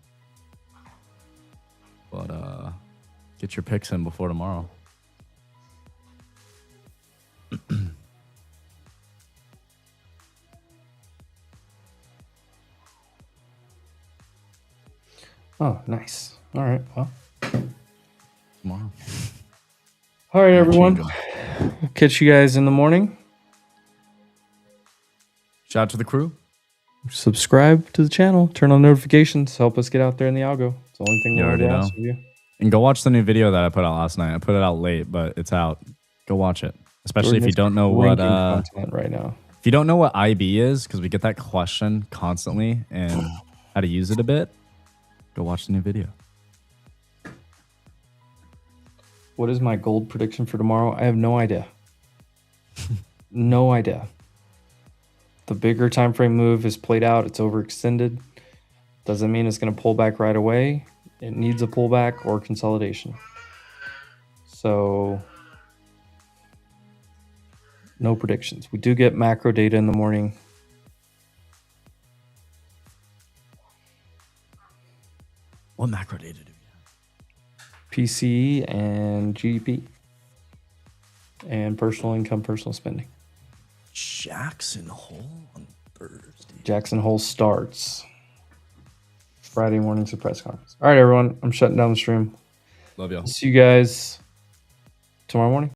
But get your picks in before tomorrow. Oh, nice. All right. Well, Tomorrow. all right, everyone. Change 'em. Catch you guys in the morning. Shout out to the crew. Subscribe to the channel. Turn on notifications. Help us get out there in the algo. It's the only thing You we already already know. ask of you. And go watch the new video that I put out last night. I put it out late, but it's out. Go watch it. Especially if you don't know what content right now. if you don't know what IB is, because we get that question constantly, and how to use it a bit, go watch the new video. What is my gold prediction for tomorrow? I have no idea. No idea. The bigger time frame move is played out. It's overextended. Doesn't mean it's going to pull back right away. It needs a pullback or consolidation. So no predictions. We do get macro data in the morning. What macro data do you have? PCE and GDP. And personal income, personal spending. Jackson Hole on Thursday. Jackson Hole starts Friday morning's a press conference. All right, everyone. I'm shutting down the stream. Love y'all. See you guys tomorrow morning.